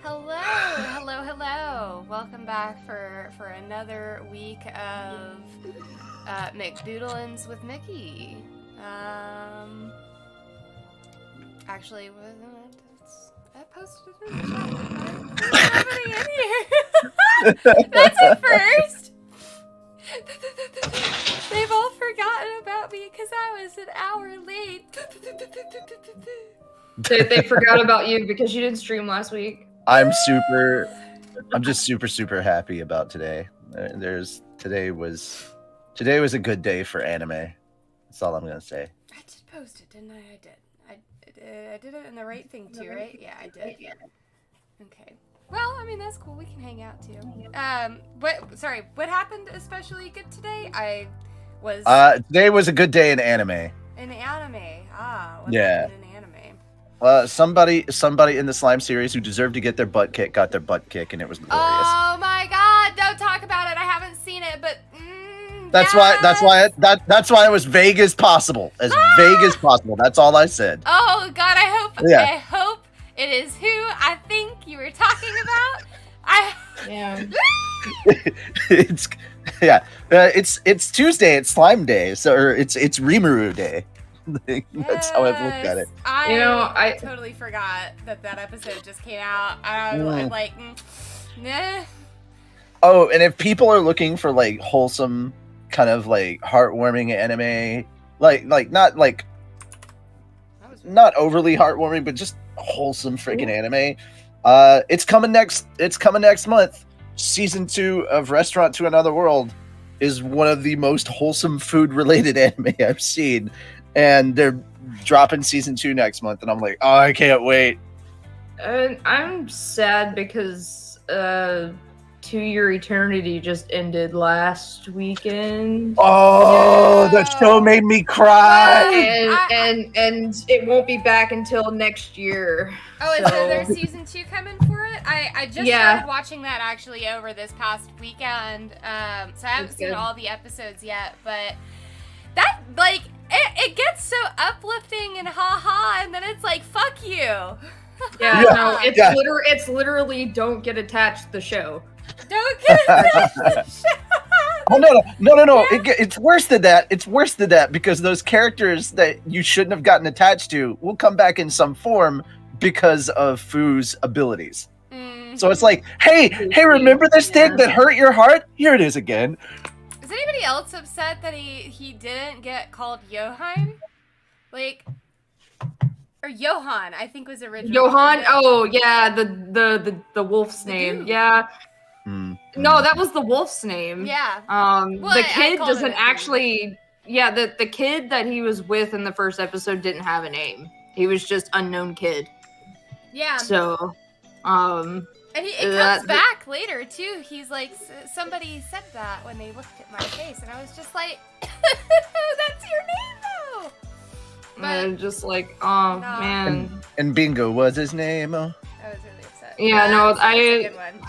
Hello. Welcome back for another week of MikDoodlings with Miki. Actually, I posted it in the chat, didn't I? There's nobody in here. That's a first. They've all forgotten about me because I was an hour late. They forgot about you because you didn't stream last week. I'm just super happy about today. Today was a good day for anime. That's all I'm gonna say. I did post it, didn't I? I did. I did it in the right thing too, right? Yeah, I did. Yeah. Okay. Well, I mean that's cool. We can hang out too. What happened especially good today? Today was a good day in anime. In anime. What Yeah. happened in anime? Somebody in the slime series who deserved to get their butt kicked got their butt kicked, and it was glorious. Oh my god! Don't talk about it. I haven't seen it, but that's yes! why it was vague as possible. Vague as possible. That's all I said. Oh god! I hope it is who I think you were talking about. It's Tuesday. It's slime day. it's Rimuru day. That's how I've looked at it. I totally forgot that episode just came out. I'm like, nah. Oh, and if people are looking for like wholesome, kind of like heartwarming anime, not overly heartwarming, but just wholesome freaking anime, it's coming next month. Season 2 of Restaurant to Another World is one of the most wholesome food related anime I've seen. And they're dropping season 2 next month, and I'm like, oh, I can't wait. I'm sad because To Your Eternity just ended last weekend. Oh, that show made me cry. And it won't be back until next year. Oh, so there's season 2 coming for it? I just started watching that actually over this past weekend. So I haven't seen all the episodes yet, but that it gets so uplifting and haha, and then it's like fuck you. It's literally don't get attached to the show. Don't get attached to the show. Oh no! Yeah. It's worse than that. It's worse than that because those characters that you shouldn't have gotten attached to will come back in some form because of Fu's abilities. Mm-hmm. So it's like, hey, remember this thing that hurt your heart? Here it is again. Is anybody else upset that he didn't get called Johan? Or Johan, I think was originally. Johan? Oh yeah, the wolf's name. Dude. Yeah. Mm-hmm. No, that was the wolf's name. Yeah. The kid doesn't actually. Yeah, the kid that he was with in the first episode didn't have a name. He was just unknown kid. Yeah. So, and it comes back later too. He's like, somebody said that when they looked at my face, and I was just like, "That's your name, though." But just like, oh no. Man. And Bingo was his name. I was really upset. Yeah, that's a good one.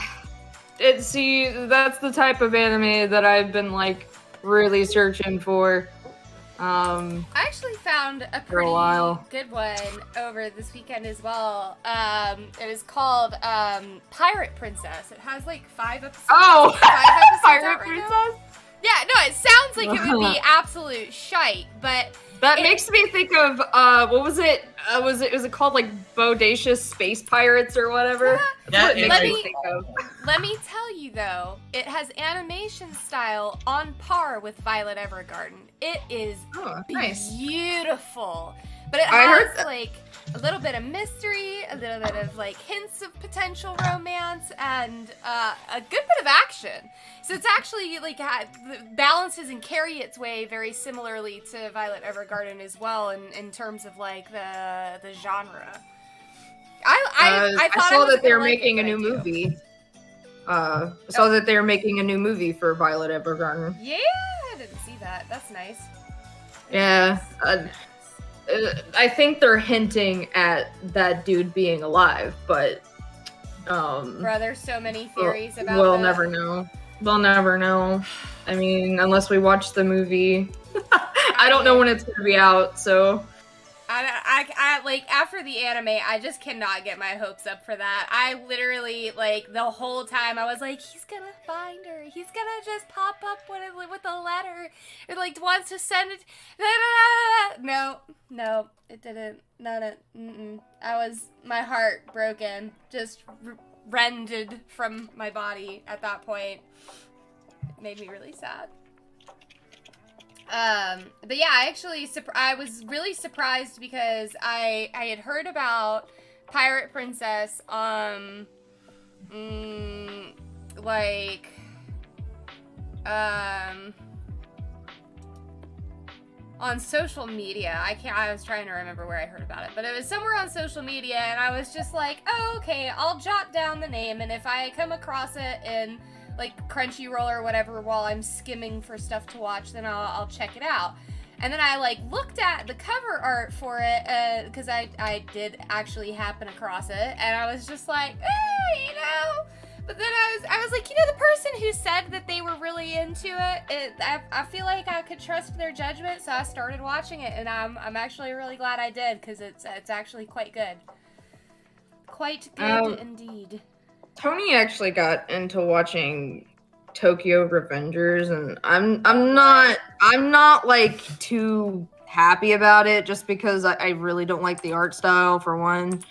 That's the type of anime that I've been like really searching for. I actually found a pretty good one over this weekend as well. It was called Pirate Princess. It has like 5 episodes. Oh, 5 episodes Pirate Princess? Yeah, no, it sounds like it would be absolute shite, but that makes me think of what was it? Was it called like Bodacious Space Pirates or whatever? Let me tell you though, it has animation style on par with Violet Evergarden. It is beautiful, but it has like a little bit of mystery, a little bit of like hints of potential romance, and a good bit of action. So it's actually like balances and carry its way very similarly to Violet Evergarden as well in terms of like the genre. I saw that they were making a new movie. That they were making a new movie for Violet Evergarden. Yeah, I didn't see that. That's nice. Yeah. I think they're hinting at that dude being alive, but bro, there's so many theories about we'll that. Never know. We'll never know. I mean, unless we watch the movie. I don't know when it's gonna be out, so I like after the anime, I just cannot get my hopes up for that. I literally like the whole time I was like, he's gonna find her. He's gonna just pop up with a letter. It like wants to send it. No, it didn't. My heart broken, just rended from my body at that point. It made me really sad. But yeah, I was really surprised because I had heard about Pirate Princess, on social media. I was trying to remember where I heard about it, but it was somewhere on social media, and I was just like, oh, okay, I'll jot down the name, and if I come across it in like Crunchyroll or whatever while I'm skimming for stuff to watch, then I'll check it out. And then I like looked at the cover art for it because I did actually happen across it, and I was just like, you know. But then I was like, you know, the person who said that they were really into it, I feel like I could trust their judgment, so I started watching it, and I'm actually really glad I did because it's actually quite good. Quite good indeed. Tony actually got into watching Tokyo Revengers, and I'm not like too happy about it just because I really don't like the art style for one.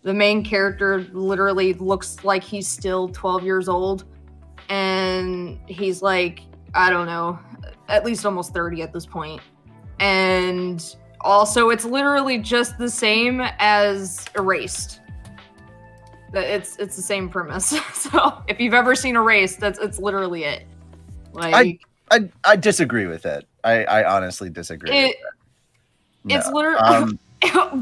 The main character literally looks like he's still 12 years old, and he's like, I don't know, at least almost 30 at this point. And also it's literally just the same as Erased. It's the same premise. So if you've ever seen Erased, it's literally it. Like I disagree with it. I honestly disagree with that. No. It's literally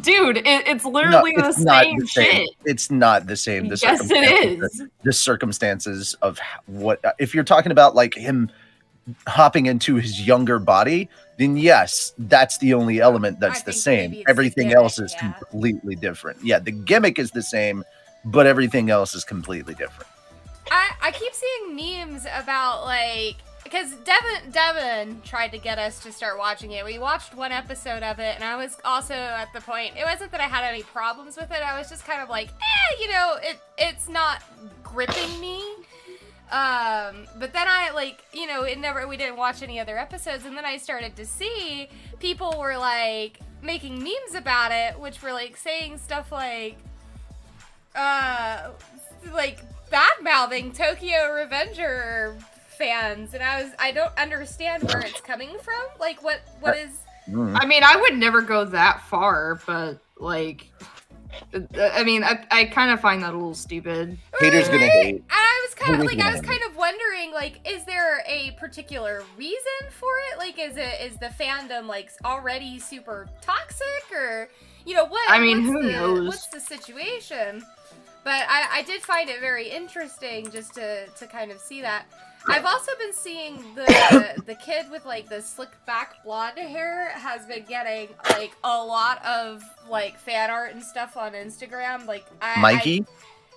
dude, it's literally the same shit. It's not the same. Yes, it is. The circumstances of what if you're talking about like him hopping into his younger body, then yes, that's the only element that's the same. Everything else is completely different. Yeah, the gimmick is the same, but everything else is completely different. I keep seeing memes about like, because Devin tried to get us to start watching it. We watched one episode of it, and I was also at the point, it wasn't that I had any problems with it, I was just kind of like, you know, it's not gripping me. But then I like, you know, we didn't watch any other episodes, and then I started to see people were like making memes about it, which were like saying stuff like bad-mouthing Tokyo Revenger fans, and I don't understand where it's coming from. Like, what is... I mean, I would never go that far, but, like... I mean, I kind of find that a little stupid. Haters gonna hate. And I was kind of wondering, like, is there a particular reason for it? Like, is the fandom, like, already super toxic, or... You know, what? I mean, who knows? What's the situation? But I did find it very interesting just to kind of see that. I've also been seeing the kid with like the slick back blonde hair has been getting like a lot of like fan art and stuff on Instagram. Like Mikey?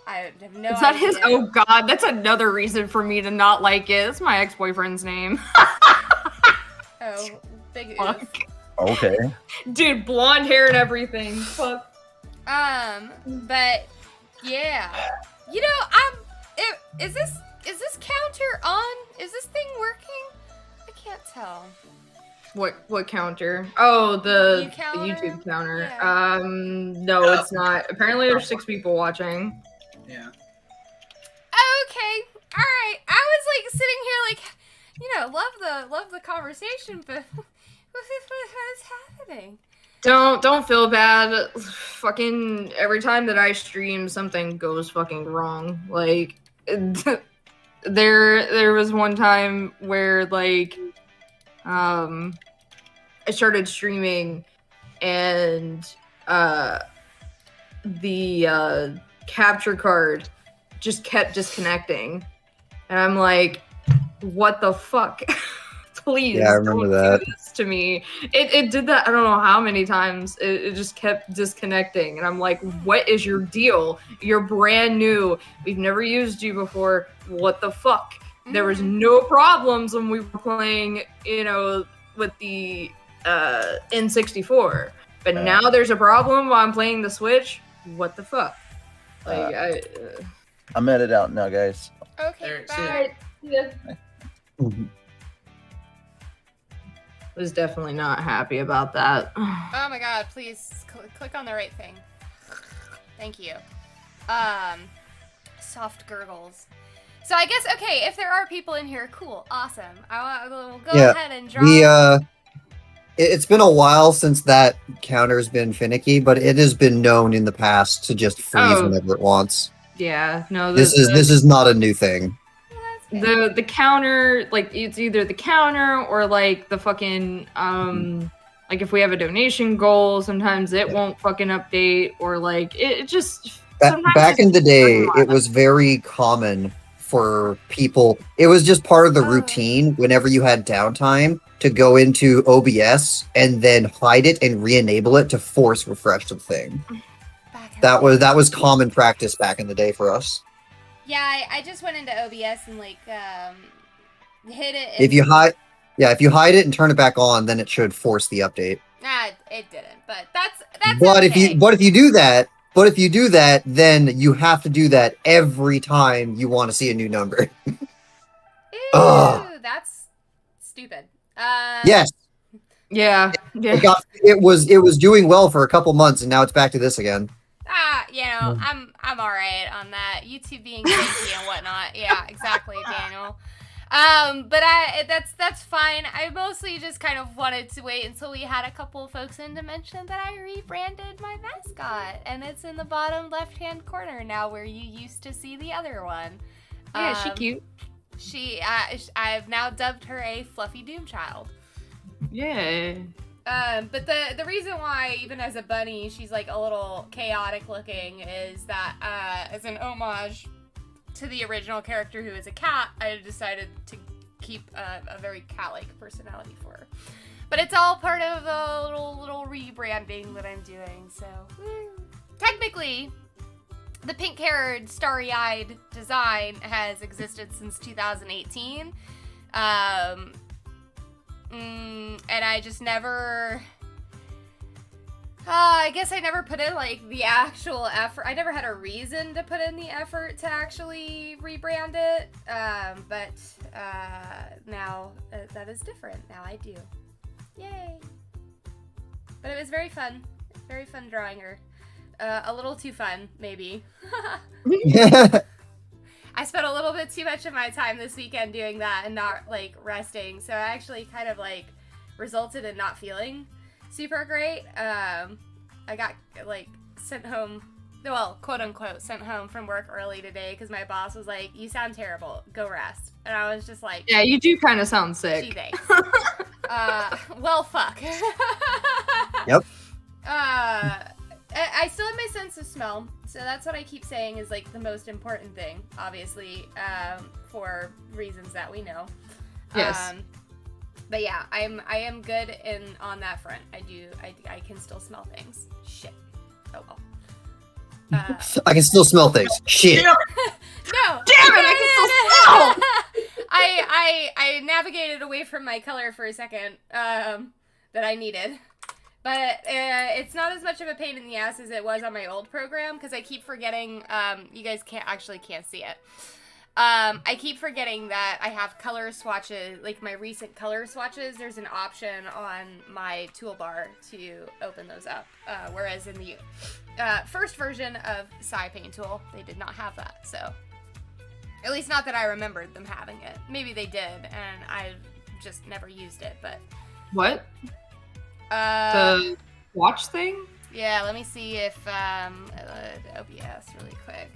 I have no idea. Is that his? Oh god, that's another reason for me to not like it. It's my ex-boyfriend's name. Oh, big fuck. oof. Okay. Dude, blonde hair and everything. Fuck. But yeah, you know, is this counter on? Is this thing working? I can't tell. What counter? Oh, the YouTube counter. Yeah. No, it's not. Apparently, there's 6 people watching. Yeah. Okay, all right. I was like sitting here, like, you know, love the conversation, but what's happening? Don't feel bad. Fucking every time that I stream, something goes fucking wrong. Like, there was one time where like, I started streaming, and the capture card just kept disconnecting, and I'm like, what the fuck? Please, yeah, I remember that. Do this to me. It did that I don't know how many times. It just kept disconnecting, and I'm like, what is your deal? You're brand new. We've never used you before. What the fuck? There was no problems when we were playing, you know, with the N64. But now there's a problem while I'm playing the Switch. What the fuck? I'm headed out now, guys. Okay, Alright, bye. Was definitely not happy about that. Oh my god, please click on the right thing. Thank you. Soft gurgles. So I guess, okay, if there are people in here, cool, awesome. I will go ahead and draw. It's been a while since that counter's been finicky, but it has been known in the past to just freeze whenever it wants. Yeah, no. This is not a new thing. The counter, like, it's either the counter or like the fucking like if we have a donation goal, sometimes it won't fucking update, or like it just back in the day it was very common for people. It was just part of the routine whenever you had downtime to go into OBS and then hide it and re-enable it to force refresh the thing. That was common practice back in the day for us. Yeah, I just went into OBS and like hit it. If you hide it and turn it back on, then it should force the update. Nah, it didn't. But that's But okay. if you do that, then you have to do that every time you want to see a new number. Ew, that's stupid. Yes. Yeah. It was doing well for a couple months, and now it's back to this again. I'm all right on that. YouTube being crazy and whatnot. Yeah, exactly, Daniel. But that's fine. I mostly just kind of wanted to wait until we had a couple of folks in to mention that I rebranded my mascot, and it's in the bottom left-hand corner now, where you used to see the other one. Yeah, she cute. I've now dubbed her a fluffy Doom child. Yeah. But the reason why, even as a bunny, she's like a little chaotic looking is that as an homage to the original character who is a cat, I decided to keep a very cat-like personality for her. But it's all part of a little rebranding that I'm doing, so technically the pink-haired, starry-eyed design has existed since 2018. And I just never... I guess I never put in, like, the actual effort. I never had a reason to put in the effort to actually rebrand it. But now that is different. Now I do. Yay. But it was very fun. Very fun drawing her. A little too fun, maybe. I spent a little bit too much of my time this weekend doing that and not, like, resting. So I actually kind of, like, resulted in not feeling super great. I got, like, sent home, well, quote-unquote, sent home from work early today because my boss was like, you sound terrible. Go rest. And I was just like... Yeah, you do kind of sound sick. Gee, thanks. Well, fuck. Yep. I still have my sense of smell, so that's what I keep saying is, like, the most important thing, obviously, for reasons that we know. Yes. But yeah, I am good on that front. I can still smell things. Shit. Oh well. I can still smell things. Shit. No. Damn it! I can still smell. I navigated away from my color for a second that I needed. But it's not as much of a pain in the ass as it was on my old program, because I keep forgetting, you guys can't see it. I keep forgetting that I have color swatches, like my recent color swatches, there's an option on my toolbar to open those up. Whereas in the first version of SciPaint Tool, they did not have that, so. At least not that I remembered them having it. Maybe they did, and I've just never used it, but. What? The watch thing? Yeah, let me see if OBS really quick.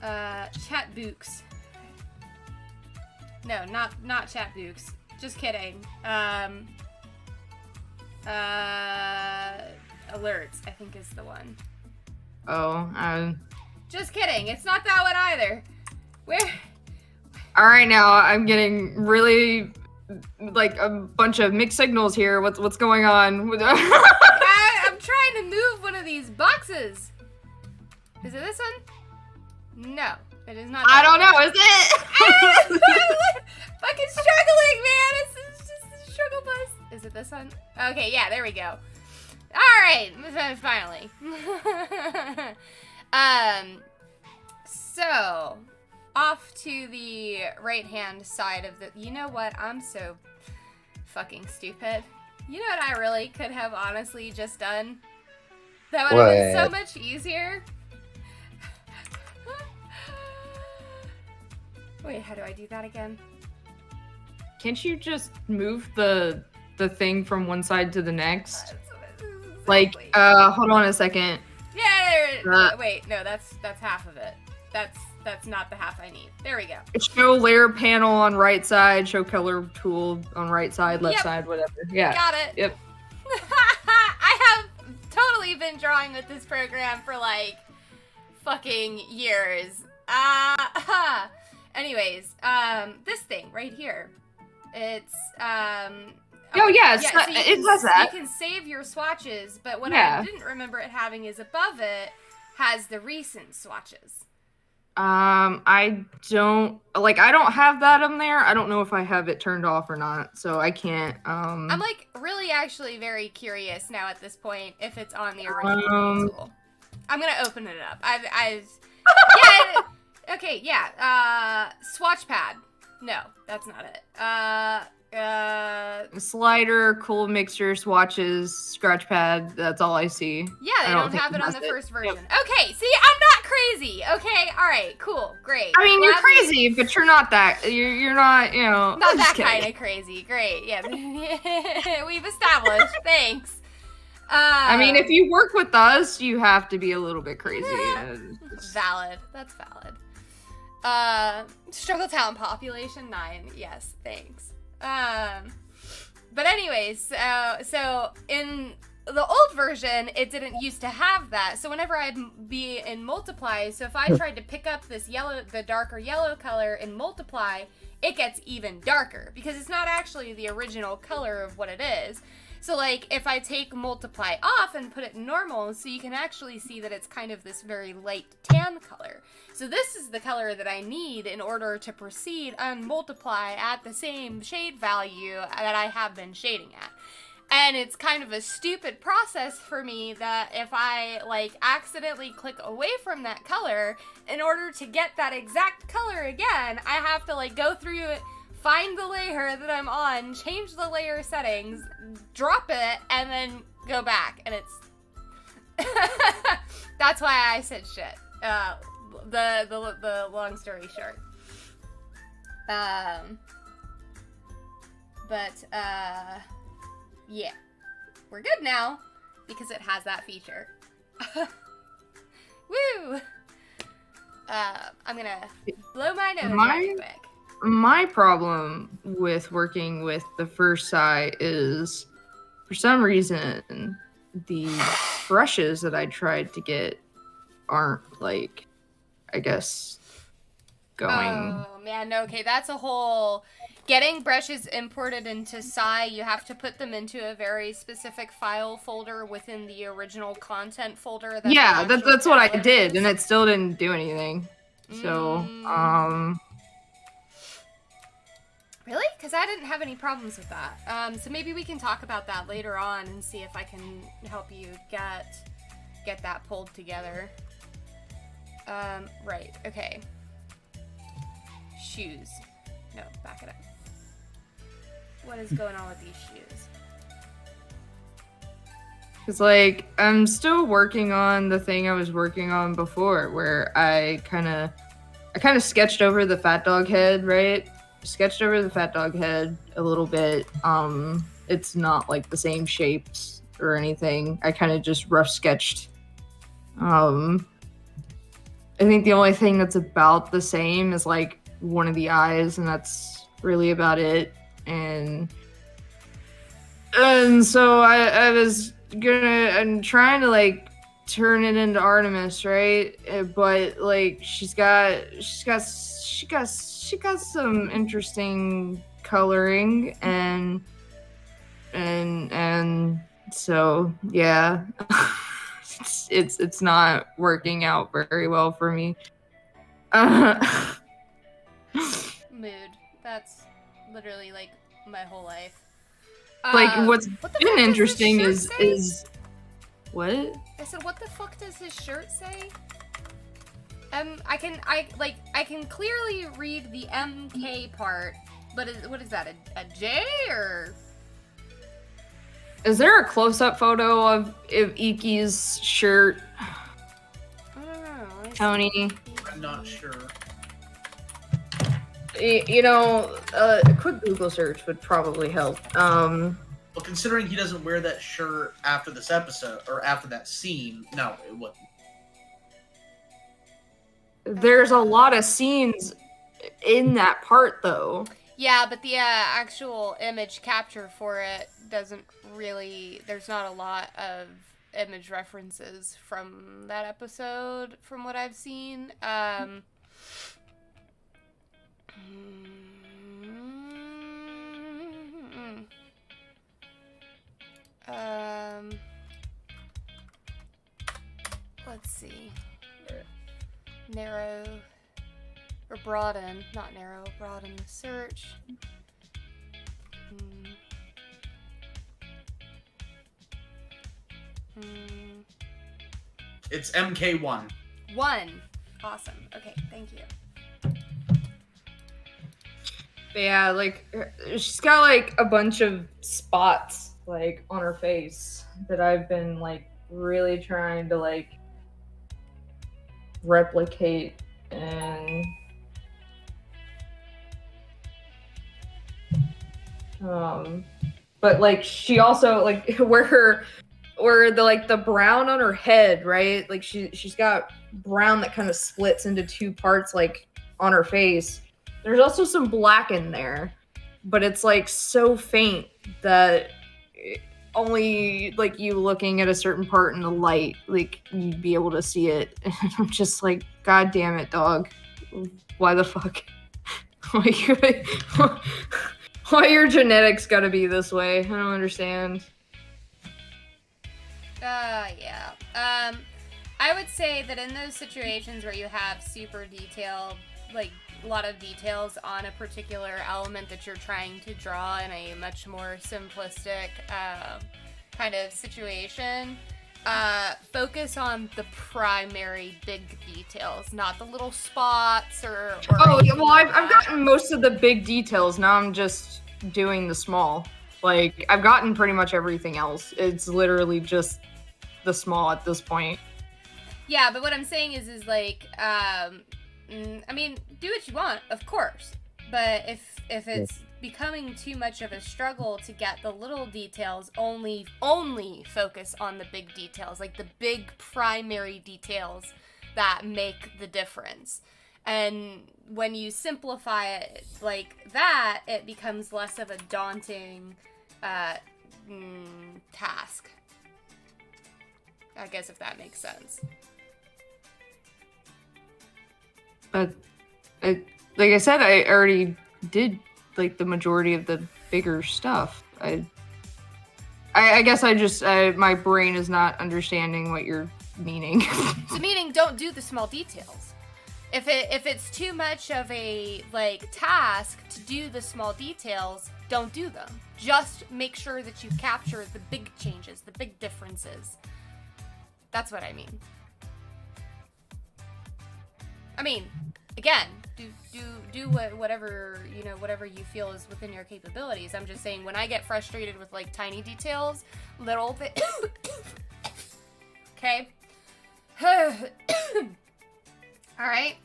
Chat Books. No, not Chat Books. Just kidding. Alerts, I think is the one. Oh, Just kidding. It's not that one either. Where? All right, now I'm getting really like a bunch of mixed signals here. What's going on? I'm trying to move one of these boxes. Is it this one? No, it is not. I don't know. Is it? Fucking struggling, man. It's just a struggle bus. Is it this one? Okay, yeah, there we go. All right, finally. So off to the right-hand side of the. You know what? I'm so fucking stupid. You know what I really could have honestly just done? That would have been so much easier. Wait, how do I do that again? Can't you just move the thing from one side to the next? Exactly. Like, hold on a second. Yeah. Wait, no, that's half of it. That's not the half I need. There we go. Show layer panel on right side. Show color tool on right side, left side, whatever. Yeah. Got it. Yep. I have totally been drawing with this program for like fucking years. Anyways, this thing right here. It's Oh yeah, so it does that. You can save your swatches, but what I didn't remember it having is above it has the recent swatches. I don't have that on there. I don't know if I have it turned off or not, so I can't. I'm like really actually very curious now at this point if it's on the original tool. I'm gonna open it up. Okay, yeah. Swatch pad. No, that's not it. Slider, cool mixture, swatches, scratch pad. That's all I see. Yeah, they don't have it on the first version. Yep. Okay, see, I'm not crazy. Okay, all right, cool, great. I mean, you're crazy, but you're not that. You're not, you know. Not that kind of crazy. Great, yeah. We've established. Thanks. I mean, if you work with us, you have to be a little bit crazy. Valid. That's valid. Struggle talent population 9. Yes, thanks. But anyways, so in the old version, it didn't used to have that. So whenever I'd be in multiply, so if I tried to pick up this yellow, the darker yellow color in multiply, it gets even darker because it's not actually the original color of what it is. So like if I take multiply off and put it in normal, so you can actually see that it's kind of this very light tan color. So this is the color that I need in order to proceed and multiply at the same shade value that I have been shading at. And it's kind of a stupid process for me that if I like accidentally click away from that color, in order to get that exact color again, I have to like go through it, find the layer that I'm on, change the layer settings, drop it, and then go back. And it's that's why I said shit. The long story short. Yeah, we're good now because it has that feature. Woo! I'm gonna blow my nose really quick. My problem with working with the first eye is, for some reason, the brushes that I tried to get aren't, like, I guess, going. Oh, man, no, okay, that's a whole... Getting brushes imported into Sai, you have to put them into a very specific file folder within the original content folder. Yeah, that's what I did, and it still didn't do anything. So, Really? Because I didn't have any problems with that. So maybe we can talk about that later on and see if I can help you get that pulled together. Right, okay. Shoes. No, back it up. What is going on with these shoes? Because, like, I'm still working on the thing I was working on before, where I kind of sketched over the fat dog head, right? Sketched over the fat dog head a little bit. It's not, like, the same shapes or anything. I kind of just rough sketched. I think the only thing that's about the same is, like, one of the eyes, and that's really about it. And so I'm trying to like turn it into Artemis, right? But like she's got some interesting coloring and so yeah. it's not working out very well for me. Mood. That's literally like my whole life. Like what's been interesting is What? I said, what the fuck does his shirt say? I can clearly read the MK part, but what is that? A J or? Is there a close-up photo of Iki's shirt, I don't know. Tony? I'm not sure. You know, a quick Google search would probably help. Well, considering he doesn't wear that shirt after this episode, or after that scene, no, it wouldn't. There's a lot of scenes in that part, though. Yeah, but the actual image capture for it doesn't really. There's not a lot of image references from that episode, from what I've seen. Let's see. Narrow or broaden, not narrow, broaden the search. It's MK1. 1. Awesome. Okay, thank you. But yeah, like she's got like a bunch of spots like on her face that I've been like really trying to like replicate, and but like she also like where the like the brown on her head, right? Like she's got brown that kind of splits into two parts like on her face. There's also some black in there, but it's like so faint that only like you looking at a certain part in the light, like you'd be able to see it. And I'm just like, God damn it, dog. Why the fuck? Why your genetics gotta be this way? I don't understand. Yeah. I would say that in those situations where you have super detailed, like a lot of details on a particular element that you're trying to draw in a much more simplistic kind of situation, focus on the primary big details, not the little spots or oh, yeah, well, I've gotten most of the big details. Now I'm just doing the small. Like, I've gotten pretty much everything else. It's literally just the small at this point. Yeah, but what I'm saying is like, I mean, do what you want, of course. But if it's becoming too much of a struggle to get the little details, only focus on the big details, like the big primary details that make the difference. And when you simplify it like that, it becomes less of a daunting task. I guess if that makes sense. But like I said, I already did like the majority of the bigger stuff. I guess I just my brain is not understanding what you're meaning. So meaning, don't do the small details. If it's too much of a like task to do the small details, don't do them. Just make sure that you capture the big changes, the big differences. That's what I mean. I mean, again, do whatever you feel is within your capabilities. I'm just saying, when I get frustrated with like tiny details, little bit. Okay. All right.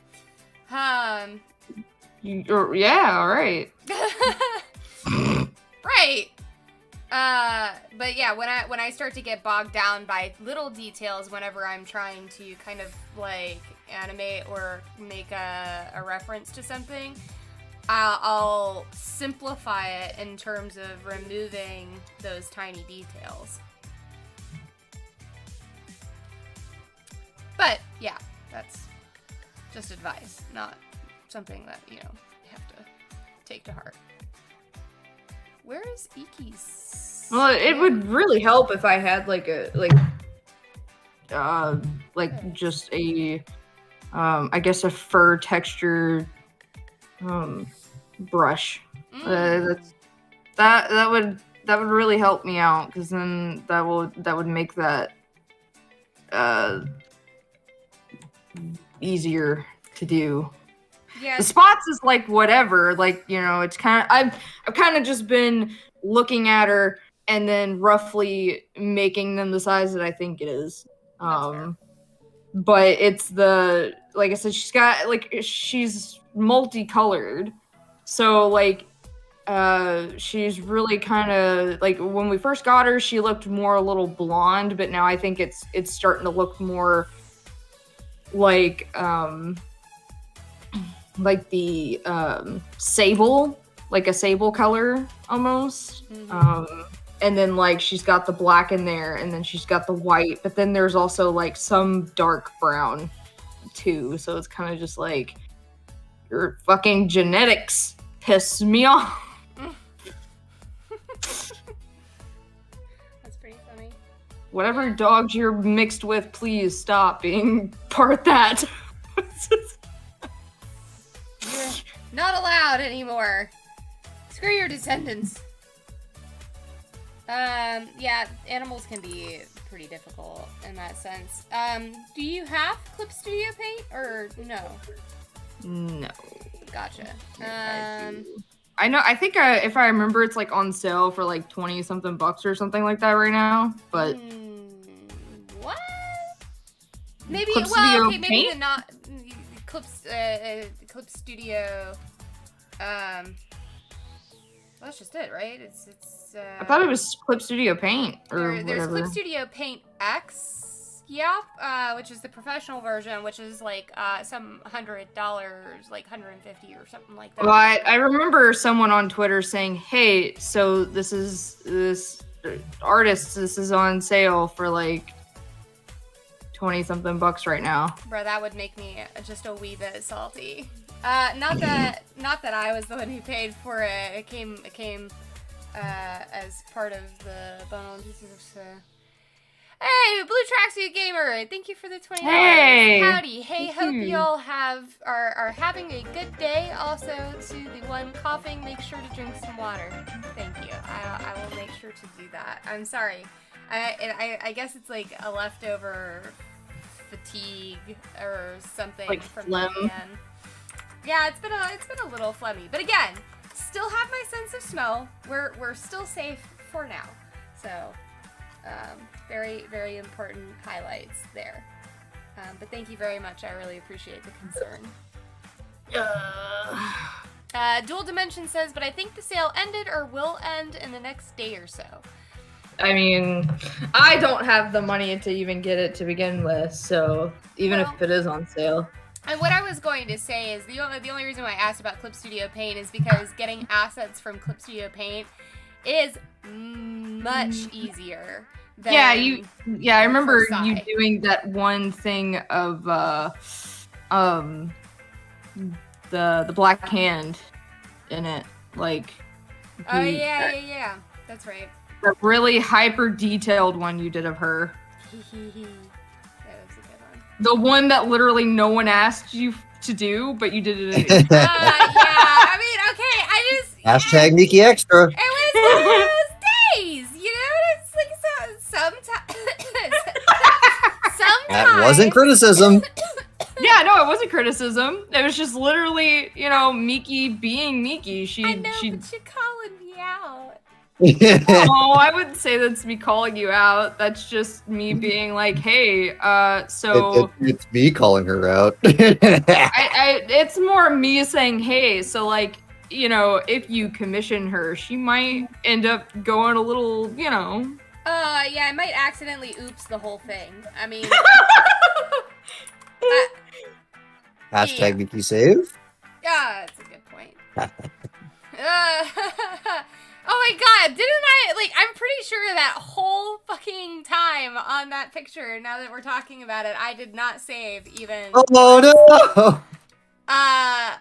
Yeah. All right. Right. But yeah, when I start to get bogged down by little details, whenever I'm trying to kind of like animate or make a reference to something, I'll simplify it in terms of removing those tiny details. But yeah, that's just advice, not something that, you have to take to heart. Where is Iki's? Well, it would really help if I had just a I guess a fur texture brush. That would really help me out, because then that would make that easier to do. Yeah. The spots is like whatever, like, you know, it's kind of I've kind of just been looking at her and then roughly making them the size that I think it is. That's fair. But it's the, like I said, she's multicolored, so like she's really kind of like, when we first got her, she looked more a little blonde, but now I think it's starting to look more like the sable, like a sable color almost. Mhm. And then like she's got the black in there, and then she's got the white, but then there's also like some dark brown too. So it's kind of just like, your fucking genetics piss me off. That's pretty funny. Whatever dogs you're mixed with, please stop being part that. You're not allowed anymore. Screw your descendants. Yeah, animals can be pretty difficult in that sense. Do you have Clip Studio Paint or no? No. Gotcha. I know. I think if I remember, it's like on sale for like 20 something bucks or something like that right now. But what? Maybe. Clip Well, Studio okay. Maybe Paint? the not Clip Studio. Well, that's just it, right? It's. I thought it was Clip Studio Paint or There's whatever. Clip Studio Paint X, which is the professional version, which is like some $100, like $150 or something like that. Well, I remember someone on Twitter saying, "Hey, so this artist, this is on sale for like 20 something bucks right now." Bro, that would make me just a wee bit salty. Not that I was the one who paid for it. It came as part of the bundle. Hey, Blue Tracksuit Gamer! Thank you for the $20. Hey! Howdy! Hey, Thank hope you. y'all are having a good day. Also, to the one coughing, make sure to drink some water. Thank you. I will make sure to do that. I'm sorry. I guess it's like a leftover fatigue or something Like from phlegm. the weekend. Yeah, it's been a little phlegmy, but again, still have my sense of smell. We're still safe for now. So, very, very important highlights there. But thank you very much. I really appreciate the concern. Dual Dimension says, but I think the sale ended or will end in the next day or so. I mean, I don't have the money to even get it to begin with, so even Well, if it is on sale. And what I was going to say is the only reason why I asked about Clip Studio Paint is because getting assets from Clip Studio Paint is much easier than I remember first you eye. doing that one thing of the black hand in it, like Oh yeah. That's right. the really hyper detailed one you did of her. That was a good one. The one that literally no one asked you to do, but you did it anyway. Yeah. I mean, okay. Hashtag Miki Extra. It was one of those days, you know. It's like sometimes. That wasn't criticism. Yeah, no, it wasn't criticism. It was just literally, you know, Miki being Miki. I know, but you're calling me out. Oh, I wouldn't say that's me calling you out. That's just me being like, hey, so it's me calling her out. it's more me saying, hey, so like, you know, if you commission her, she might end up going a little, you know. Yeah, I might accidentally oops the whole thing. I mean, Hashtag Miki Save. yeah, that's a good point. Oh my god, didn't I, like, I'm pretty sure that whole fucking time on that picture, now that we're talking about it, I did not save even. Oh no! I,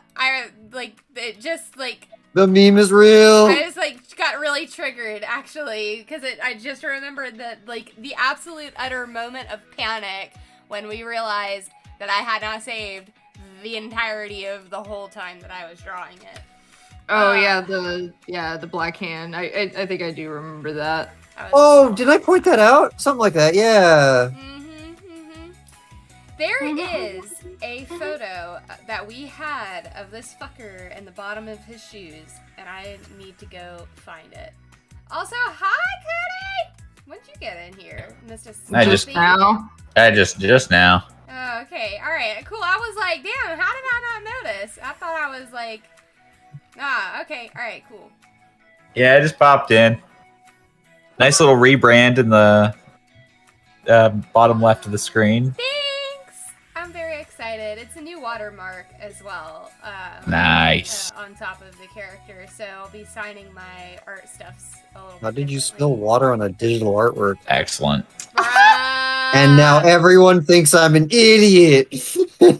like, it just, like, The meme is real. I just, like, got really triggered, actually, because I just remembered that, like, the absolute utter moment of panic when we realized that I had not saved the entirety of the whole time that I was drawing it. Oh the black hand. I think I do remember that. I was- Oh, did I point that out? Something like that. Yeah. There is a photo that we had of this fucker in the bottom of his shoes, and I need to go find it. Also, hi, Cody! When'd you get in here, Mr. Just now. Just now. Oh, okay. All right. Cool. I was like, damn, how did I not notice? I thought I was like, okay. All right, cool. Yeah, I just popped in. Nice little rebrand in the bottom left of the screen. Thanks. I'm very excited. It's a new watermark as well. Nice. On top of the character, so I'll be signing my art stuffs a little How bit did you differently. spill water on a digital artwork? Excellent. And now everyone thinks I'm an idiot. I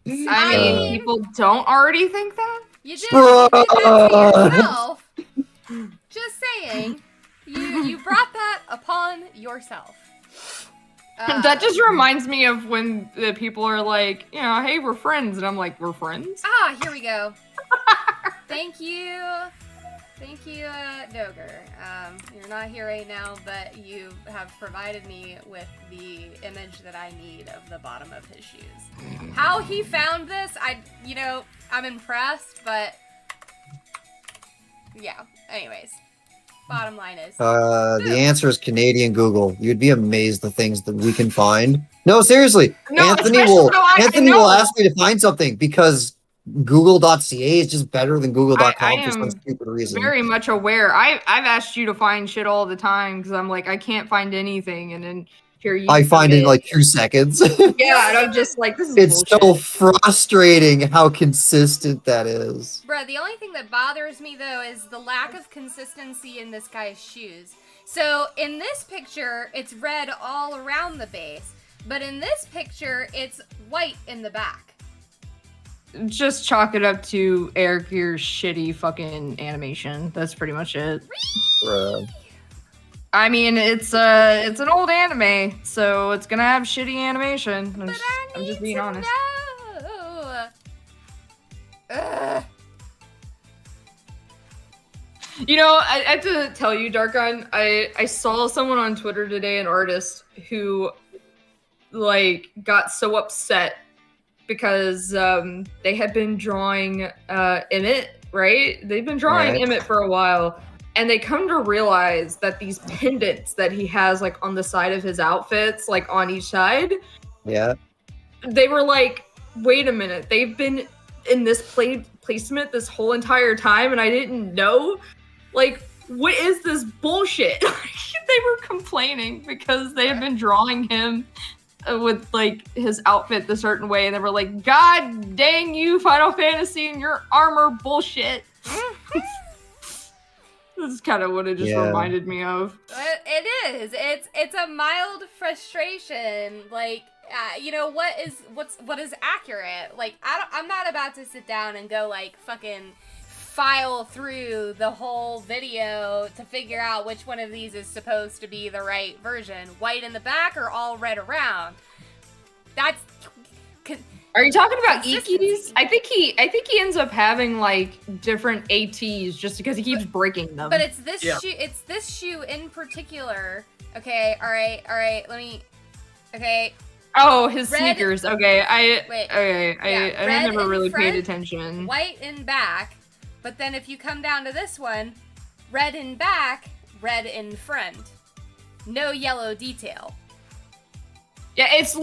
mean, Uh, people don't already think that? You did that to Bruh. yourself. Just saying. You brought that upon yourself. That just reminds me of when the people are like, hey, we're friends. And I'm like, we're friends? Here we go. Thank you. Thank you, Doger. You're not here right now, but you have provided me with the image that I need of the bottom of his shoes. How he found this, I'm impressed, but yeah. Anyways, bottom line is The answer is Canadian Google. You'd be amazed the things that we can find. No, seriously. No, Anthony especially- will no, I Anthony know. will ask me to find something because Google.ca is just better than Google.com I for some am stupid reason. very much aware. I've asked you to find shit all the time because I'm like, I can't find anything. And then here you I find it in submit- like 2 seconds. Yeah, and I'm just like, this is It's so bullshit. frustrating how consistent that is. Bruh, the only thing that bothers me though is the lack of consistency in this guy's shoes. So in this picture, it's red all around the base, but in this picture, it's white in the back. Just chalk it up to Eric, your shitty fucking animation. That's pretty much it. Bruh. I mean, it's an old anime, so it's gonna have shitty animation. But I'm just being honest. know. Ugh. I have to tell you, Darkon, I saw someone on Twitter today, an artist, who, got so upset because they had been drawing Emmett, right? They've been drawing Right. Emmett for a while, and they come to realize that these pendants that he has, on the side of his outfits, on each side, Yeah. they were like, wait a minute, they've been in this placement this whole entire time and I didn't know? What is this bullshit? They were complaining because they had been drawing him with his outfit the certain way, and they were like, God dang you, Final Fantasy, and your armor bullshit. This is kind of what it just Yeah. reminded me of. It is. It's a mild frustration. What is accurate? I'm not about to sit down and go fucking file through the whole video to figure out which one of these is supposed to be the right version. White in the back or all red around. That's Are you talking about Consistency. Ikis? I think he ends up having different ATs just because he keeps breaking them. But it's this Yeah. shoe. It's this shoe in particular. Okay. All right. Let me. Okay. oh, his red- sneakers. Okay, I Yeah, red never in really front, paid attention. White in back, but then if you come down to this one, red in back, red in front. No yellow detail. Yeah, it's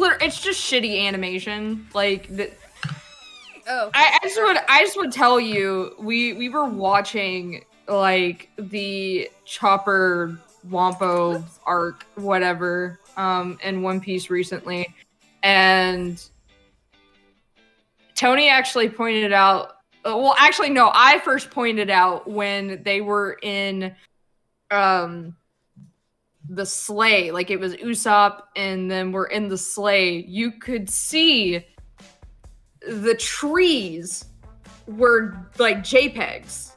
just shitty animation. Oh. I just would tell you, we were watching the Chopper Wampo arc, whatever, in One Piece recently, and Tony actually pointed out. Well, actually, no, I first pointed out when they were in the sleigh, it was Usopp, and then we're in the sleigh. You could see the trees were JPEGs,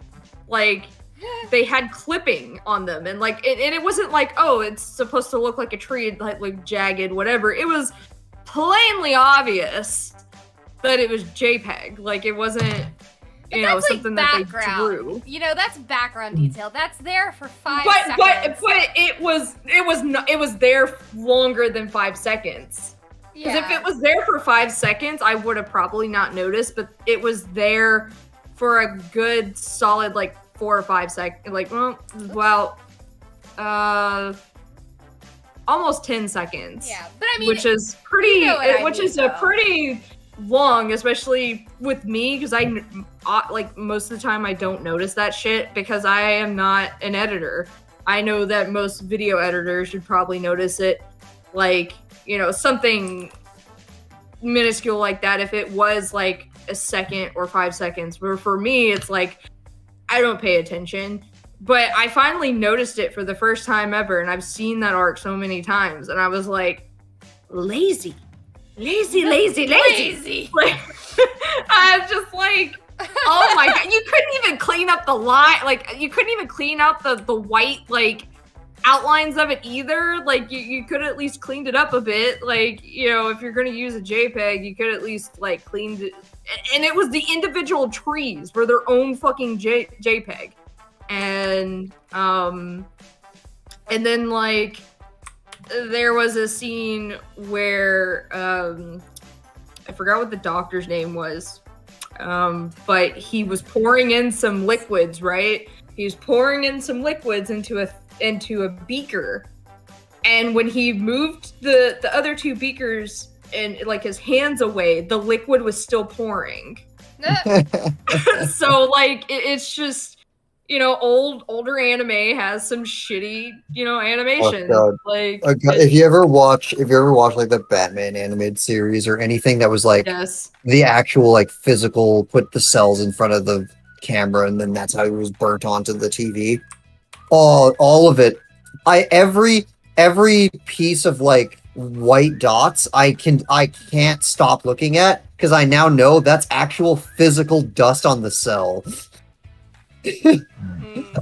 they had clipping on them, and and it wasn't it's supposed to look like a tree, like jagged, whatever. It was plainly obvious that it was JPEG. It wasn't That's something that they background. drew. That's background detail. That's there for 5 But seconds. it was there longer than 5 seconds. Because if it was there for 5 seconds, I would have probably not noticed, but it was there for a good solid like 4 or 5 seconds. Like, almost 10 seconds. Yeah, but I mean, which is pretty, you know what I which mean, is though. a pretty long, especially with me, because I like most of the time I don't notice that shit because I am not an editor. I know that most video editors should probably notice it, like, you know, something minuscule like that if it was like a second or 5 seconds. But for me, it's like I don't pay attention. But I finally noticed it for the first time ever, and I've seen that arc so many times, and I was like, lazy. Like, I'm just like, oh my god, you couldn't even clean up the line, like, you couldn't even clean out the white, like, outlines of it either. Like, you could at least cleaned it up a bit. Like, you know, if you're gonna use a JPEG, you could at least, like, cleaned it. And it was the individual trees were their own fucking JPEG. And then, like, there was a scene where, I forgot what the doctor's name was, but he was pouring in some liquids, right? He was pouring in some liquids into a beaker, and when he moved the other 2 beakers and, like, his hands away, the liquid was still pouring. So, like, it's just, you know, older anime has some shitty, you know, animation. Oh, God. Like, If you ever watch like the Batman animated series or anything that was like yes, the actual like physical, put the cells in front of the camera and then that's how it was burnt onto the TV. All of it. Every piece of like white dots I can't stop looking at because I now know that's actual physical dust on the cell.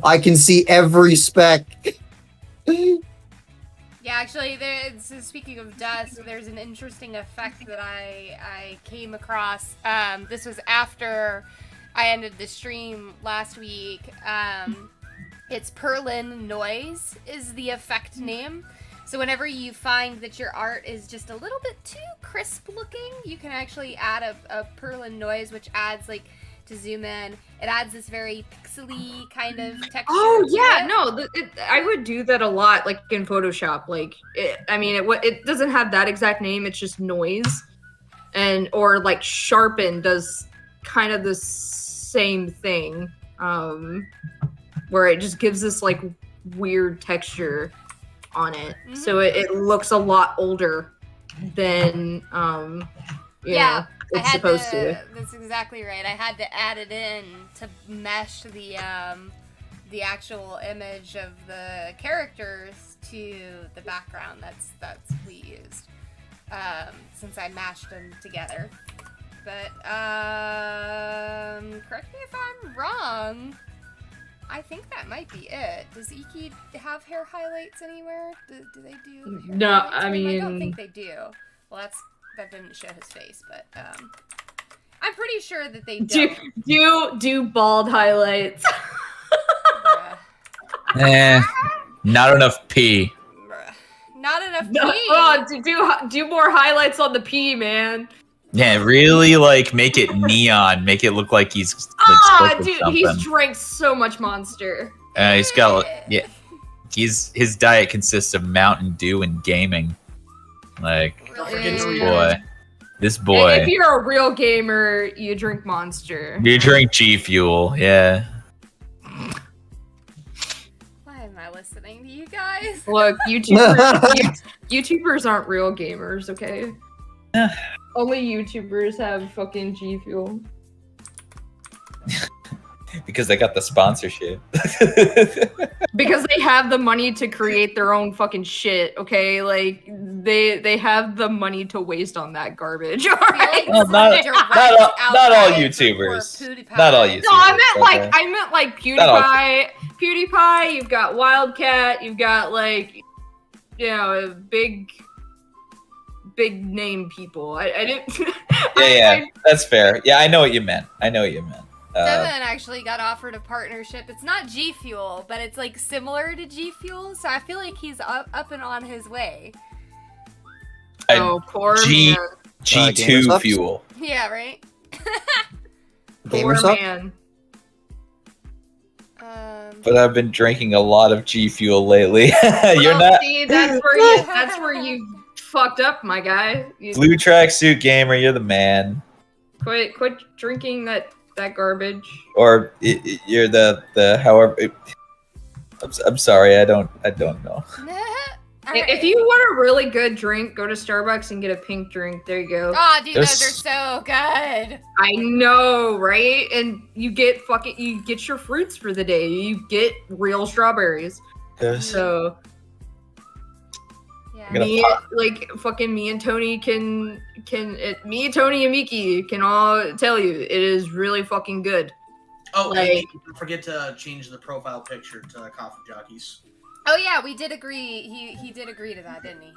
I can see every speck. Yeah, actually, so speaking of dust, there's an interesting effect that I came across. This was after I ended the stream last week. It's Perlin Noise is the effect name. So whenever you find that your art is just a little bit too crisp looking, you can actually add a Perlin Noise, which adds, like, to zoom in, it adds this very pixely kind of texture. oh to yeah, it. no, I would do that a lot, like in Photoshop. Like, it doesn't have that exact name. It's just noise, or like sharpen does kind of the same thing, where it just gives this like weird texture on it, so it looks a lot older than you know, it's supposed to. That's exactly right. I had to add it in to mesh the actual image of the characters to the background that's we used, since I mashed them together. But correct me if I'm wrong. I think that might be it. Does Iki have hair highlights anywhere? Do they do? Hair No, highlights? I mean, I don't think they do. Well, that didn't show his face, but I'm pretty sure that they don't. do bald highlights. Bruh. Not enough pee. Bruh. Not enough No, pee. do more highlights on the P, man. Yeah, really, like, make it neon. Make it look like he's like sick or Dude, something. he's drank so much Monster. He's got his diet consists of Mountain Dew and gaming. Like, Don't forget this Doritos. boy. If you're a real gamer, you drink Monster. You drink G Fuel, yeah. Why am I listening to you guys? Look, YouTubers aren't real gamers, okay? Only YouTubers have fucking G Fuel. Because they got the sponsorship. Because they have the money to create their own fucking shit, okay? Like, they have the money to waste on that garbage, alright? Well, not all YouTubers. Not all YouTubers. No, I meant like PewDiePie. PewDiePie, you've got Wildcat, you've got, like, you know, big name people. I didn't. Yeah, that's fair. Yeah, I know what you meant. Devin actually got offered a partnership. It's not G Fuel, but it's like similar to G Fuel, so I feel like he's up and on his way. Oh, poor G- man. G2 GamerSups? fuel. Yeah, right. Poor GamerSup? man. But I've been drinking a lot of G Fuel lately. You're Well, not See, that's where you fucked up, my guy. You blue tracksuit gamer. You're the man. quit drinking that garbage. Or you're the however. I'm sorry. I don't know. If you want a really good drink, go to Starbucks and get a pink drink. There you go. Oh, dude, There's- those are so good. I know, right? And you get your fruits for the day. You get real strawberries. Yes. So Yeah. I'm gonna me, pop- me and Tony me, Tony, and Miki can all tell you it is really fucking good. Oh, Like- and don't forget to change the profile picture to Coffee Jockeys. Oh yeah, we did agree. He did agree to that, didn't he?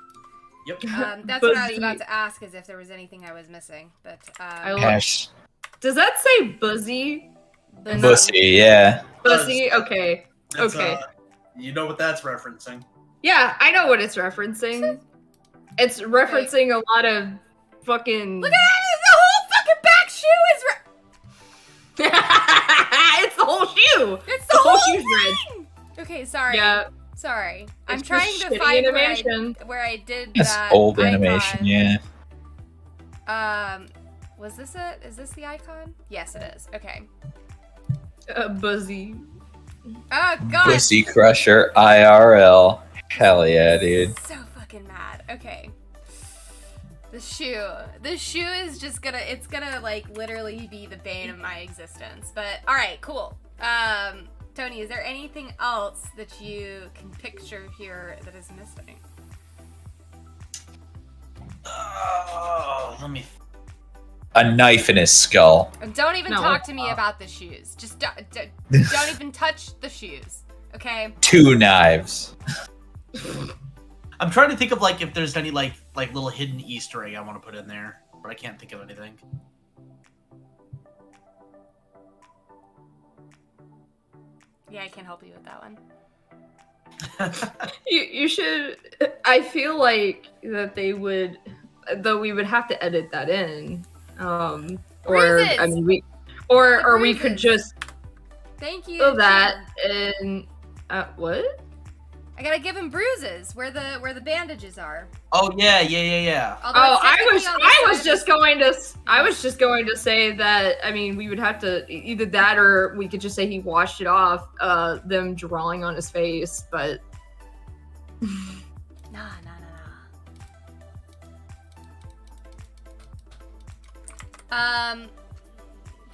Yep. That's what I was about to ask, is if there was anything I was missing. But I love- Gosh. Does that say Buzzy? Pussy. Yeah. Buzzy? Okay. That's, Okay. You know what that's referencing. Yeah, I know what it's referencing. It's referencing a lot of fucking. look at that! The whole fucking back shoe is. It's the whole shoe. It's The the whole whole shoe's red. thing. Okay, sorry. Yeah. Sorry. I'm It's trying just to shitty find animation. where I did It's that. old icon. animation. Yeah. Was this it? Is this the icon? Yes, it is. Okay. Buzzy. Oh god. Pussy Crusher IRL. Hell yeah, dude. So fucking mad. Okay. The shoe. The shoe is just it's gonna like literally be the bane of my existence. But alright, cool. Tony, is there anything else that you can picture here that is missing? Oh, let me. A knife in his skull. And don't even No. talk to me about the shoes. Just don't even touch the shoes. Okay? 2 knives. I'm trying to think of like if there's any like little hidden Easter egg I want to put in there, but I can't think of anything. Yeah, I can't help you with that one. You should. I feel like that they would, though we would have to edit that in. Or Bruises! I mean we, or we could Bruises. just Thank you. do that and what? I gotta give him bruises where the bandages are. Oh yeah. Although Oh, it's technically on the I side was of just going to say that. I mean, we would have to either that or we could just say he washed it off. Them drawing on his face, but Nah.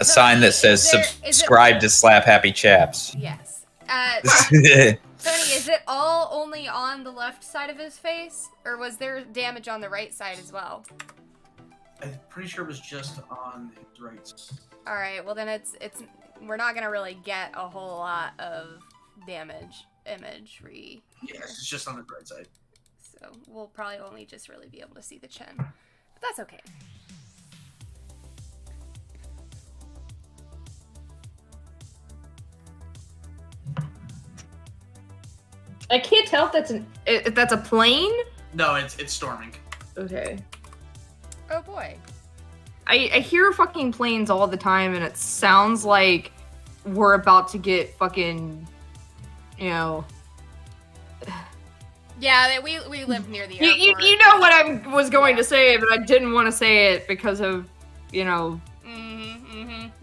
A sign that says Is it- subscribe to Slap Happy Chaps. Yes. Tony, is it all only on the left side of his face, or was there damage on the right side as well? I'm pretty sure it was just on his right. All right. Well, then it's we're not gonna really get a whole lot of imagery. Yes, it's just on his right side. So we'll probably only just really be able to see the chin, but that's okay. I can't tell if that's a plane. No, it's storming. Okay. Oh boy. I hear fucking planes all the time, and it sounds like we're about to get fucking, you know. Yeah, we live near the airport. You know what I was going to say, but I didn't want to say it because of, you know.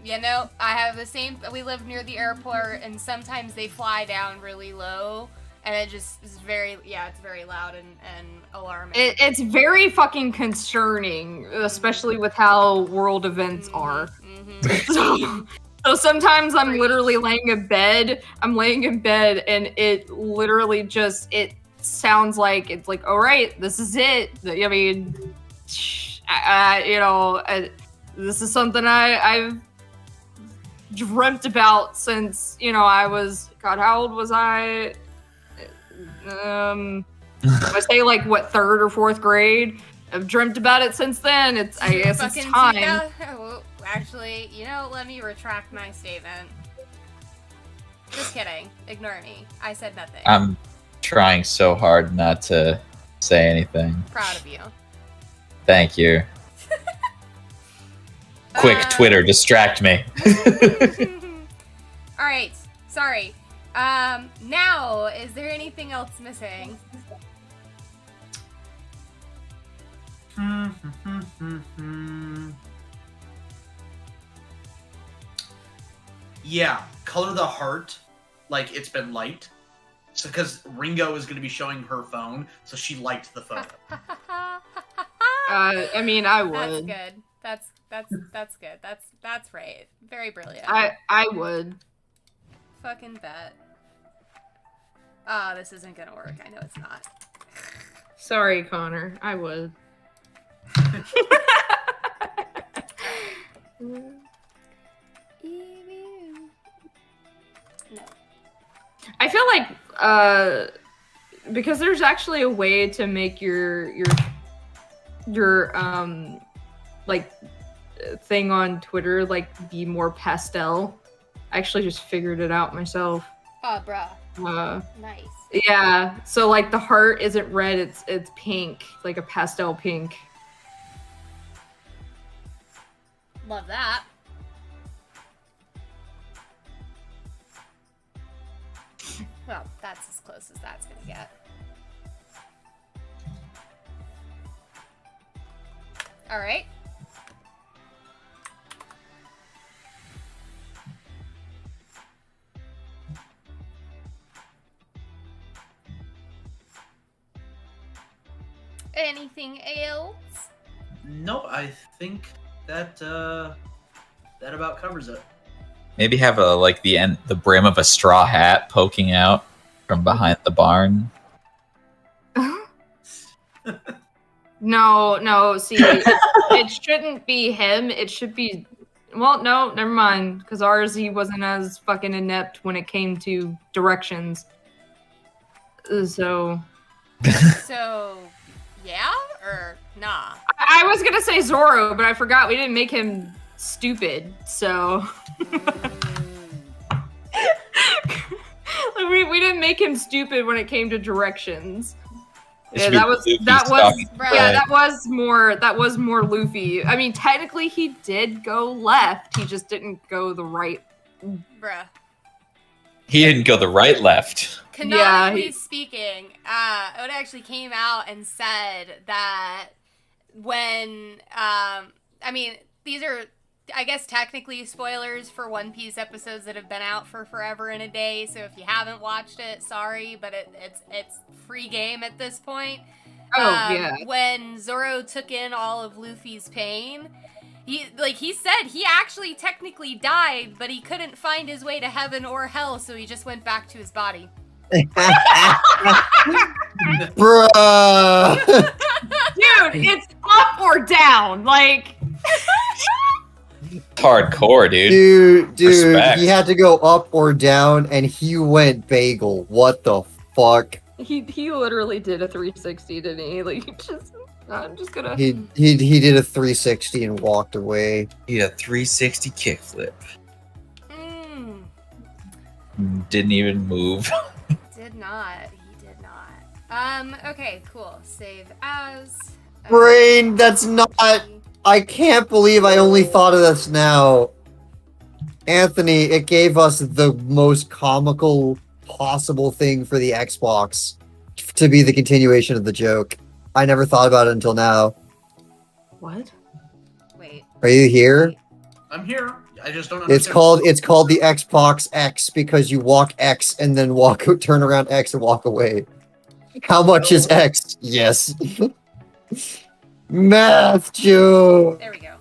Yeah, no, I have the same. We live near the airport, and sometimes they fly down really low, and it just is very, it's very loud and alarming. It's very fucking concerning, especially with how world events are. So sometimes I'm literally laying in bed. And it literally just sounds like it's like, all right, this is it. I mean, this is something I've dreamt about since I was. God, how old was I? I say like what, 3rd or 4th grade. I've dreamt about it since then. I guess it's time. Well, actually, let me retract my statement. Just kidding. Ignore me. I said nothing. I'm trying so hard not to say anything. Proud of you. Thank you. Quick, Twitter, distract me. All right. Sorry. Now, is there anything else missing? Yeah, color the heart like it's been liked. So, because Ringo is going to be showing her phone, so she liked the photo. I mean, I would. That's good. That's good. That's right. Very brilliant. I would. Fucking bet. Oh, this isn't gonna work. I know it's not. Sorry, Connor. I would. No. I feel like because there's actually a way to make your like thing on Twitter like be more pastel. I actually just figured it out myself. Oh, bruh. Nice. Yeah, so like the heart isn't red, it's pink, like a pastel pink. Love that. Well, that's as close as that's gonna get. All right. Anything else? Nope, I think that that about covers it. Maybe have the brim of a straw hat poking out from behind the barn. No, see, it shouldn't be him. It should be, well, no, never mind, because ours, he wasn't as fucking inept when it came to directions. So, yeah or nah? I was gonna say Zoro, but I forgot we didn't make him stupid, so. Like, we didn't make him stupid when it came to directions. Yeah, that was more Luffy. I mean, technically he did go left. He just didn't go the right. Bruh. He didn't go the right left. Canonically speaking, Oda actually came out and said that when, I mean, these are, I guess, technically spoilers for One Piece episodes that have been out for forever and a day. So if you haven't watched it, sorry, but it's free game at this point. Yeah. When Zoro took in all of Luffy's pain, he said he actually technically died, but he couldn't find his way to heaven or hell, so he just went back to his body. Bruh. Dude, it's up or down. Like. Hardcore, dude. Dude, Respect. he had to go up or down, and he went bagel. What the fuck? He literally did a 360, didn't he? Like, I'm just gonna. He did a 360 and walked away. He had a 360 kickflip. Mm. Didn't even move. Did not. He did not. Okay, cool. Save as. Brain, that's not. I can't believe I only thought of this now. Anthony, it gave us the most comical possible thing for the Xbox to be the continuation of the joke. I never thought about it until now. What? Wait. Are you here? I'm here. I just don't understand. It's called the Xbox X because you walk X and then turn around X and walk away. How much is X? Yes. Math joke. There we go.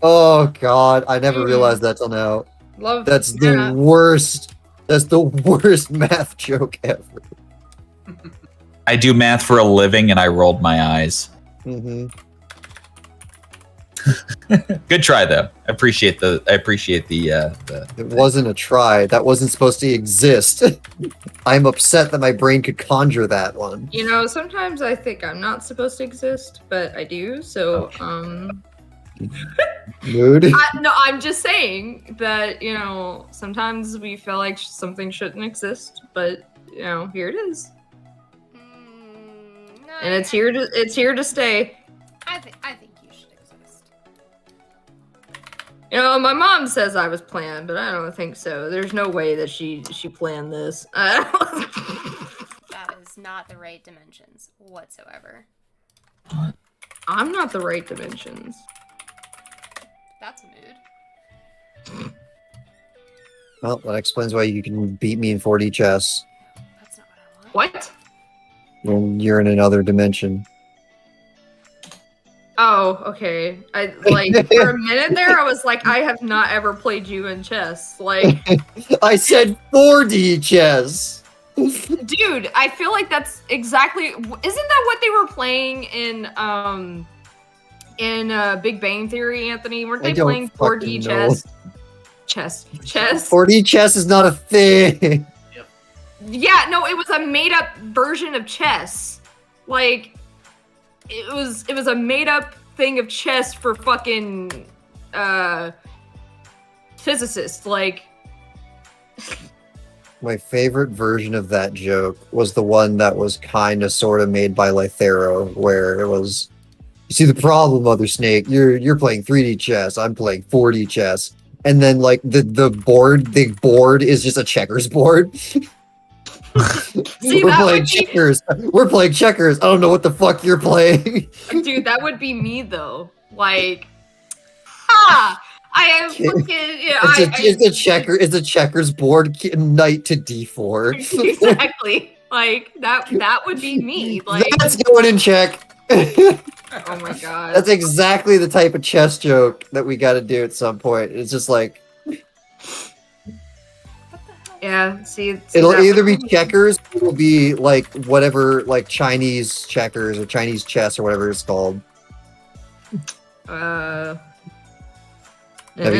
Oh god, I never realized that till now. Love That's the worst. That's the worst math joke ever. I do math for a living, and I rolled my eyes. Mm-hmm. Good try, though. I appreciate the. It wasn't a try. That wasn't supposed to exist. I'm upset that my brain could conjure that one. You know, sometimes I think I'm not supposed to exist, but I do. So, Mood. no, I'm just saying that, you know, sometimes we feel like something shouldn't exist, but you know, here it is, and it's here to stay. I think you should exist. You know, my mom says I was planned, but I don't think so. There's no way that she planned this. That is not the right dimensions whatsoever. I'm not the right dimensions. That's a mood. Well, that explains why you can beat me in 4D chess That's not what I want. What? when you're in another dimension. Oh, okay. I like for a minute there, I was like, I have not ever played you in chess. Like, I said 4D chess. dude, I feel like that's exactly. Isn't that what they were playing in Big Bang Theory, Anthony? Weren't I they don't playing 4D fucking know. chess? 4D chess is not a thing. Yeah, no, it was a made up version of chess. Like, it was a made up thing of chess for fucking physicists. Like, My favorite version of that joke was the one that was kind of sort of made by Lythero, where it was, you see the problem, Mother Snake, you're playing 3D chess, I'm playing 4D chess. And then like the board is just a checkers board. see, We're that playing would be, checkers. We're playing checkers. I don't know what the fuck you're playing. dude, that would be me though. Like, ah, I am fucking. Yeah, It's a checkers board, knight to d4. exactly. Like that would be me. Like, That's going in check. oh my god. That's exactly the type of chess joke that we got to do at some point. It's just like, Yeah. See it'll that either be would checkers, or it'll be like whatever, like Chinese checkers or Chinese chess or whatever it's called. That'd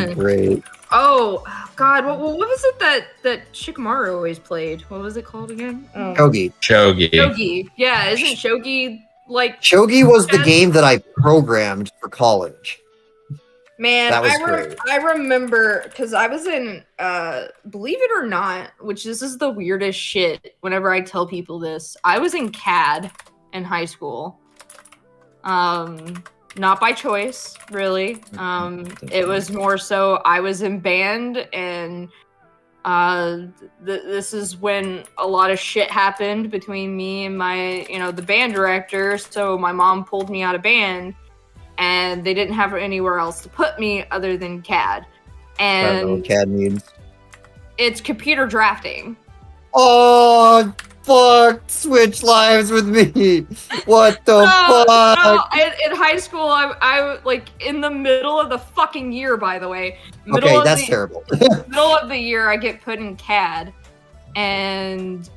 be great. Oh God! What was it that Shikamaru always played? What was it called again? Oh. Shogi. Shogi. Yeah, isn't Shogi like? Shogi was the game that I programmed for college. Man, That was great. I remember because I was in believe it or not, which this is the weirdest shit. Whenever I tell people this, I was in CAD in high school. Not by choice, really. It was more so I was in band, and this is when a lot of shit happened between me and my, the band director. So my mom pulled me out of band, and they didn't have anywhere else to put me other than CAD. I don't know what And CAD means. it's computer drafting. Oh, fuck! Switch lives with me. What the fuck? No, in high school, I like in the middle of the fucking year. By the way, Okay, that's terrible. middle of the year, I get put in CAD, and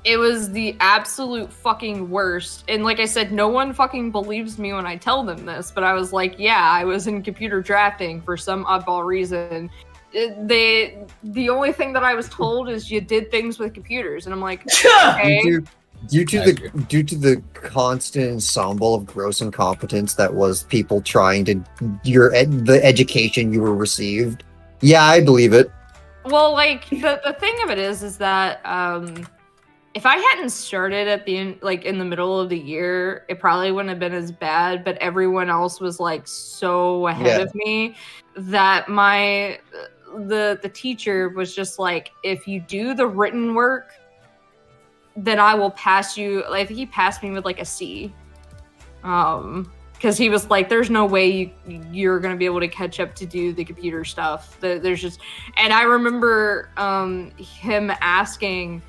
it was the absolute fucking worst. And like I said, no one fucking believes me when I tell them this, but I was like, yeah, I was in computer drafting for some oddball reason. The only thing that I was told is you did things with computers, and I'm like, okay. Due to the constant ensemble of gross incompetence that was people trying to the education you were received. Yeah, I believe it. Well, like the thing of it is that if I hadn't started at the end, like in the middle of the year, it probably wouldn't have been as bad. But everyone else was like so ahead of me that the teacher was just like, if you do the written work, then I will pass you. I think he passed me with like a C, because he was like, there's no way you're gonna be able to catch up to do the computer stuff. There's just, and I remember him asking,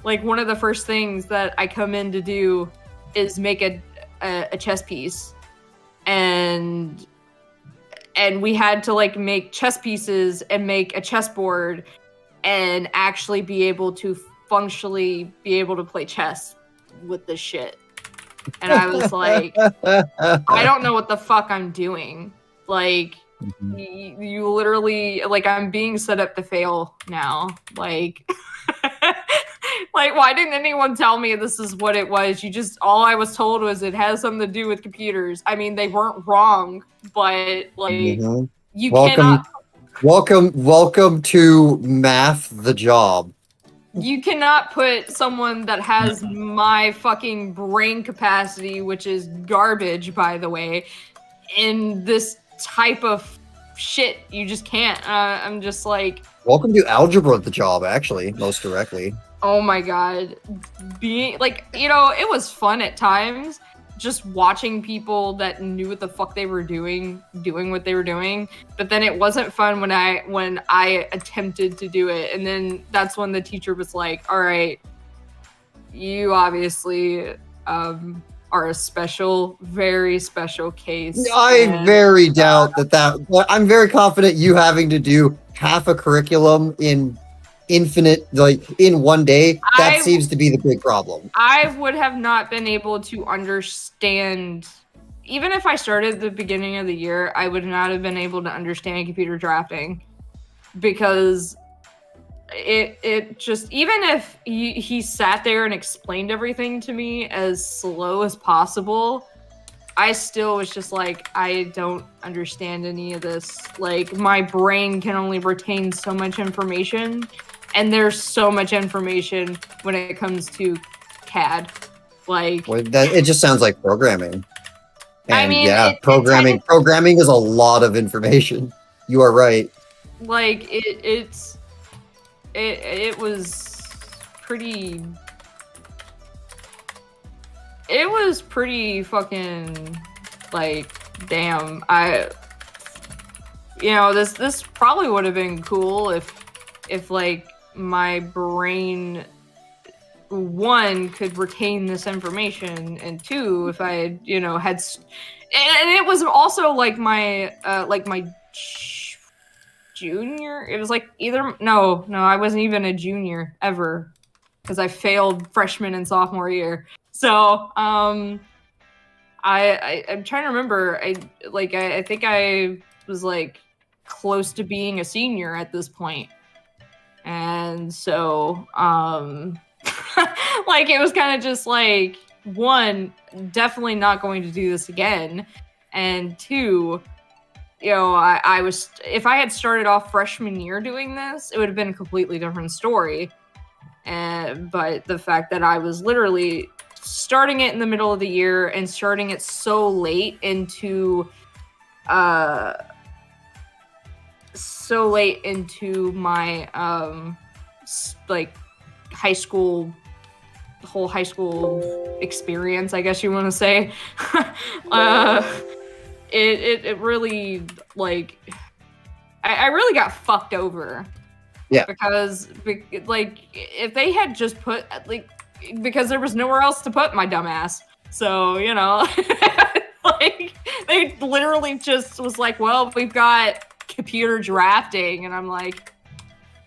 like, one of the first things that I come in to do is make a chess piece, and we had to like make chess pieces and make a chessboard and actually be able to functionally be able to play chess with this shit. And I was like, I don't know what the fuck I'm doing. Like, you literally, like, I'm being set up to fail now. Like, like, why didn't anyone tell me this is what it was? All I was told was it has something to do with computers. I mean, they weren't wrong, but like, you cannot. Welcome to math, the job. You cannot put someone that has my fucking brain capacity, which is garbage, by the way, in this type of shit. You just can't. I'm just like, Welcome to Algebra the Job, actually, most directly. oh my god. Being like, you know, it was fun at times just watching people that knew what the fuck they were doing what they were doing. But then it wasn't fun when I attempted to do it. And then that's when the teacher was like, all right, you obviously are a special, very special case. I very doubt that. I'm very confident you having to do half a curriculum in infinite, like in one day, that seems to be the big problem. I would have not been able to understand, even if I started at the beginning of the year, I would not have been able to understand computer drafting, because it just, even if he sat there and explained everything to me as slow as possible, I still was just like, I don't understand any of this. Like, my brain can only retain so much information, and there's so much information when it comes to CAD. Like, Well, it just sounds like programming. And I mean, yeah, programming is a lot of information. You are right. like it was pretty. It was pretty fucking, like, damn. This probably would have been cool if like my brain, one, could retain this information, and two, if I had, and it was also like my junior. It was like no, I wasn't even a junior ever, because I failed freshman and sophomore year. So I'm trying to remember. I think I was like close to being a senior at this point. And so, like, it was kind of just like, one, definitely not going to do this again. And two, I was, if I had started off freshman year doing this, it would have been a completely different story. But the fact that I was literally starting it in the middle of the year and starting it so late into, my like whole high school experience, I guess you want to say. It really, like, I really got fucked over. Yeah. Because, like, if they had just put, like, because there was nowhere else to put my dumb ass. So, like, they literally just was like, well, we've got computer drafting, and I'm like,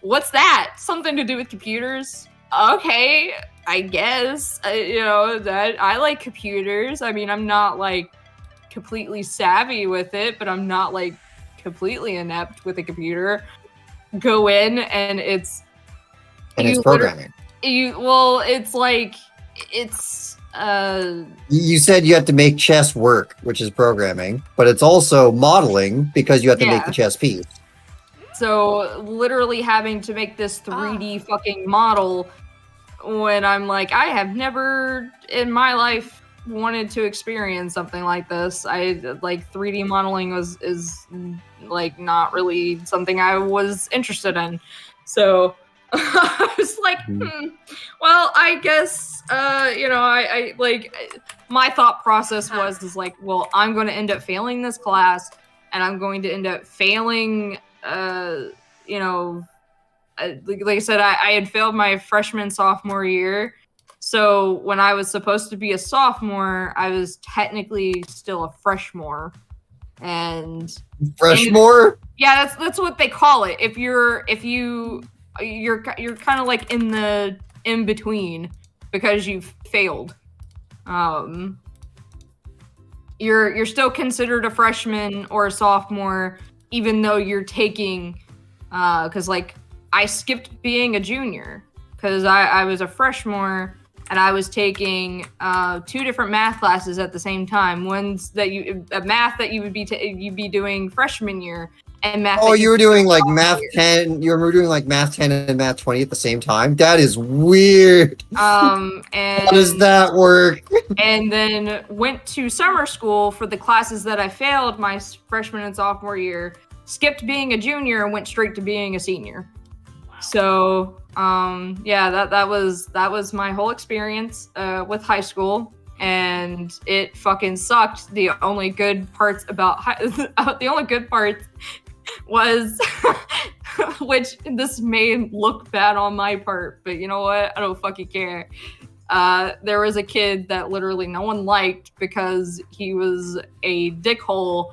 what's that? Something to do with computers? Okay, I guess. That I like computers. I mean, I'm not like completely savvy with it, but I'm not like completely inept with a computer. Go in, and it's programming. You said you had to make chess work, which is programming, but it's also modeling, because you have to make the chess piece. So literally having to make this 3D fucking model, when I'm like, I have never in my life wanted to experience something like this. 3D modeling is like not really something I was interested in. So I was like, well, I guess, I my thought process was like, well, I'm going to end up failing this class, and I'm going to end up failing, like I said, I had failed my freshman, sophomore year. So when I was supposed to be a sophomore, I was technically still a freshmore. And freshmore? Yeah, that's what they call it. You're kind of like in the in between, because you've failed. You're still considered a freshman or a sophomore, even though you're taking, because like I skipped being a junior because I was a freshman, and I was taking 2 different math classes at the same time. One's that math that you'd be doing freshman year, and math. Oh, you were doing like math 10. You were doing like math 10 and math 20 at the same time. That is weird. And How does that work? and then went to summer school for the classes that I failed my freshman and sophomore year. Skipped being a junior and went straight to being a senior. So, yeah, that was my whole experience with high school, and it fucking sucked. The only good parts about the only good parts was, which this may look bad on my part, but you know what? I don't fucking care. There was a kid that literally no one liked because he was a dickhole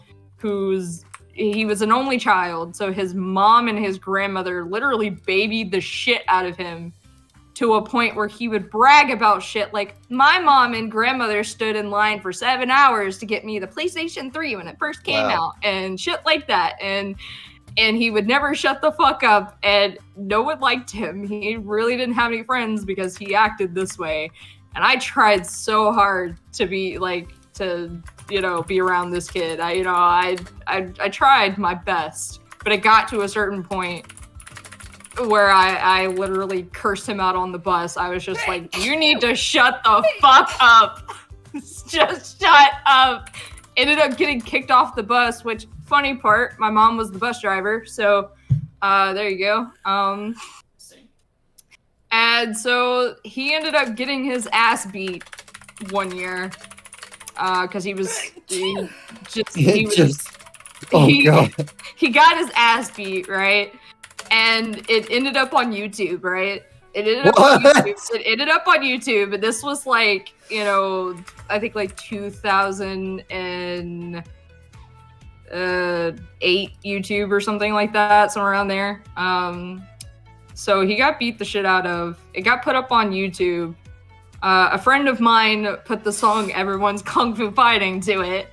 he was an only child, so his mom and his grandmother literally babied the shit out of him to a point where he would brag about shit like, my mom and grandmother stood in line for 7 hours to get me the PlayStation 3 when it first came out, and shit like that. And he would never shut the fuck up, and no one liked him. He really didn't have any friends because he acted this way. And I tried so hard to be like, be around this kid. I tried my best, but it got to a certain point where I literally cursed him out on the bus. I was just like, you need to shut the fuck up. Just shut up. Ended up getting kicked off the bus, which, funny part, my mom was the bus driver, so there you go. And so he ended up getting his ass beat one year. Because he got his ass beat, right? And it ended up on YouTube, right? It ended up on YouTube, and this was like, I think like 2008 YouTube or something like that, somewhere around there. So he got beat the shit out of. It got put up on YouTube. A friend of mine put the song Everyone's Kung Fu Fighting to it.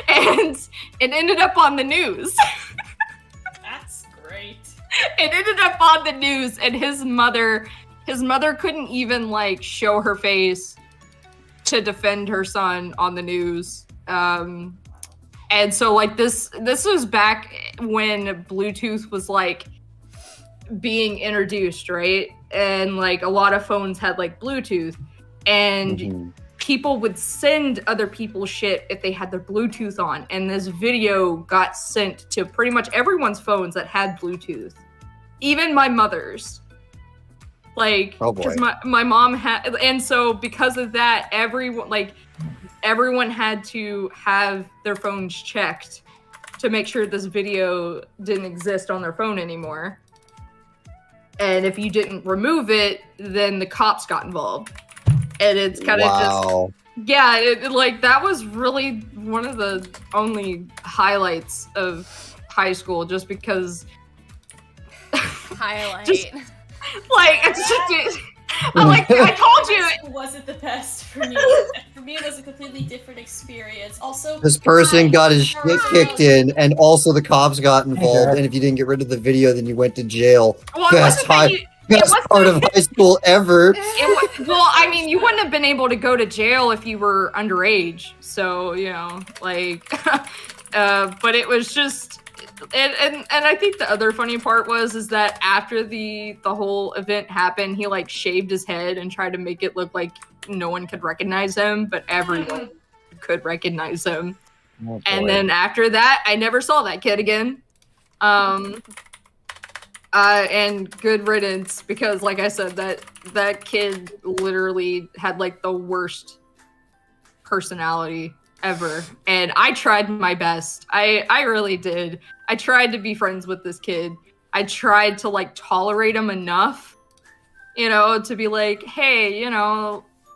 And it ended up on the news. That's great. It ended up on the news, and his mother couldn't even like show her face to defend her son on the news. And so like this was back when Bluetooth was like being introduced, right? And like a lot of phones had like Bluetooth, and people would send other people shit if they had their Bluetooth on, and this video got sent to pretty much everyone's phones that had Bluetooth, even my mother's. Like, because my mom had, and so because of that, everyone had to have their phones checked to make sure this video didn't exist on their phone anymore. And if you didn't remove it, then the cops got involved. And it's kind of just, that was really one of the only highlights of high school, just because. Highlight. I told you. It wasn't the best for me. For me, it was a completely different experience. Also, This person got his shit kicked in, and also the cops got involved. And if you didn't get rid of the video, then you went to jail. Well, Best part of high school ever. You wouldn't have been able to go to jail if you were underage. So, but it was just. And I think the other funny part is that after the whole event happened, he like shaved his head and tried to make it look like no one could recognize him, but everyone could recognize him. Oh, and then after that, I never saw that kid again. And good riddance, because like I said, that kid literally had like the worst personality ever, and I tried my best. I really did. I tried to be friends with this kid. I tried to like tolerate him enough, to be like, hey,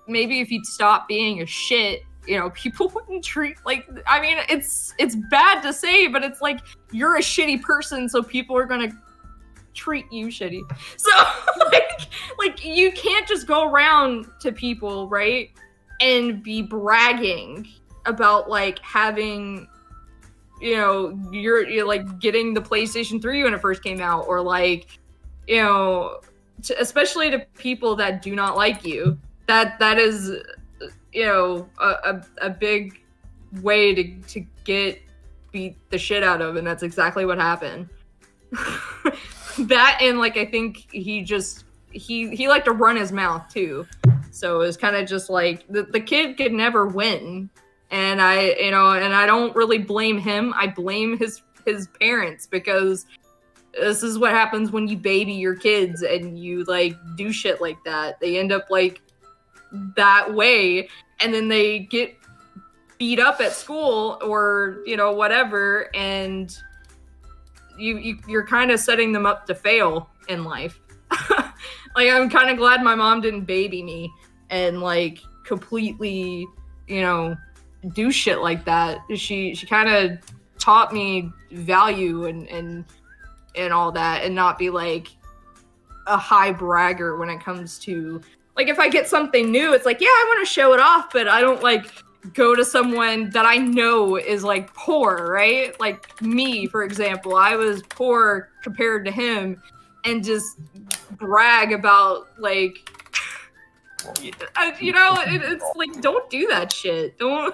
maybe if you'd stop being a shit, people wouldn't treat it's bad to say, but it's like you're a shitty person, so people are gonna treat you shitty. So like you can't just go around to people, right, and be bragging about like having, you're like getting the PlayStation 3 when it first came out, or like, especially to people that do not like you. That is, a big way to get beat the shit out of, and that's exactly what happened. That, and like I think he liked to run his mouth too, so it was kind of just like the kid could never win, and I don't really blame him. I blame his parents, because this is what happens when you baby your kids and you like do shit like that. They end up like that way, and then they get beat up at school or whatever, and you're kind of setting them up to fail in life. Like, I'm kind of glad my mom didn't baby me and like completely do shit like that. She kind of taught me value and all that, and not be like a high bragger when it comes to, like, if I get something new, it's like, yeah, I want to show it off, but I don't like go to someone that I know is like poor, right? Like me, for example, I was poor compared to him, and just brag about like, it's like, don't do that shit. Don't.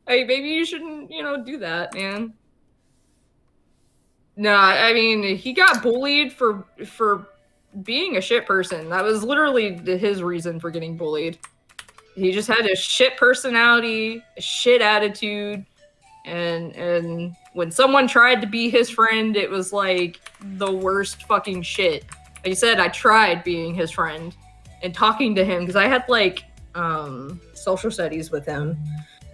Hey, maybe you shouldn't, do that, man. No, I mean, he got bullied for being a shit person. That was literally his reason for getting bullied. He just had a shit personality, a shit attitude, and when someone tried to be his friend, it was like the worst fucking shit. Like I said, I tried being his friend and talking to him, because I had like social studies with him,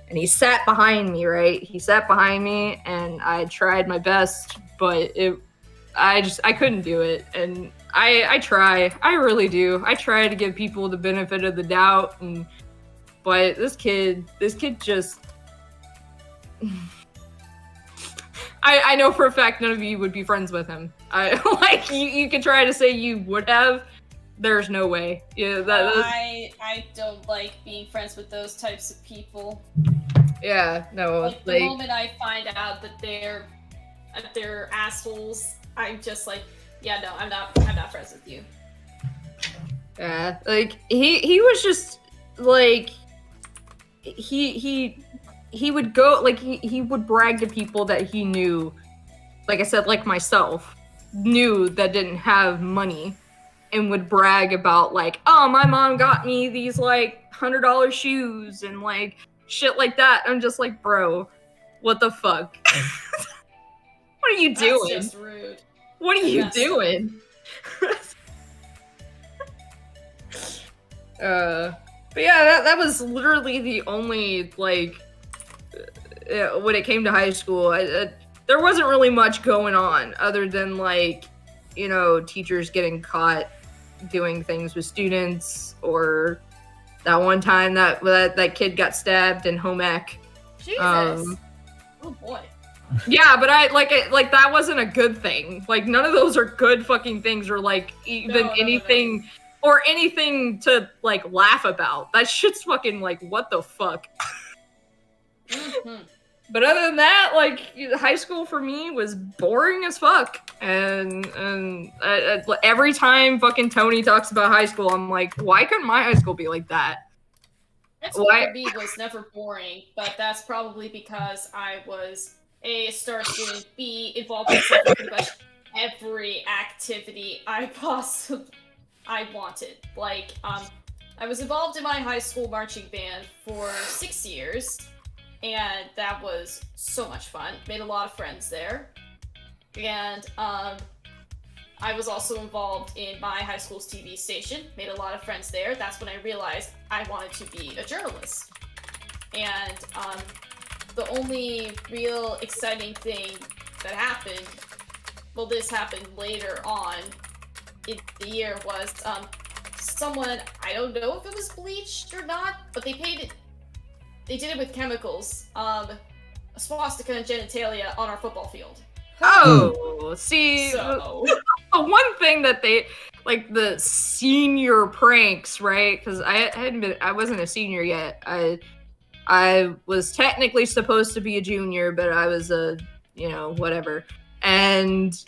and he sat behind me, right? He sat behind me, and I tried my best, but I couldn't do it. And I try, I really do. I try to give people the benefit of the doubt, but this kid just, I know for a fact none of you would be friends with him. Like, you could try to say you would have. There's no way. Yeah, I don't like being friends with those types of people. Yeah, no. Like, the moment I find out that they're assholes, I'm just like, yeah, no, I'm not friends with you. Yeah, like he was just like he would go, like he would brag to people that he knew, like I said, like myself, knew that didn't have money, and would brag about like, oh, my mom got me these like $100 shoes and like shit like that. I'm just like, bro, what the fuck? What are you doing? That's just rude. What are you doing? But yeah, that was literally the only, like, when it came to high school, there wasn't really much going on other than, like, teachers getting caught doing things with students, or that one time that kid got stabbed in home ec. Jesus. Oh boy. Yeah, but like that wasn't a good thing. Like, none of those are good fucking things, or like even anything. No. Or anything to, like, laugh about. That shit's fucking, like, what the fuck? Mm-hmm. But other than that, like, high school for me was boring as fuck. And every time fucking Tony talks about high school, I'm like, why couldn't my high school be like that? High school for me was never boring, but that's probably because I was A, a star student, B, involved in pretty much every activity I wanted. Like, I was involved in my high school marching band for 6 years, and that was so much fun. Made a lot of friends there. And, I was also involved in my high school's TV station, made a lot of friends there. That's when I realized I wanted to be a journalist. And, the only real exciting thing that happened, well, this happened later on in the year, was someone, I don't know if it was bleached or not, but they did it with chemicals, a swastika and genitalia on our football field. Oh, see, the one thing that they, like, the senior pranks, right? Because I wasn't a senior yet. I was technically supposed to be a junior, but I was a, whatever. And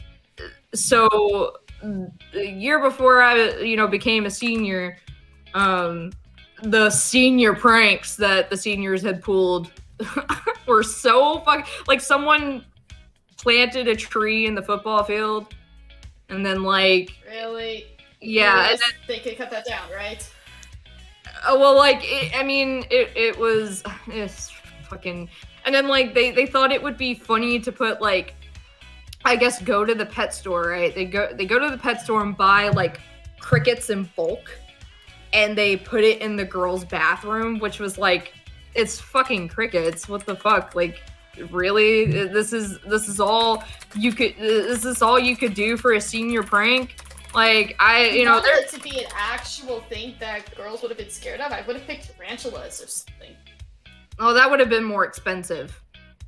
so the year before I, became a senior, the senior pranks that the seniors had pulled were so like someone planted a tree in the football field, and then like Really? yeah, and then, They could cut that down, right? well, like it was it's fucking, and then like they thought it would be funny to put like, I guess, go to the pet store, right? They go to the pet store and buy like crickets in bulk, and they put it in the girls' bathroom, which was like, it's fucking crickets. What the fuck? Like, really? This is all you could do for a senior prank? Like, You wanted it to be an actual thing that girls would have been scared of. I would have picked tarantulas or something. Oh, that would have been more expensive.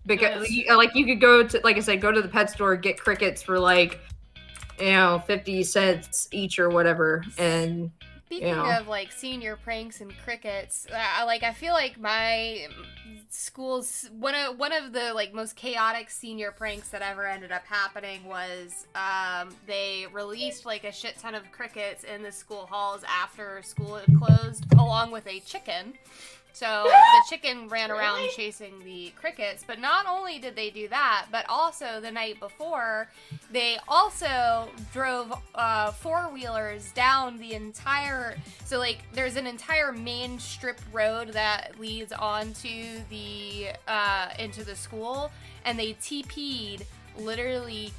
Because, like, you could go to, like I said, go to the pet store, get crickets for, like, 50 cents each or whatever, and... Speaking of like senior pranks and crickets, I feel like my school's one of the like most chaotic senior pranks that ever ended up happening was they released like a shit ton of crickets in the school halls after school had closed, along with a chicken. So the chicken ran around chasing the crickets, but not only did they do that, but also the night before, they also drove four-wheelers down the entire, so like there's an entire main strip road that leads onto the, into the school, and they TP'd literally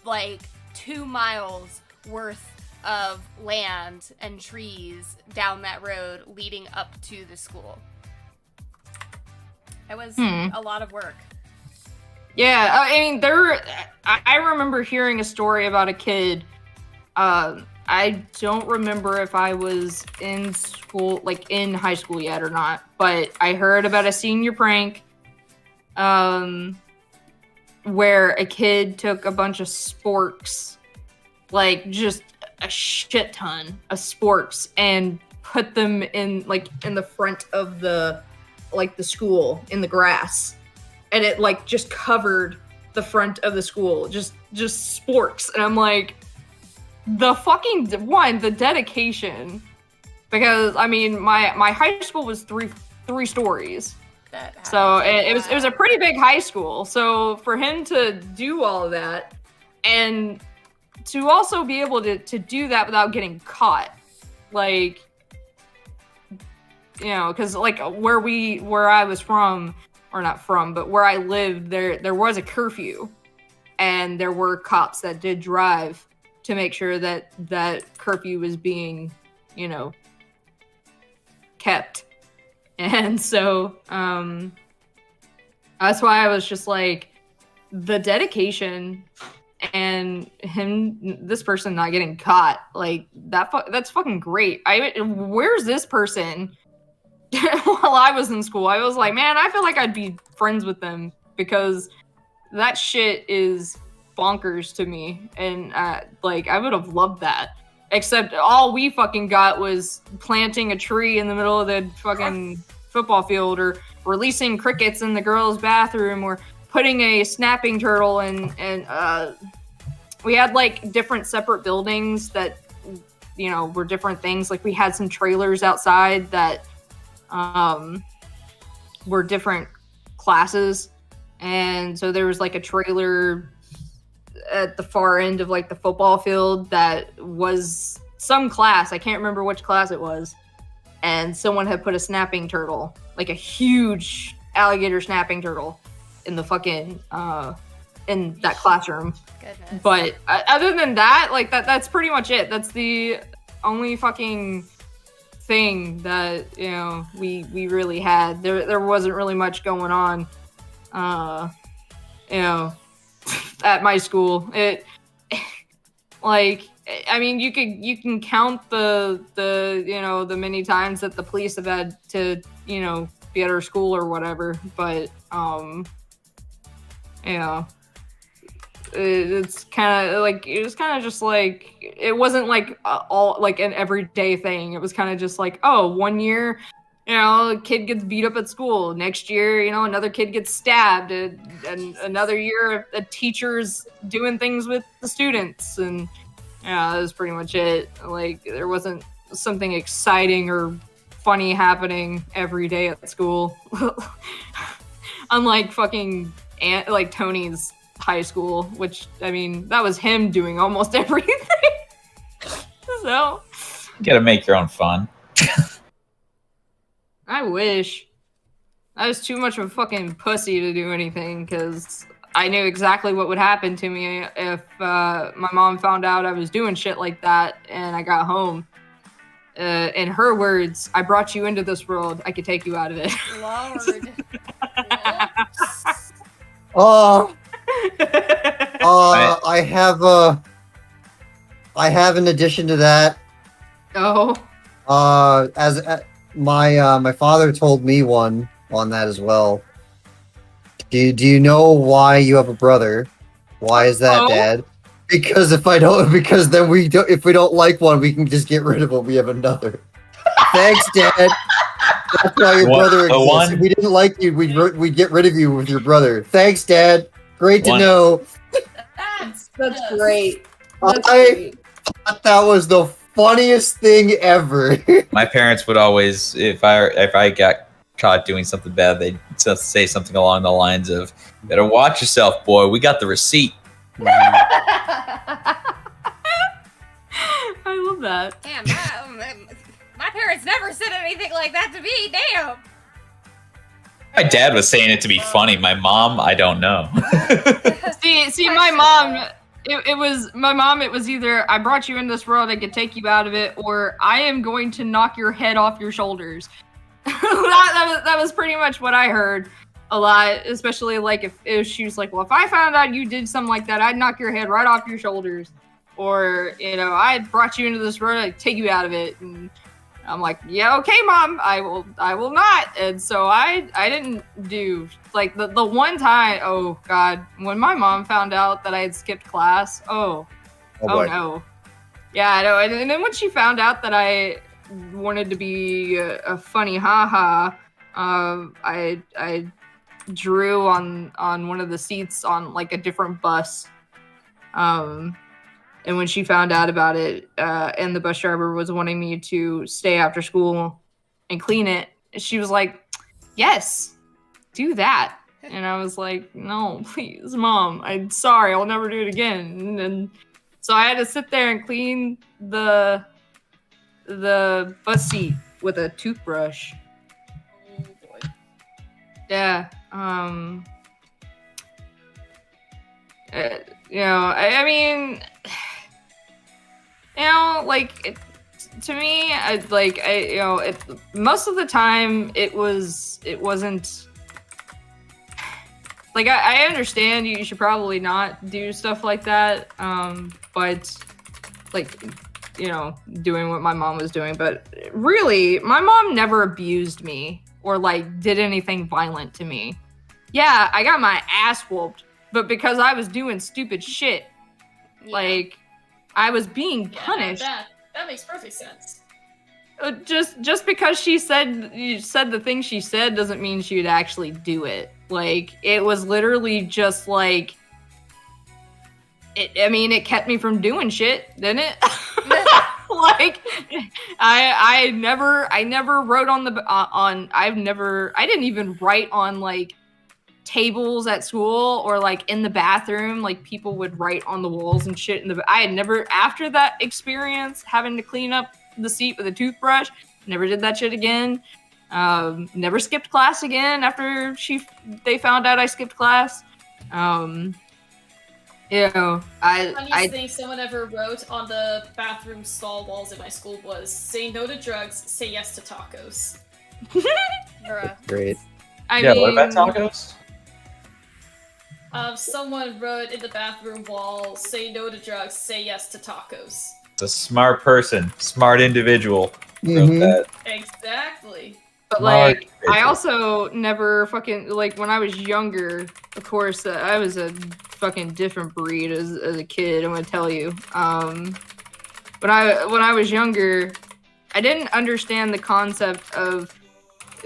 like 2 miles worth of land and trees down that road leading up to the school. It was a lot of work. Yeah, I mean, I remember hearing a story about a kid. I don't remember if I was in school, like in high school yet or not, but I heard about a senior prank where a kid took a bunch of sporks, like just a shit ton of sporks, and put them in the front of the school in the grass, and it like just covered the front of the school, just sporks. And I'm like, the dedication, because I mean my high school was three stories, so it was a pretty big high school. So for him to do all of that, and to also be able to do that without getting caught, like, because like where I was from, or not from, but where I lived, there was a curfew, and there were cops that did drive to make sure that curfew was being, kept. And so that's why I was just like, the dedication and this person not getting caught, like that's fucking great. Where's this person? While I was in school, I was like, man, I feel like I'd be friends with them, because that shit is bonkers to me. And like, I would have loved that, except all we fucking got was planting a tree in the middle of the fucking football field, or releasing crickets in the girls' bathroom, or putting a snapping turtle and we had like different separate buildings that were different things. Like, we had some trailers outside that were different classes, and so there was like a trailer at the far end of like the football field that was some class. I can't remember which class it was, and someone had put a snapping turtle, like a huge alligator snapping turtle, in the fucking in that classroom. Goodness. But other than that, like that's pretty much it. That's the only fucking thing that we really had. There wasn't really much going on at my school. It like, I mean, you can count the many times that the police have had to be at our school or whatever, but it's kind of like, it was kind of just like, it wasn't like all like an everyday thing. It was kind of just like, oh, one year a kid gets beat up at school, next year another kid gets stabbed, and another year a teacher's doing things with the students, and that was pretty much it. Like, there wasn't something exciting or funny happening every day at school. Unlike fucking like Tony's high school, which I mean, that was him doing almost everything. So You gotta make your own fun. I wish. I was too much of a fucking pussy to do anything because I knew exactly what would happen to me if my mom found out I was doing shit like that and I got home. In her words, I brought you into this world. I could take you out of it. Lord. Oh, I have an addition to that. Oh. My father told me one on that as well. Do you know why you have a brother? Why is that, Dad? Because if then if we don't like one, we can just get rid of him. We have another. Thanks, Dad. That's why your brother exists. If we didn't like you, we'd get rid of you with your brother. Thanks, Dad. Great to know. That's great. I thought that was the funniest thing ever. My parents would always, if I got caught doing something bad, they'd say something along the lines of, "Better watch yourself, boy. We got the receipt." I love that. Damn, my parents never said anything like that to me. Damn. My dad was saying it to be funny. My mom, I don't know. See, my mom. It was either I brought you in this world, I could take you out of it, or I am going to knock your head off your shoulders. that was pretty much what I heard a lot, especially like if she was like, well, if I found out you did something like that, I'd knock your head right off your shoulders. Or, I brought you into this world, I'd take you out of it. And I'm like, yeah, okay, Mom, I will not. And so I didn't do, like, the one time, oh, God, when my mom found out that I had skipped class, oh no. Yeah, I know. And then when she found out that I wanted to be a funny haha, I drew on one of the seats on, like, a different bus. And when she found out about it, and the bus driver was wanting me to stay after school and clean it, she was like, yes, do that. And I was like, no, please, Mom, I'm sorry, I'll never do it again. And so I had to sit there and clean the bus seat with a toothbrush. Oh boy. Yeah. I mean, like, to me, most of the time it wasn't, like, I understand you should probably not do stuff like that, but, like, doing what my mom was doing, but really, my mom never abused me or, like, did anything violent to me. Yeah, I got my ass whooped, but because I was doing stupid shit. Yeah. Like, I was being punished. That makes perfect sense. Just because she said the thing she said doesn't mean she would actually do it. Like, it was literally just like, it kept me from doing shit, didn't it? Like, I never wrote I didn't even write on, like, tables at school or, like, in the bathroom. Like, people would write on the walls and shit I had never, after that experience having to clean up the seat with a toothbrush, never did that shit again. Never skipped class again after they found out I skipped class. Funniest thing someone ever wrote on the bathroom stall walls at my school was, say no to drugs, say yes to tacos. Great. What about tacos? Someone wrote in the bathroom wall, say no to drugs, say yes to tacos. It's a smart person, smart individual wrote Mhm. that. Exactly. But, like, I also never fucking, like, when I was younger, of course, I was a fucking different breed as a kid, I'm gonna tell you. When I was younger, I didn't understand the concept of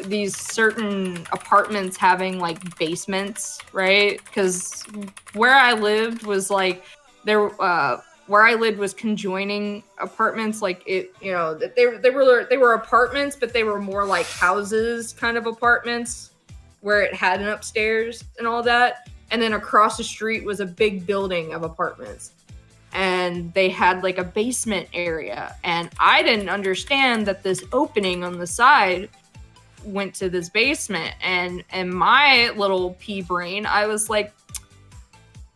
these certain apartments having, like, basements, right? Because where I lived was, like, where I lived was conjoining apartments. Like, they were apartments, but they were more like houses kind of apartments where it had an upstairs and all that. And then across the street was a big building of apartments. And they had like a basement area. And I didn't understand that this opening on the side went to this basement. And my little pea brain, I was like,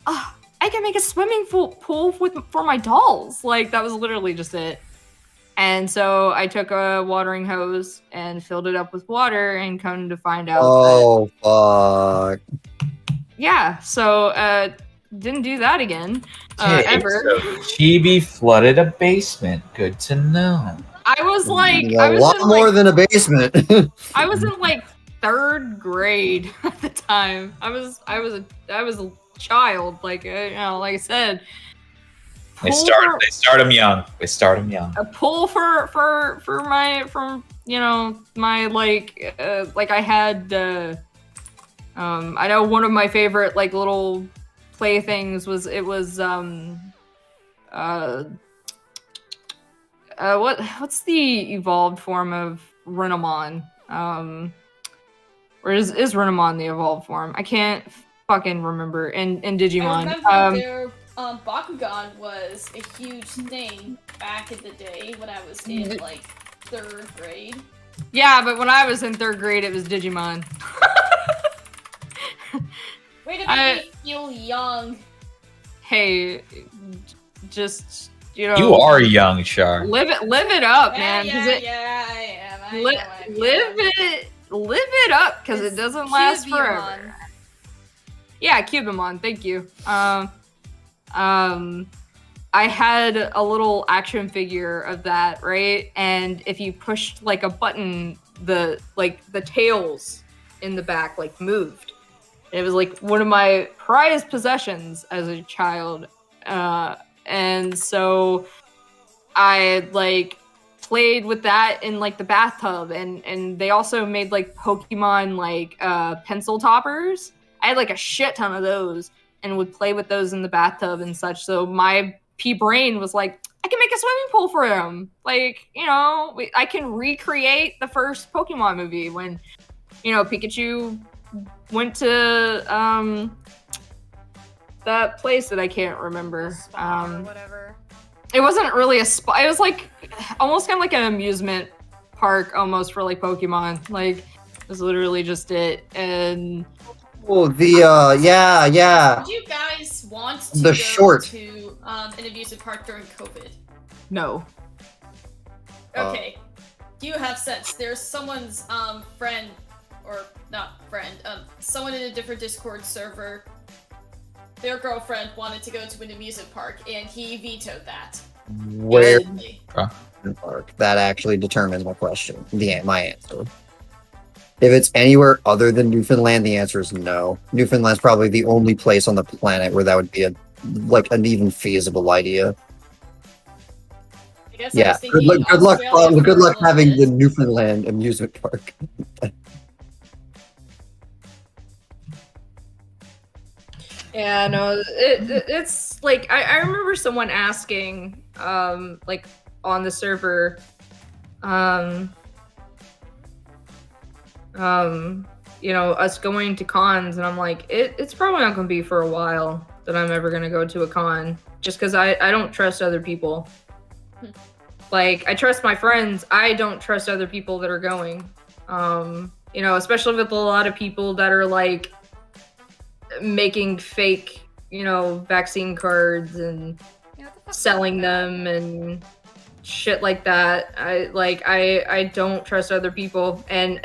oh, I can make a swimming pool for my dolls. Like, that was literally just it. And so I took a watering hose and filled it up with water, and come to find out Oh, fuck. yeah, so didn't do that again ever. So Chibi flooded a basement. Good to know. I was like, A lot more than a basement. I was in like 3rd grade at the time. I was a child, like like I said. They start them young. They start them young. A pull for my my like I had I know one of my favorite like little playthings was what's the evolved form of Renamon? Or is Renamon the evolved form? I can't fucking remember. In Digimon. I remember their Bakugan was a huge thing back in the day when I was in like 3rd grade. Yeah, but when I was in 3rd grade, it was Digimon. Way to make me feel young. Hey, just You are young, Char. live it up, man. 'cause I am. I know live it up, because it doesn't last Cubemon. forever. Yeah, Cubemon. Thank you. I had a little action figure of that, right? And if you pushed like a button, the tails in the back like moved. It was like one of my prized possessions as a child. And so I like played with that in like the bathtub, and they also made like Pokemon like pencil toppers. I had like a shit ton of those and would play with those in the bathtub and such. So my pea brain was like, I can make a swimming pool for him. Like, I can recreate the first Pokemon movie when, Pikachu went to that place that I can't remember. Spa or whatever. It wasn't really a spa. It was like almost kind of like an amusement park almost for like Pokemon. Like, it was literally just it. And Oh, yeah. Did you guys want to The go short. to an amusement park during COVID? no. Okay. You have sense. There's someone's friend, or not friend, someone in a different Discord server. Their girlfriend wanted to go to an amusement park, and he vetoed that. Where Instantly. park? That actually determines my question. My answer. If it's anywhere other than Newfoundland, the answer is no. Newfoundland's probably the only place on the planet where that would be an even feasible idea. I guess I Yeah. was thinking Good luck. Australia Good for luck a having the little bit. Newfoundland amusement park. Yeah, no, it's like I remember someone asking, like on the server, us going to cons, and I'm like, it's probably not gonna be for a while that I'm ever gonna go to a con, just because I don't trust other people. Like, I trust my friends, I don't trust other people that are going. Especially with a lot of people that are like making fake, vaccine cards and Yeah, what the fuck selling is that? them and shit like that. I don't trust other people, and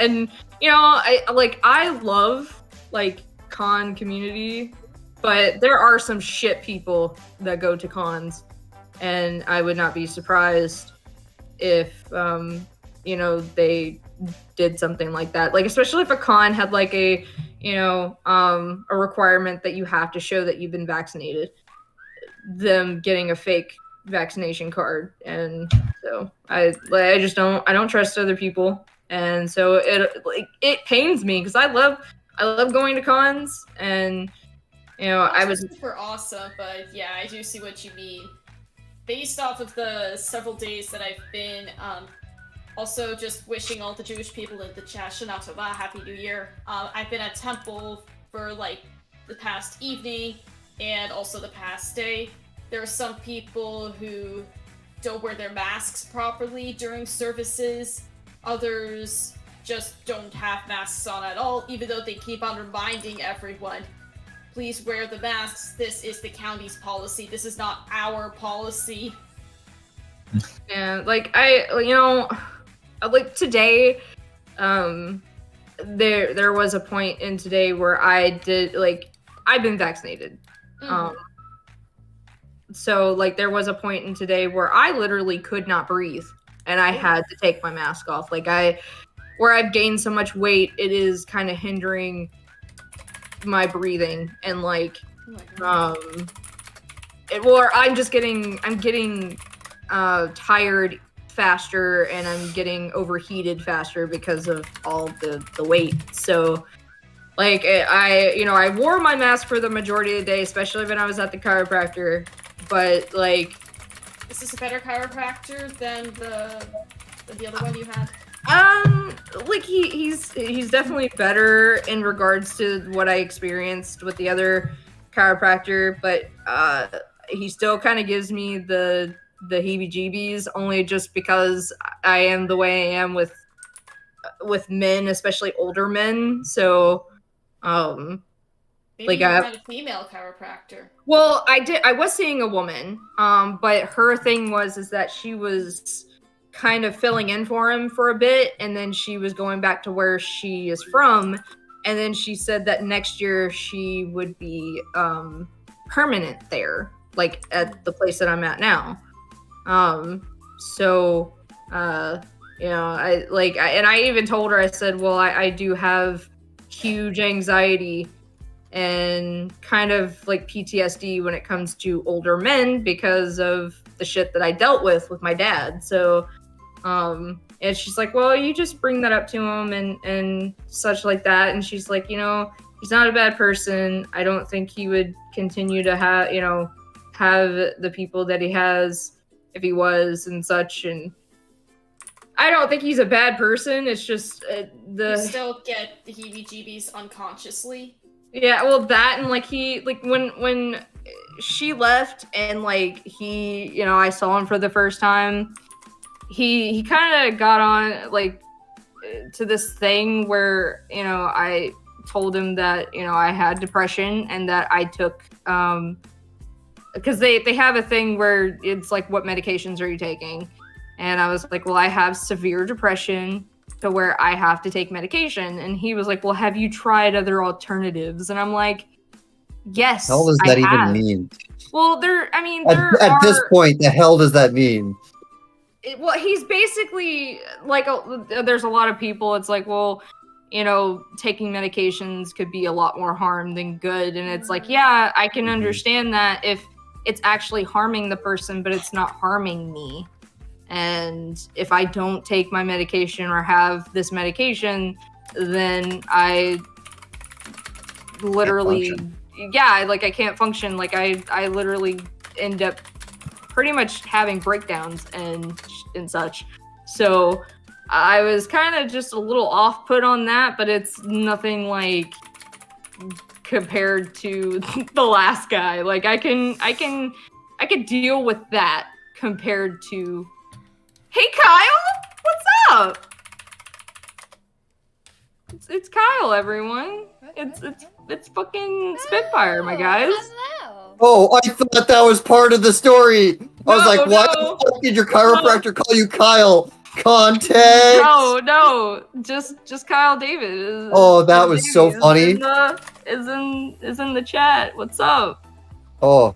I love like con community, but there are some shit people that go to cons, and I would not be surprised if they did something like that. Like, especially if a con had like a requirement that you have to show that you've been vaccinated, them getting a fake vaccination card. And so I don't trust other people, and so it pains me, because I love going to cons, and I was super awesome, but yeah, I do see what you mean. Based off of the several days that I've been Also, just wishing all the Jewish people in the chat Shana Tova, Happy New Year. I've been at temple for like the past evening and also the past day. There are some people who don't wear their masks properly during services. Others just don't have masks on at all, even though they keep on reminding everyone, please wear the masks. This is the county's policy. This is not our policy. Yeah, like like today, there was a point in today where I did like I've been vaccinated. So like there was a point in today where I literally could not breathe and I had to take my mask off. Like where I've gained so much weight, it is kind of hindering my breathing and like I'm getting tired faster and I'm getting overheated faster because of all the weight. So like I wore my mask for the majority of the day, especially when I was at the chiropractor, but like is this a better chiropractor than the other one you had? Like he's definitely better in regards to what I experienced with the other chiropractor, but he still kind of gives me the heebie-jeebies, only just because I am the way I am with men, especially older men. So Maybe like you had a female chiropractor. Well, I was seeing a woman, but her thing is that she was kind of filling in for him for a bit, and then she was going back to where she is from, and then she said that next year she would be permanent there, like at the place that I'm at now. I even told her, I said, well, I do have huge anxiety and kind of like PTSD when it comes to older men because of the shit that I dealt with my dad. So, and she's like, well, you just bring that up to him and such like that. And she's like, he's not a bad person. I don't think he would continue to have the people that he has if he was and such. And I don't think he's a bad person. It's just you still get the heebie-jeebies unconsciously. Yeah, well, that and like when she left and like he, I saw him for the first time. He kind of got on like to this thing where I told him that I had depression and that I took because they have a thing where it's like, what medications are you taking? And I was like, well, I have severe depression to where I have to take medication. And he was like, well, have you tried other alternatives? And I'm like, yes. The hell does that even mean? Well, at this point, the hell does that mean? Well, he's basically like, there's a lot of people. It's like, well, taking medications could be a lot more harm than good. And it's like, yeah, I can understand that if it's actually harming the person, but it's not harming me. And if I don't take my medication or have this medication, then I literally, I can't function. Like I literally end up pretty much having breakdowns and such. So I was kind of just a little off put on that, but it's nothing like compared to the last guy. Like I could deal with that compared to, hey Kyle, what's up? It's Kyle, everyone. It's fucking Spitfire, my guys. Hello. Oh, I thought that was part of the story. I was like, why no. the fuck did your chiropractor call you Kyle? Context. No, just Kyle David. That was so funny. Is in the chat. What's up? Oh.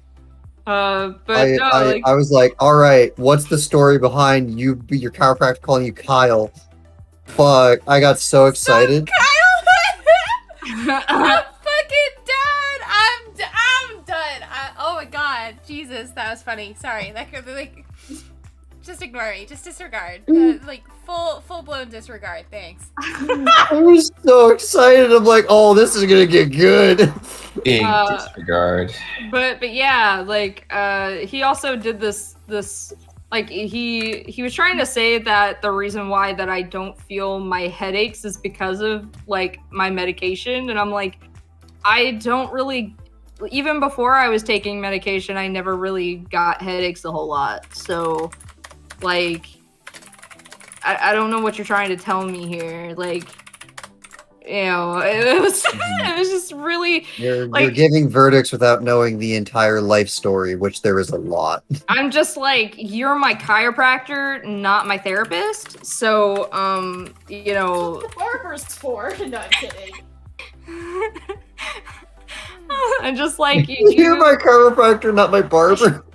But I was like, all right, what's the story behind your chiropractor calling you Kyle? Fuck, I got so excited. Kyle, I'm fucking done. I'm done. Oh my god, Jesus, that was funny. Sorry, that could just ignore me. Just disregard. Full blown disregard. Thanks. I was so excited. I'm like, oh, this is gonna get good. Big disregard. But yeah, he also did this like he was trying to say that the reason why that I don't feel my headaches is because of like my medication, and I'm like, I don't really, even before I was taking medication, I never really got headaches a whole lot. So like I don't know what you're trying to tell me here. Like, you know, it was it was just really You're like, giving verdicts without knowing the entire life story, which there is a lot. I'm just like, you're my chiropractor, not my therapist. So, you know, The barber's for. No, I'm kidding. I'm just like, You're my chiropractor, not my barber.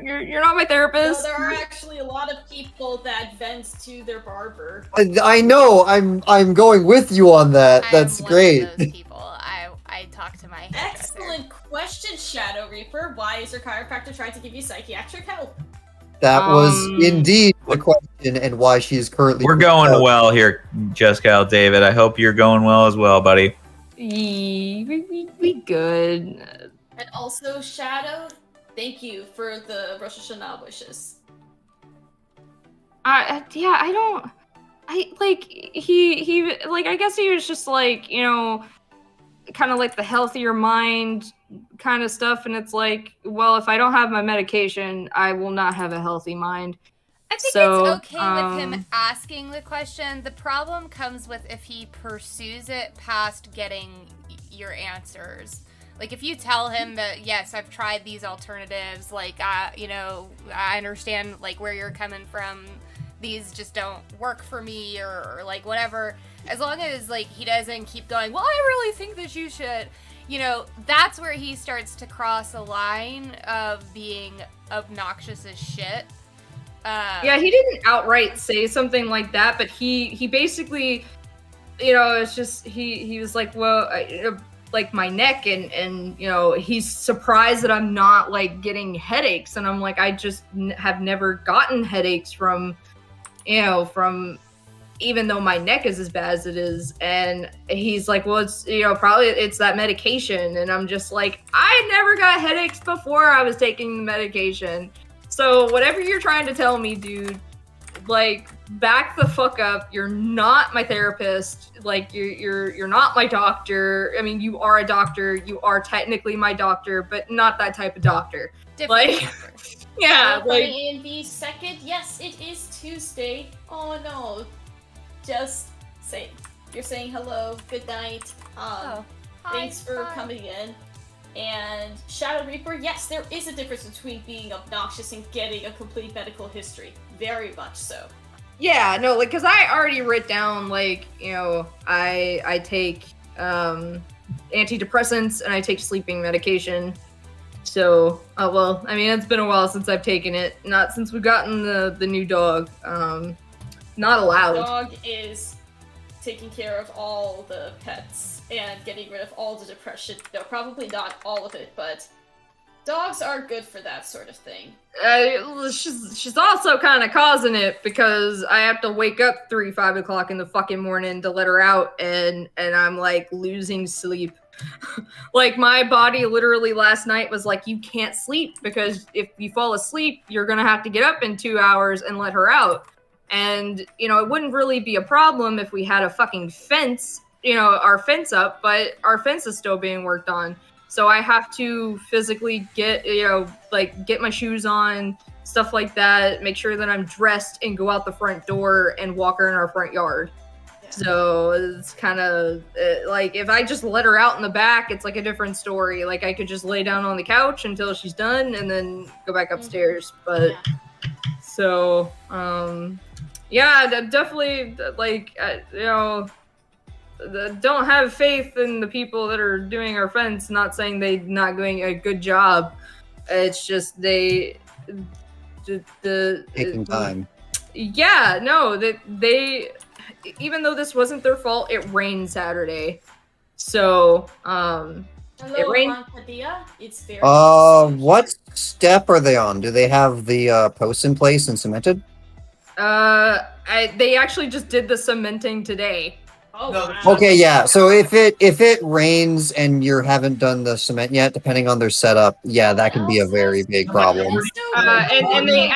you're not my No, therapist. there are actually a lot of people that vent to their barber. I know. I'm going with you on that. That's I'm great. One of those people. I talk to my hairdresser. Excellent question, Shadow Reaper. Why is your chiropractor trying to give you psychiatric help? That was Um, indeed the question, and why she is currently. We're going well here, Jessica, David. I hope you're going well as well, buddy. We good. And also, Shadow, thank you for the Rosh Hashanah wishes. Yeah, I don't. I like he like, I guess he was just like, you know, kind of like the healthier mind kind of stuff, and it's like, well, if I don't have my medication, I will not have a healthy mind. I think So, it's okay with him asking the question. The problem comes with if he pursues it past getting your answers. Like, if you tell him that, yes, I've tried these alternatives, like, you know, I understand, like, where you're coming from, these just don't work for me, or like, whatever. As long as, like, he doesn't keep going, well, I really think that you should, you know, that's where he starts to cross a line of being obnoxious as shit. Yeah, he didn't outright say something like that, but he basically, you know, it's just he was like, well, like my neck, and you know, he's surprised that I'm not like getting headaches, and I'm like, I just have never gotten headaches from, you know, from, even though my neck is as bad as it is. And he's like, well, it's, you know, probably it's that medication, and I'm just like, I never got headaches before I was taking the medication. So whatever you're trying to tell me, dude, like, back the fuck up. You're not my therapist. Like, you're not my doctor. I mean, you are a doctor. You are technically my doctor, but not that type of doctor. Different Like, doctor. yeah, like, in the second, yes, it is Tuesday. Oh no, just say you're saying hello, good night. Oh. Thanks for Hi. coming in. And Shadow Reaper, yes, there is a difference between being obnoxious and getting a complete medical history. Very much so. yeah, no, like, because I already wrote down, like, you know, I take antidepressants and I take sleeping medication. So, well, I mean, it's been a while since I've taken it. Not since we've gotten the new dog. Not allowed. Dog is taking care of all the pets and getting rid of all the depression. No, probably not all of it, but dogs are good for that sort of thing. She's also kind of causing it, because I have to wake up 5 o'clock in the fucking morning to let her out, and I'm like losing sleep. Like, my body literally last night was like, you can't sleep, because if you fall asleep, you're gonna have to get up in 2 hours and let her out. And, you know, it wouldn't really be a problem if we had a fucking fence, you know, our fence up, but our fence is still being worked on. So I have to physically get, you know, like, get my shoes on, stuff like that, make sure that I'm dressed and go out the front door and walk her in our front yard. Yeah. So it's kind of like, if I just let her out in the back, it's like a different story. Like, I could just lay down on the couch until she's done and then go back upstairs. But Yeah. so, yeah, definitely, like, you know, don't have faith in the people that are doing our fence. Not saying they're not doing a good job. It's just taking time. Yeah, no, they even though this wasn't their fault, it rained Saturday. So, Hello, it rained. Juan Padilla. It's very What step are they on? Do they have the posts in place and cemented? They actually just did the cementing today. Oh, No, wow. Okay, yeah. So if it rains and you haven't done the cement yet, depending on their setup, yeah, that can be a very big problem. And they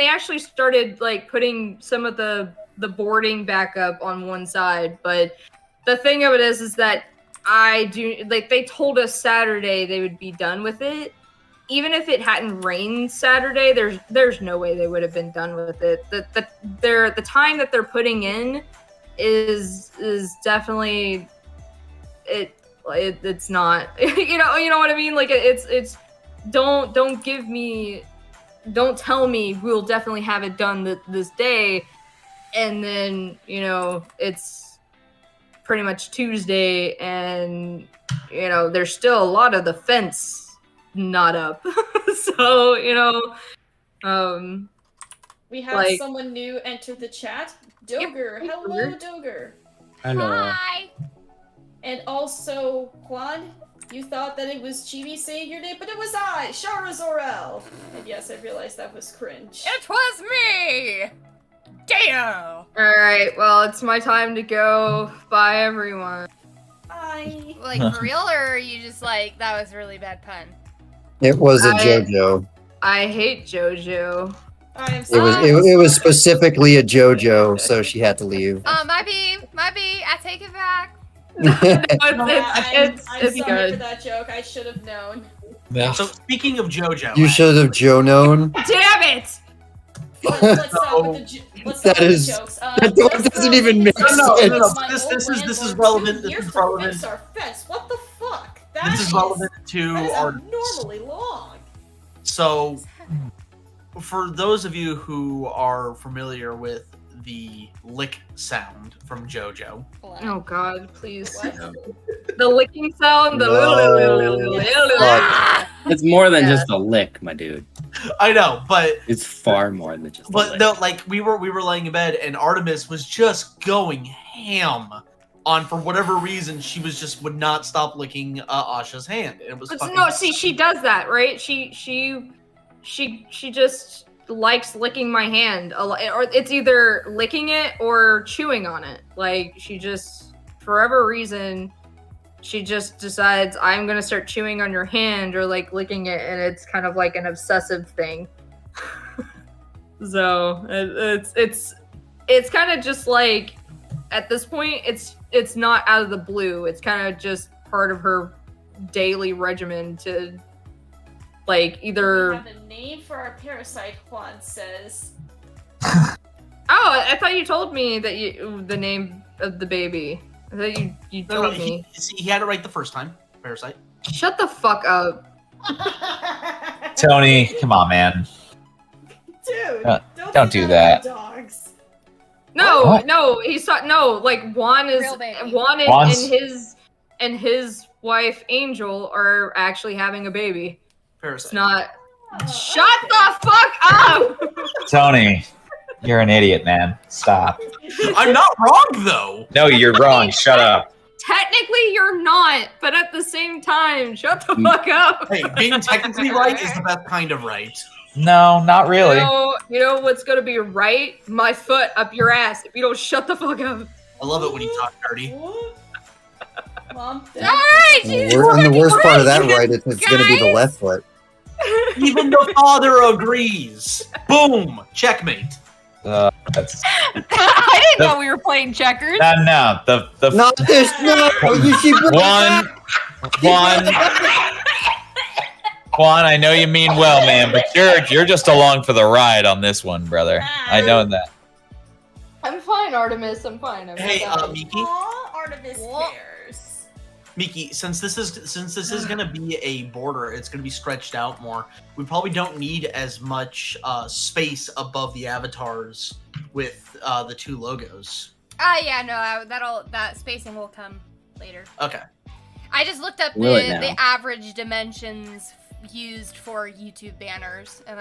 actually started like putting some of the boarding back up on one side, but the thing of it is that they told us Saturday they would be done with it. Even if it hadn't rained Saturday, there's no way they would have been done with it. The time that they're putting in is definitely it's not you know what I mean, like it's don't tell me we'll definitely have it done this day, and then it's pretty much Tuesday and there's still a lot of the fence not up. So We have like- someone new enter the chat. Doger. Hello, Doger. Hello. Hi. And also, Juan, you thought that it was Chibi saying your name, but it was I, Shara Zor-El. And yes, I realized that was cringe. It was me. Deo. all right, well, it's my time to go. Bye, everyone. Bye. Like for real, or are you just like that was a really bad pun? It was a I- JoJo. I hate JoJo. I am It was specifically a JoJo, so she had to leave. Might be. I take it back. I'm It's sorry for good. that joke. I should have known. Yeah. So speaking of JoJo, You should have Joe known. Damn it! Let's stop with the let's That stop with is- the jokes. that doesn't even make it's sense. my This old is landlord relevant, too. this is Years to relevant. fix our fence. What the fuck? this is relevant to That is our. abnormally long. So, for those of you who are familiar with the lick sound from JoJo, Oh God, please. What? The licking sound. It's more than Yeah. just a lick, my dude. I know, but It's far more than just a but lick. no, like we were laying in bed and Artemis was just going ham on, for whatever reason, she would not stop licking Asha's hand. It was fucking, No, see, she does that, right? She just likes licking my hand a lot, or it's either licking it or chewing on it. Like she just, for whatever reason, she just decides I'm gonna start chewing on your hand or like licking it, and it's kind of like an obsessive thing. So it's kind of just like at this point it's not out of the blue. It's kind of just part of her daily regimen to like We either. have a name for our parasite, Juan says. Oh, I thought you told me that the name of the baby. I thought you no, told me. he had it right the first time. Parasite. Shut the fuck up. Tony, come on, man. Dude, don't say do about that. Dogs. No, What? no, he's no. Like Juan is Real baby. Juan Juan's- and his wife Angel are actually having a baby. Parasite. It's not. Shut the fuck up. Tony, you're an idiot, man. Stop. I'm not wrong though. No, you're wrong. Shut up. Technically, you're not, but at the same time, shut the fuck up. Hey, being technically right is the best kind of right. No, not really. You know what's gonna be right? My foot up your ass if you don't shut the fuck up. I love it when you talk dirty. What? Mom, Alright, And the worst part of that right is it's going to be the Guys. left foot. Even the father agrees. Boom, checkmate. That's I didn't know we were playing checkers. no. The Not this. No, you should bring it Juan, back. Juan, I know you mean well, man, but you're just along for the ride on this one, brother. I know that. I'm fine, Artemis. I'm fine. Hey, Miki. Aw, Artemis What? cares. Miki, since this is gonna be a border, it's gonna be stretched out more. We probably don't need as much space above the avatars with the two logos. Yeah, no, that spacing will come later. Okay. I just looked up Will it now? the average dimensions used for YouTube banners, and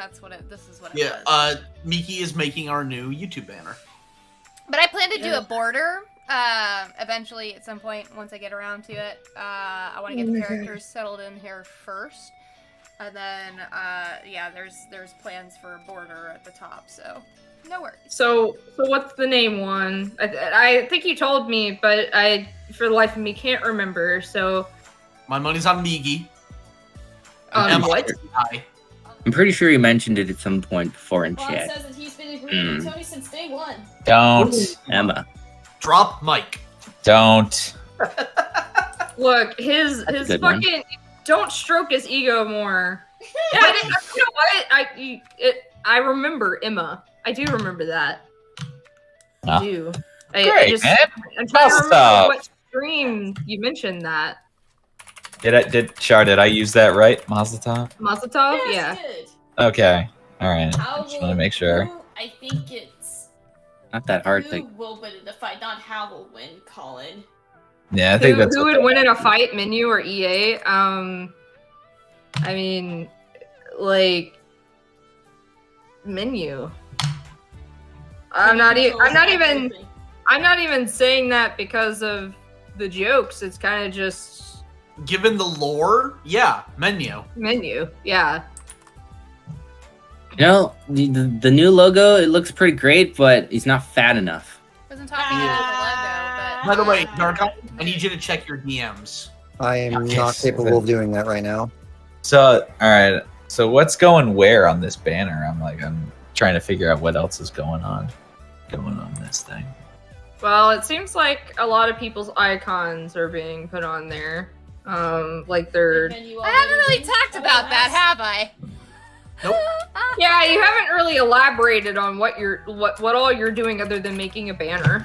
this is what it Yeah. was. Miki is making our new YouTube banner. But I plan to do Yeah. a border eventually at some point once I get around to it. I want to get the characters settled in here first, and then yeah, there's plans for a border at the top. So No worries. So what's the name one? I think you told me, but I, for the life of me, can't remember. So, My money's on Miki. what? I'm pretty sure you mentioned it at some point before in Juan chat. says that he's been agreeing with Tony since day one. Don't. Emma. Drop Mike. Don't. Look, his good one. fucking don't stroke his ego more. Yeah, you know what? I remember Emma. I do remember that. Ah. I do. Great, man. I'm trying to Awesome. remember what stream you mentioned that. Did I use that right? Mazel tov? Mazel tov? Yes, Yeah. he did. Okay. All right. How Just want to make sure. I think it's Not that hard who to. will win in the fight, not how will win, Colin. Yeah, I think that's Who what would win in a fight, Menu or EA? I mean, like Menu. I'm not even saying that because of the jokes. It's kind of just Given the lore, yeah, Menu. Menu. Yeah. You know, the new logo, it looks pretty great, but he's not fat enough. Wasn't talking about the logo, but By the way, Dark, I need you to check your DMs. I am Okay, not so capable of doing that right now. So, all right. So, what's going where on this banner? I'm trying to figure out what else is going on this thing. Well, it seems like a lot of people's icons are being put on there. Like they're. Can you I haven't really already talked about that, have I? Nope. Yeah, you haven't really elaborated on what all you're doing other than making a banner.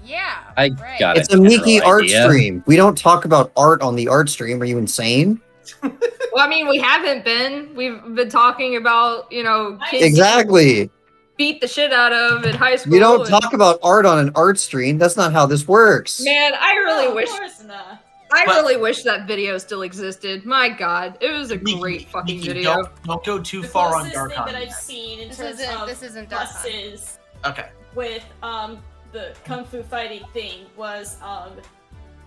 Yeah. I right. got It's a a Miki general art idea. stream. We don't talk about art on the art stream. Are you insane? Well, I mean, we haven't been. We've been talking about, kids Exactly. beat the shit out of in high school. You don't and- talk about art on an art stream. That's not how this works. Man, I really wish. Of course not. I But- really wish that video still existed. My God, it was a Miki, great fucking Miki, video. Don't go too The far on closest Dark thing that on I've seen in This terms isn't of Dark Hunt. buses Okay. with the kung fu fighting thing was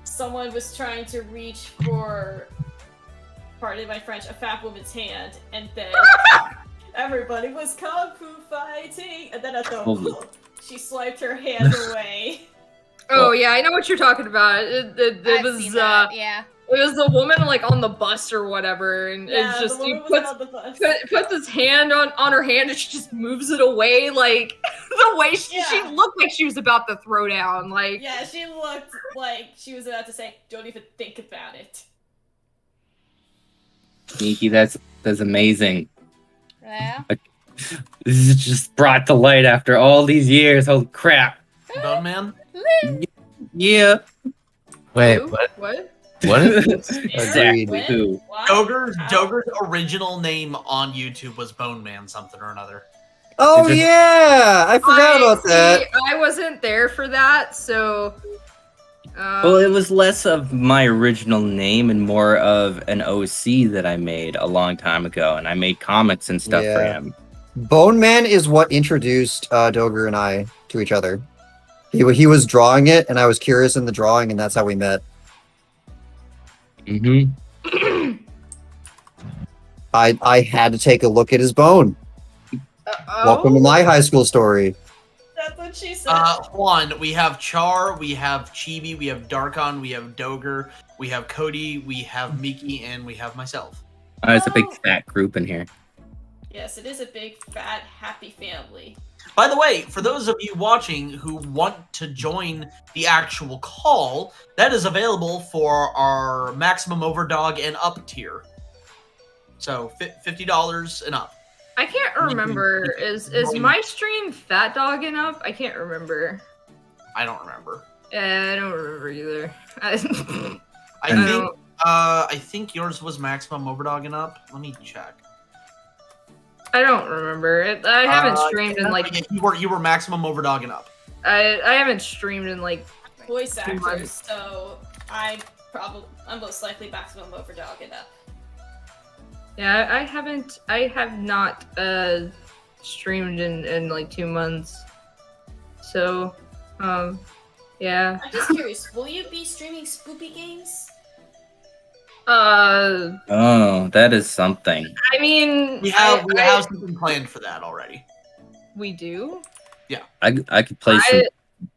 someone was trying to reach for, pardon my French, a fat woman's hand, and then everybody was kung fu fighting, and then at the Holy. she swiped her hand away. Oh yeah, I know what you're talking about. It I've was seen that, yeah. it was the woman like on the bus or whatever, and Yeah, it's just the he woman was puts on the bus. puts his hand on her hand and she just moves it away like the way she Yeah. looked like she was about to throw down. Like Yeah, she looked like she was about to say, "Don't even think about it." Miki, that's amazing. Yeah. This is just brought to light after all these years. Holy crap. Bone Man? Yeah. Wait, who? what? What? What is this? Exactly When? who. What? Doger's How? original name on YouTube was Bone Man something or another. Oh Is it- yeah, I forgot about that. I wasn't there for that, so. Well, it was less of my original name and more of an OC that I made a long time ago, and I made comics and stuff for Yeah. him. Bone Man is what introduced Doger and I to each other. He was drawing it, and I was curious in the drawing, and that's how we met. Mm-hmm. I had to take a look at his bone. Welcome to my high school story. That's what she said. Juan, we have Char, we have Chibi, we have Darkon, we have Doger, we have Cody, we have Miki, and we have myself. It's a big fat group in here. Yes, it is a big, fat, happy family. By the way, for those of you watching who want to join the actual call, that is available for our maximum overdog and up tier. So $50 and up. I can't remember. Is my stream fat dogging up? I can't remember. I don't remember. I don't remember either. I think yours was maximum overdog and up. Let me check. I don't remember. I haven't streamed in like you were maximum overdog and up. I haven't streamed in like Voice 2 actors, months. so I'm most likely maximum overdog it up. Yeah, I have not streamed in like 2 months. So yeah. I'm just curious, will you be streaming spoopy games? Oh, that is something. I mean, We have something planned for that already. we do. I could play some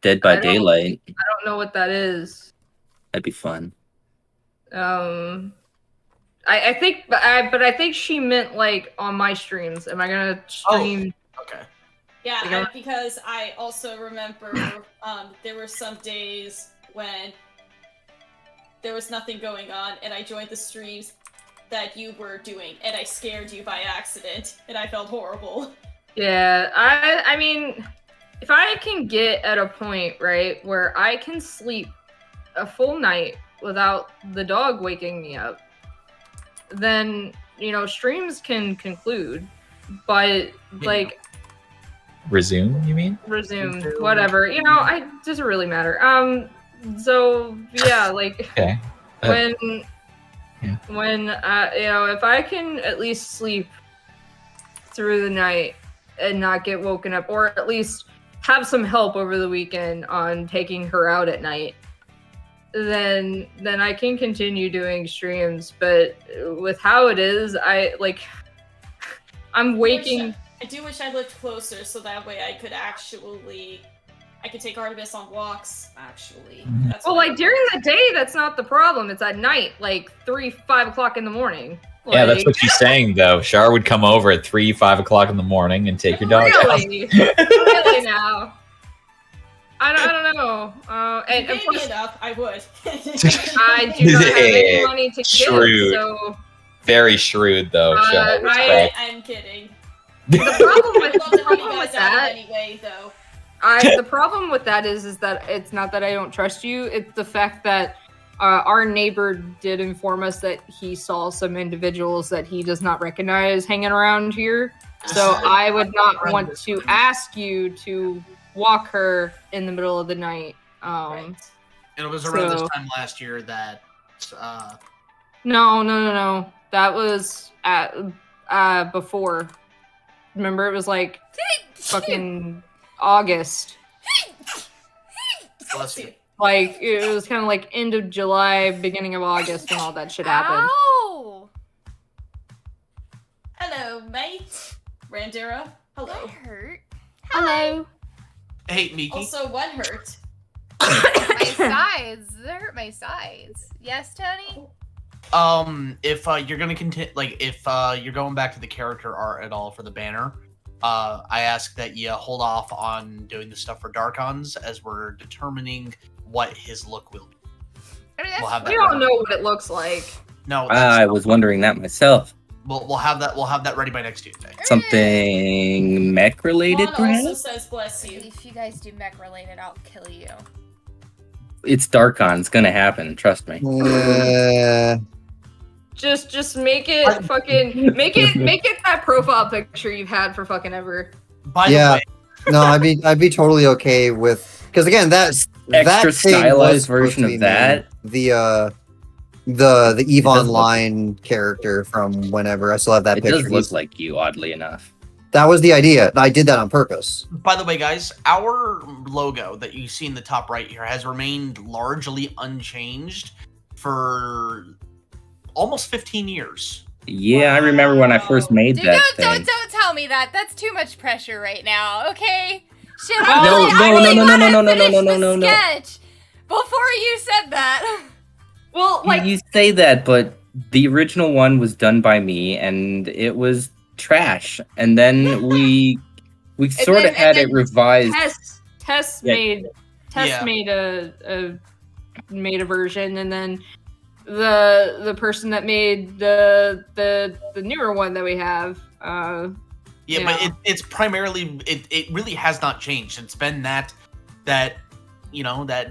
Dead by I don't- Daylight. I don't know what that is. That'd be fun. I think, but I think she meant like on my streams. Am I gonna stream? Okay. Yeah, because I also remember there were some days when there was nothing going on, and I joined the streams that you were doing, and I scared you by accident, and I felt horrible. Yeah, I mean, if I can get at a point, right, where I can sleep a full night without the dog waking me up, then, streams can conclude. But, like... Resume, you mean? Resume, whatever. It doesn't really matter. So, yeah, like... Okay. When if I can at least sleep through the night and not get woken up, or at least have some help over the weekend on taking her out at night, then I can continue doing streams. But with how it is, I'm waking. I do wish I lived closer, so that way I could take Artemis on walks, actually. That's Well, what like during the day, that's not the problem. It's at night, like 3-5 o'clock in the morning. Yeah, that's what she's saying, though. Shar would come over at 3-5 o'clock in the morning and take your dog out. Really now. I don't know. And If you paid me enough, I would. I do not have any money to Shrewd. give, so... Very shrewd, though. Shar. Respect. I'm kidding. The problem with, I'd love to help you guys out anyway, though. The problem with that is that it's not that I don't trust you. It's the fact that our neighbor did inform us that he saw some individuals that he does not recognize hanging around here. So I would not want to ask you to walk her in the middle of the night. And it was around this time last year that... No. That was before. Remember, it was like fucking August. Bless you. Like, it was kind of like end of July, beginning of August when all that shit happened. Ow! Hello, mate. Randera. Hello. That hurt. Hello. Hey, Miki. Also, what hurt? My sides. That hurt my sides. Yes, Tony? If you're gonna continue, like, if you're going back to the character art at all for the banner, I ask that you hold off on doing the stuff for Darkons as we're determining what his look will be. I mean, We'll have that We don't ready. know what it looks like. No, I was wondering that myself. We'll have that ready by next Tuesday. Something mech related, Juan also perhaps? says bless you. If you guys do mech related, I'll kill you. It's Darkon. It's gonna happen. Trust me. Just make it fucking make it that profile picture you've had for fucking ever. By the Yeah. way, No, I'd be totally okay with, because again, that's Extra that thing was stylized supposed version to of be that. made. The Eve Online character from whenever. I still have that It picture. does look like you, oddly enough. That was the idea. I did that on purpose. by the way, guys, our logo that you see in the top right here has remained largely unchanged for almost 15 years. Yeah, I remember when I first made Dude, that don't thing. tell me that. That's too much pressure right now. Okay. Shit. No, I really no, wanna no, finish no. the sketch before you said that. Well, like You say that, but the original one was done by me, and it was trash. And then we sort of had it revised. Tess Yeah. made made a version, and then the person that made the newer one that we have. Yeah, but it's primarily it really has not changed. It's been that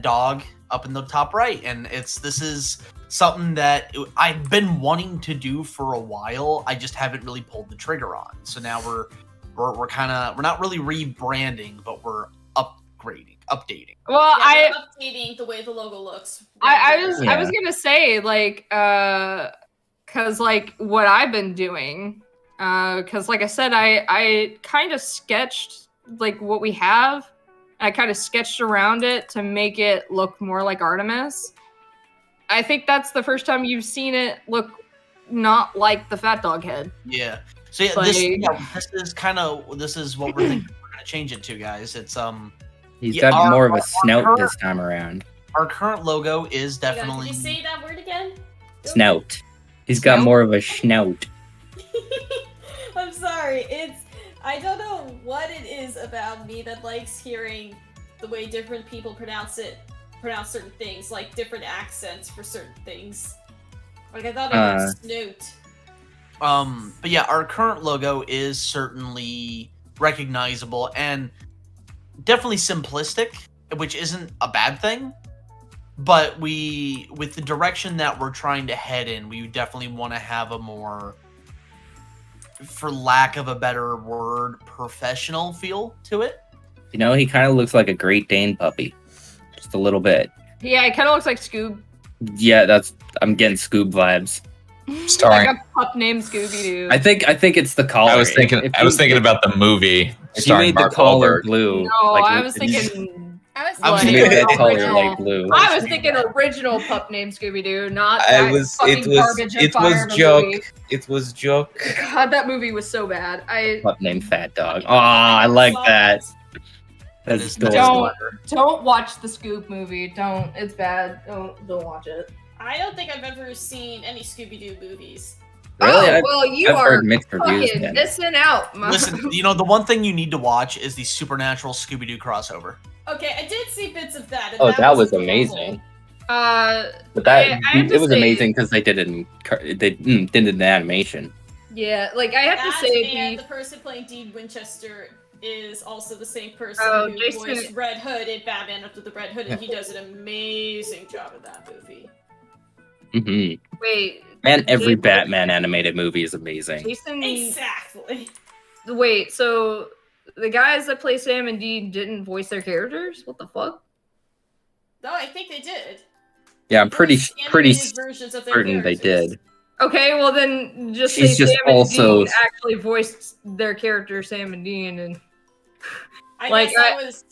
dog up in the top right, and this is something that I've been wanting to do for a while. I just haven't really pulled the trigger on. So now we're not really rebranding, but we're updating. Well, Yeah, we're updating the way the logo looks. I was Yeah. gonna say like cause like what I've been doing, cause like I said, I kind of sketched like what we have. I kind of sketched around it to make it look more like Artemis. I think that's the first time you've seen it look not like the fat dog head. Yeah. So yeah, Like- this is what we're thinking we're gonna change it to, guys. It's He's Yeah, got more of a our snout current- this time around. our current logo is Hang on, definitely Can you say that word again? Snout. He's got Snout? more of a schnout. I'm sorry. I don't know what it is about me that likes hearing the way different people pronounce certain things, like different accents for certain things. Like I thought I heard snoot. But yeah, our current logo is certainly recognizable and definitely simplistic, which isn't a bad thing. But with the direction that we're trying to head in, we definitely want to have a more, for lack of a better word, professional feel to it. You know, he kind of looks like a Great Dane puppy. Just a little bit. Yeah, it kind of looks like Scoob. Yeah, I'm getting Scoob vibes. Starring. Like a pup named Scooby Doo. I think it's the collar. I was thinking about the movie If you starring made the Mark collar Wahlberg. blue. No, like, I was if you- thinking. I was I was You thinking made of that color original. light blue. I was thinking original pup named Scooby Doo, not I that was. fucking It was. garbage and It fire was of a joke. movie. It was joke. God, that movie was so bad. Pup named Fat Dog. Oh, I like that. That That's is adorable. Don't watch the Scoob movie. Don't. It's bad. Don't watch it. I don't think I've ever seen any Scooby-Doo movies. Really? Oh, I've- well, you I've are heard mixed reviews. fucking Man. missing out. Listen, the one thing you need to watch is the Supernatural Scooby-Doo crossover. Okay, I did see bits of that. And Oh, that was adorable. amazing. But I that have to it was say- amazing because they did it in the animation. Yeah, like I have That to say and the person playing Dean Winchester is also the same person Oh, who Jason- voiced Red Hood in Batman Under the Red Hood, and he does an amazing job in that movie. hmm wait, And every Jason- Batman animated movie is amazing. Jason. Exactly. Wait, so the guys that play Sam and Dean didn't voice their characters? What the fuck? No, I think they did. Yeah, I'm pretty Animated versions of their certain they characters. did. Okay, well then just She's say just Sam also- and Dean actually voiced their character Sam and Dean, and I Like, guess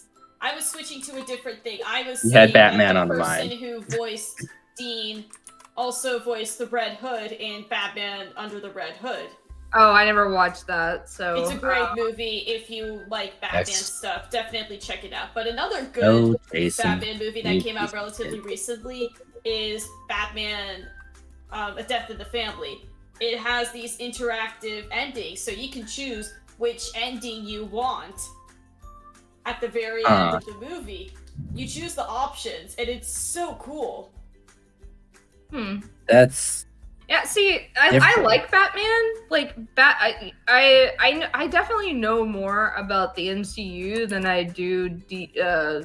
I was switching to a different thing. I was You had saying that Batman the on the person mind. who voiced Dean also voiced the Red Hood in Batman Under the Red Hood. oh, I never watched that. So It's a great movie if you like Batman Nice. stuff. Definitely check it out. But another good Oh, Jason. Batman movie that came out He's- relatively recently is Batman A Death in the Family. It has these interactive endings, so you can choose which ending you want at the very end of the movie. You choose the options, and it's so cool. That's Yeah, see, I Different. like Batman. Like I definitely know more about the MCU than I do DC.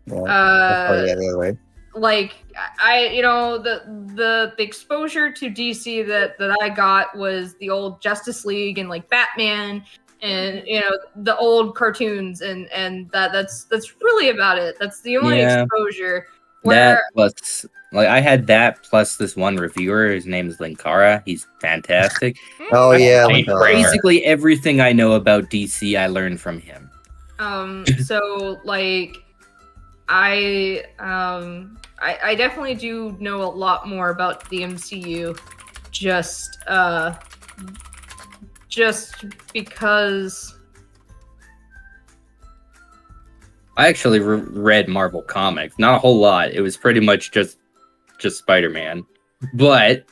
Well, Uh, the other way. Like the exposure to DC that I got was the old Justice League and like Batman and the old cartoons and that's really about it. That's the only Yeah. exposure. that Where plus like I had that plus this one reviewer. His name is Linkara. He's fantastic. Oh yeah, Like, like, basically everything I know about DC, I learned from him. so like I definitely do know a lot more about the MCU just because I actually read Marvel comics, not a whole lot. It was pretty much just Spider-Man. But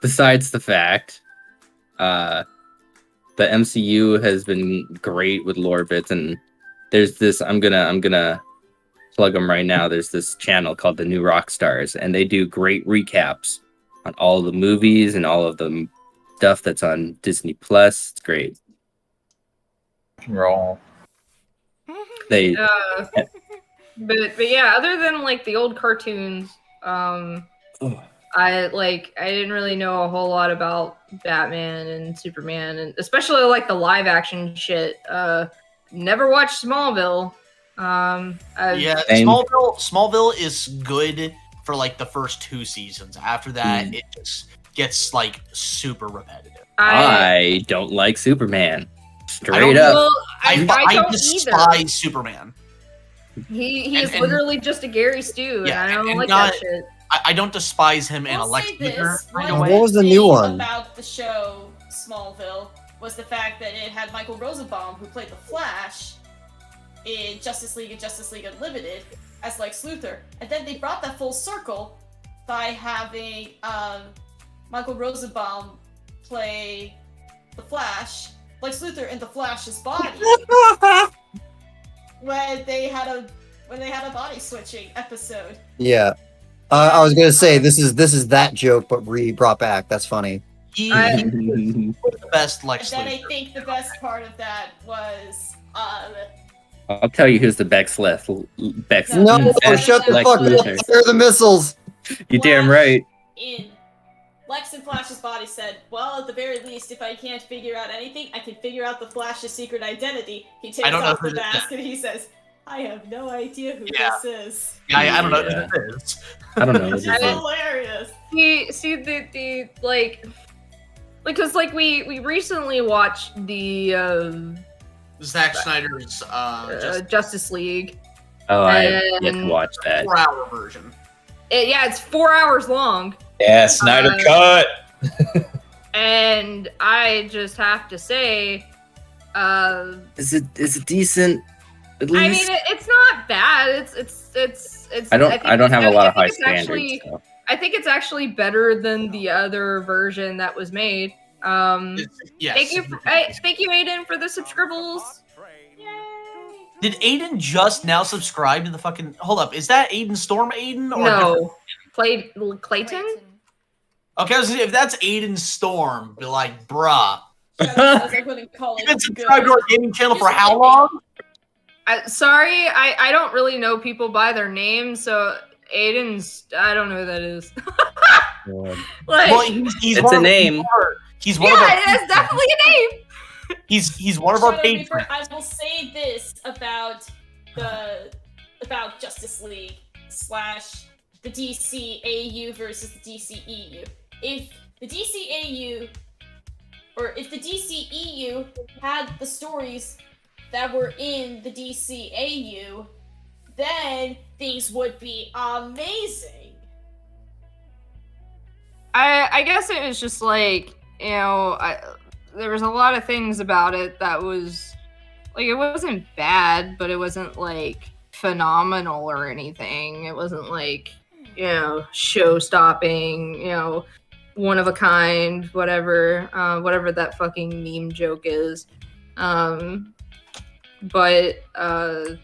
besides the fact, the MCU has been great with lore bits, and there's this. I'm gonna plug them right now. There's this channel called the New Rock Stars, and they do great recaps on all the movies and all of the stuff that's on Disney Plus. It's great. Roll. They but yeah, other than like the old cartoons, I didn't really know a whole lot about Batman and Superman, and especially like the live action shit. Never watched Smallville. Yeah, Same. Smallville is good for like the first 2 seasons. After that, it just gets like super repetitive. I don't like Superman. I Straight don't up. Well, I don't either. despise Superman. He is And- literally just a Gary Stu, Yeah, and I don't and like not- that shit. I don't despise him and I'll Lex say this, Luthor. one Kind of way. What was the thing new one? about the show Smallville was the fact that it had Michael Rosenbaum, who played the Flash in Justice League and Justice League Unlimited, as Lex Luthor. And then they brought that full circle by having Michael Rosenbaum play the Flash, Lex Luthor in the Flash's body, when they had a body switching episode. Yeah. I was gonna say this is that joke, but brought back. That's funny. He I- was the best And Lex then I Luthor. think the best part of that was I'll tell you who's the best left. Best, No, best shut the Lex fuck up. Luthor. Fire the missiles. You damn Flash right. in Lex and Flash's body said, well, at the very least, if I can't figure out anything, I can figure out the Flash's secret identity. He takes I don't know off who the that- mask and he says, I have no idea who Yeah. this is. Yeah, I don't know Yeah. who it is. I don't know. It's What this is. hilarious. See the because we recently watched the Zack Snyder's Justice League. Oh, I have yet to And- watch that. 4-hour version. It's 4 hours long, Yeah, Snyder cut. and I just have to say, Is it decent? At least I mean, it's not bad. It's. I don't think have a it's- lot I of high think it's standards. actually- so. I think it's actually better than the other version that was made. Yes. Thank you, thank you, Aiden, for the subscribbles. Did Aiden just now subscribe to the fucking? Hold up, is that Aiden Storm Aiden or No, Clayton. Okay, I was gonna say, if that's Aiden Storm, be like, bruh. As I wouldn't call it You've been good. subscribed to our gaming channel for how long? Sorry, I don't really know people by their names, so Aiden's. I don't know who that is. Like, Well, he's It's one a of- name. He's one of yeah, our. it's definitely a name. He's one of our Shadow Reaper, patrons. I will say this about Justice League / the DCAU versus the DCEU. If the DCAU or if the DCEU had the stories that were in the DCAU, then things would be amazing. I guess it was just like, you know, there was a lot of things about it that was like, it wasn't bad, but it wasn't like phenomenal or anything. It wasn't like, you know, show stopping, you know, one of a kind, whatever that fucking meme joke is. But I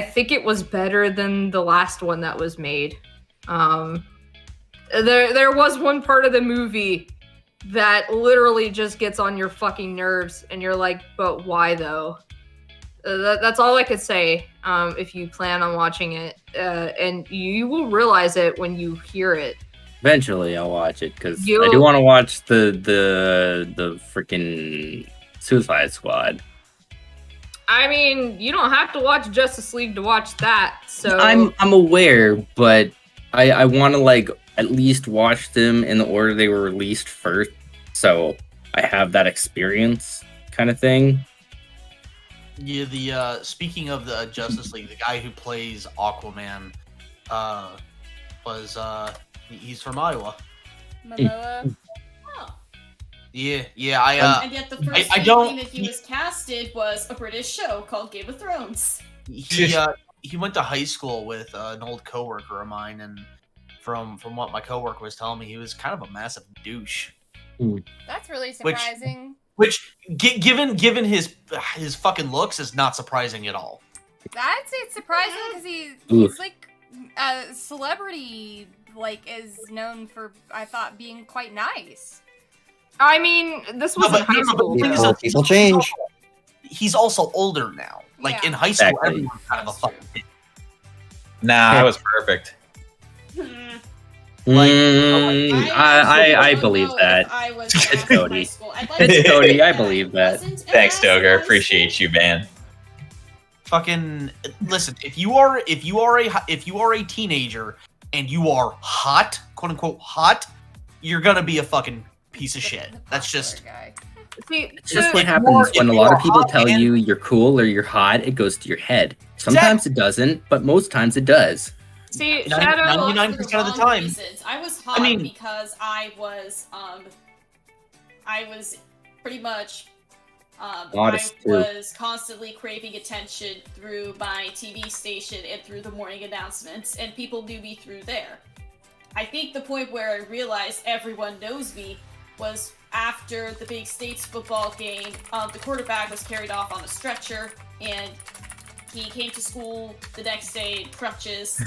think it was better than the last one that was made. There was one part of the movie that literally just gets on your fucking nerves, and you're like, but why though? That's all I could say. If you plan on watching it, and you will realize it when you hear it. Eventually, I'll watch it because I You'll- do want to watch the freaking Suicide Squad. I mean, you don't have to watch Justice League to watch that. So I'm aware, but I want to like at least watch them in the order they were released first, so I have that experience kind of thing. Yeah, the speaking of the Justice League, the guy who plays Aquaman, was he's from Iowa. Momoa. Oh. Yeah, And yet the first I thing don't- that he was casted was a British show called Game of Thrones. he went to high school with an old coworker of mine, and from what my coworker was telling me, he was kind of a massive douche. That's really surprising. Which, given his fucking looks, is not surprising at all. I'd say it's surprising because he's Oof. like a celebrity, like is known for, I thought, being quite nice. I mean, this was No, in but- high no, but school. the thing is though. that People change. He's also older now. Like Yeah. in high school, Exactly. everyone's kind of a fucking kid. Nah, I was perfect. Like, I don't believe know that. if I was It's cast in Cody. high school. I'd like It's to Cody, think I that believe that. wasn't an Thanks, ass in Doger. high Appreciate school. you, man. Fucking listen. If you are a teenager and you are hot, quote unquote hot, you're gonna be a fucking piece of The- shit. the That's popular just guy. See, It's just so- what If happens you're- when if a lot you're of people hot tell and- you you're cool or you're hot. It goes to your head. Sometimes it doesn't, but most times it does. see, Nine- Shadow. 99% of the wrong time. Reasons. I was hot mean- because I was pretty much Modest, I too. was constantly craving attention through my TV station and through the morning announcements, and people knew me through there. I think the point where I realized everyone knows me was after the big states football game. The quarterback was carried off on a stretcher, and he came to school the next day in crutches.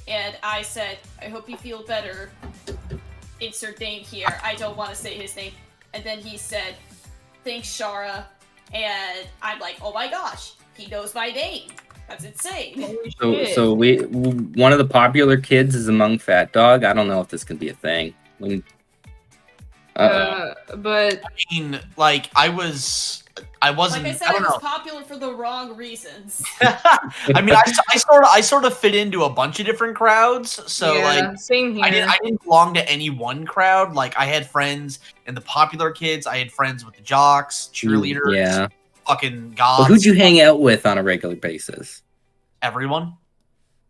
And I said, "I hope you feel better." Insert name here. I don't want to say his name. And then he said, "Thanks, Shara." And I'm like, "Oh my gosh, he knows my name. That's insane." So one of the popular kids is among Fat Dog. I don't know if this can be a thing. But I mean, like, I wasn't. Like I said, I I don't was know. popular for the wrong reasons. I mean, I sort of fit into a bunch of different crowds. So yeah, like, same here. I didn't belong to any one crowd. Like, I had friends in the popular kids. I had friends with the jocks, cheerleaders, Yeah. fucking goths. Well, who'd you hang out with on a regular basis? Everyone.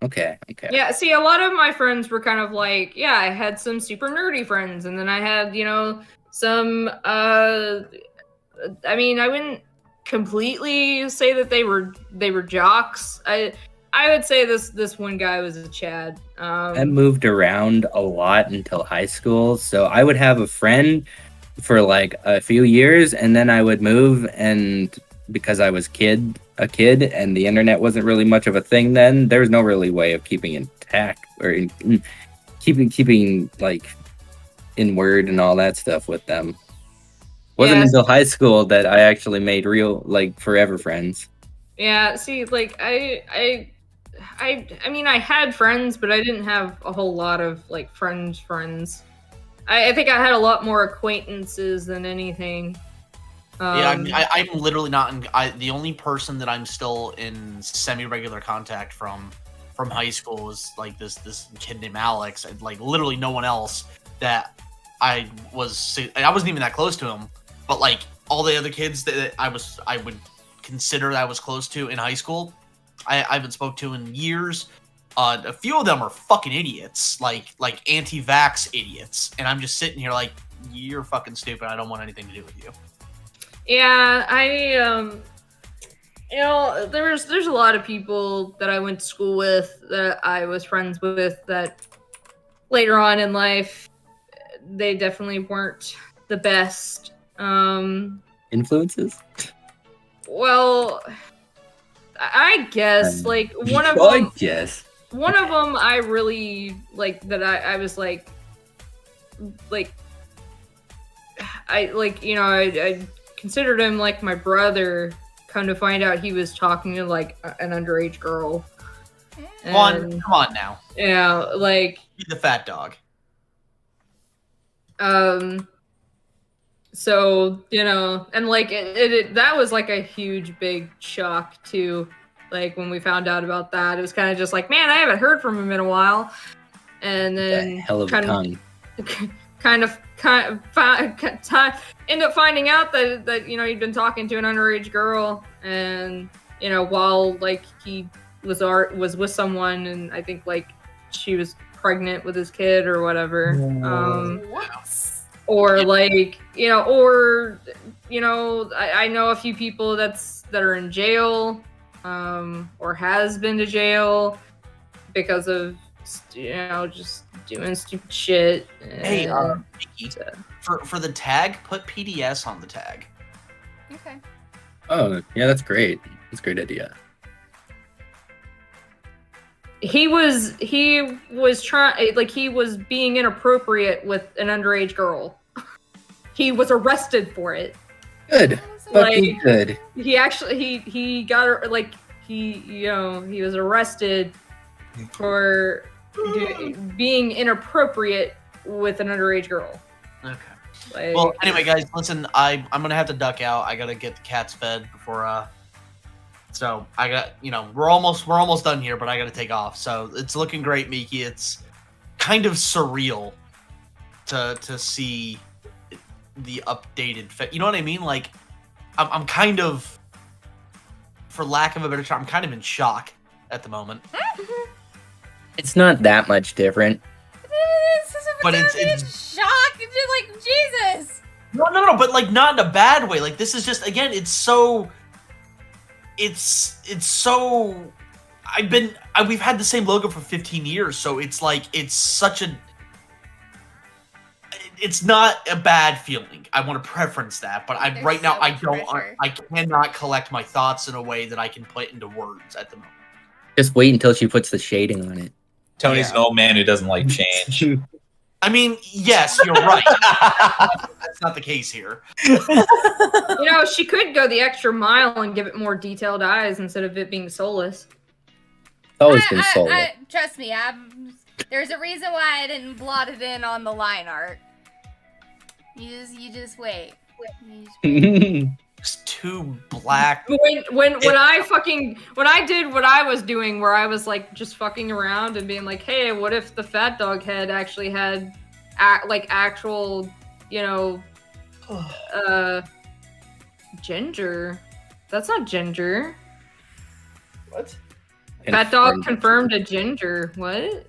Okay. Yeah, see, a lot of my friends were kind of like, yeah, I had some super nerdy friends, and then I had, some, I mean, I wouldn't completely say that they were jocks. I would say this one guy was a Chad. I moved around a lot until high school, so I would have a friend for like a few years, and then I would move, and because I was a kid, and the internet wasn't really much of a thing then, there was no really way of keeping intact or keeping like in word and all that stuff with them. Wasn't Yes. until high school that I actually made real, like, forever friends. Yeah, see, like I mean, I had friends, but I didn't have a whole lot of like friends. I think I had a lot more acquaintances than anything. Yeah, I mean, I'm literally not in. The only person that I'm still in semi-regular contact from high school is like this kid named Alex. And, like, literally no one else that I wasn't even that close to him. But like all the other kids that I would consider that I was close to in high school, I haven't spoke to in years. A few of them are fucking idiots, like anti-vax idiots, and I'm just sitting here like, you're fucking stupid. I don't want anything to do with you. Yeah, there's a lot of people that I went to school with that I was friends with that later on in life, they definitely weren't the best. Influences? Well, I guess like one of I them. guess. One of them I really like that I was like I considered him like my brother. Come to find out he was talking to like an underage girl. Come on, And, come on now. yeah, like Be the fat dog. so and like it that was like a huge big shock too. Like when we found out about that, it was kind of just like, man, I haven't heard from him in a while. And then Hell of a tongue. end up finding out that he'd been talking to an underage girl, and while like he was with someone, and I think like she was pregnant with his kid or whatever. What? Or like I know a few people that are in jail, or has been to jail because of just doing stupid shit. Hey, And, Miki, for the tag, put PDS on the tag. Okay. Oh, yeah, that's great. That's a great idea. he was trying, like, he was being inappropriate with an underage girl. He was arrested for it. Good. Fucking Like- good. He actually he got like he was arrested for being inappropriate with an underage girl. Okay. Like, Well, anyway, guys, listen. I'm gonna have to duck out. I gotta get the cats fed before. So I got we're almost done here, but I gotta take off. So it's looking great, Miki. It's kind of surreal to see the updated. You know what I mean? Like, I'm kind of, for lack of a better term, I'm kind of in shock at the moment. It's not that much different. But it's shock. It's like Jesus. No, but like not in a bad way. Like this is just again, it's so. We've had the same logo for 15 years, so it's like it's not a bad feeling. I want to preference that, but There's right now so I much don't. pressure. I cannot collect my thoughts in a way that I can put into words at the moment. Just wait until she puts the shading on it. Tony's Yeah. an old man who doesn't like change. I mean, yes, you're right. That's not the case here. You know, she could go the extra mile and give it more detailed eyes instead of it being soulless. It's always been solar. Trust me, there's a reason why I didn't blot it in on the line art. You just wait. It's too black. When I did what I was doing, where I was like just fucking around and being like, hey, what if the fat dog head actually had actual, you know, ginger? That's not ginger. What? Fat dog confirmed a ginger. What?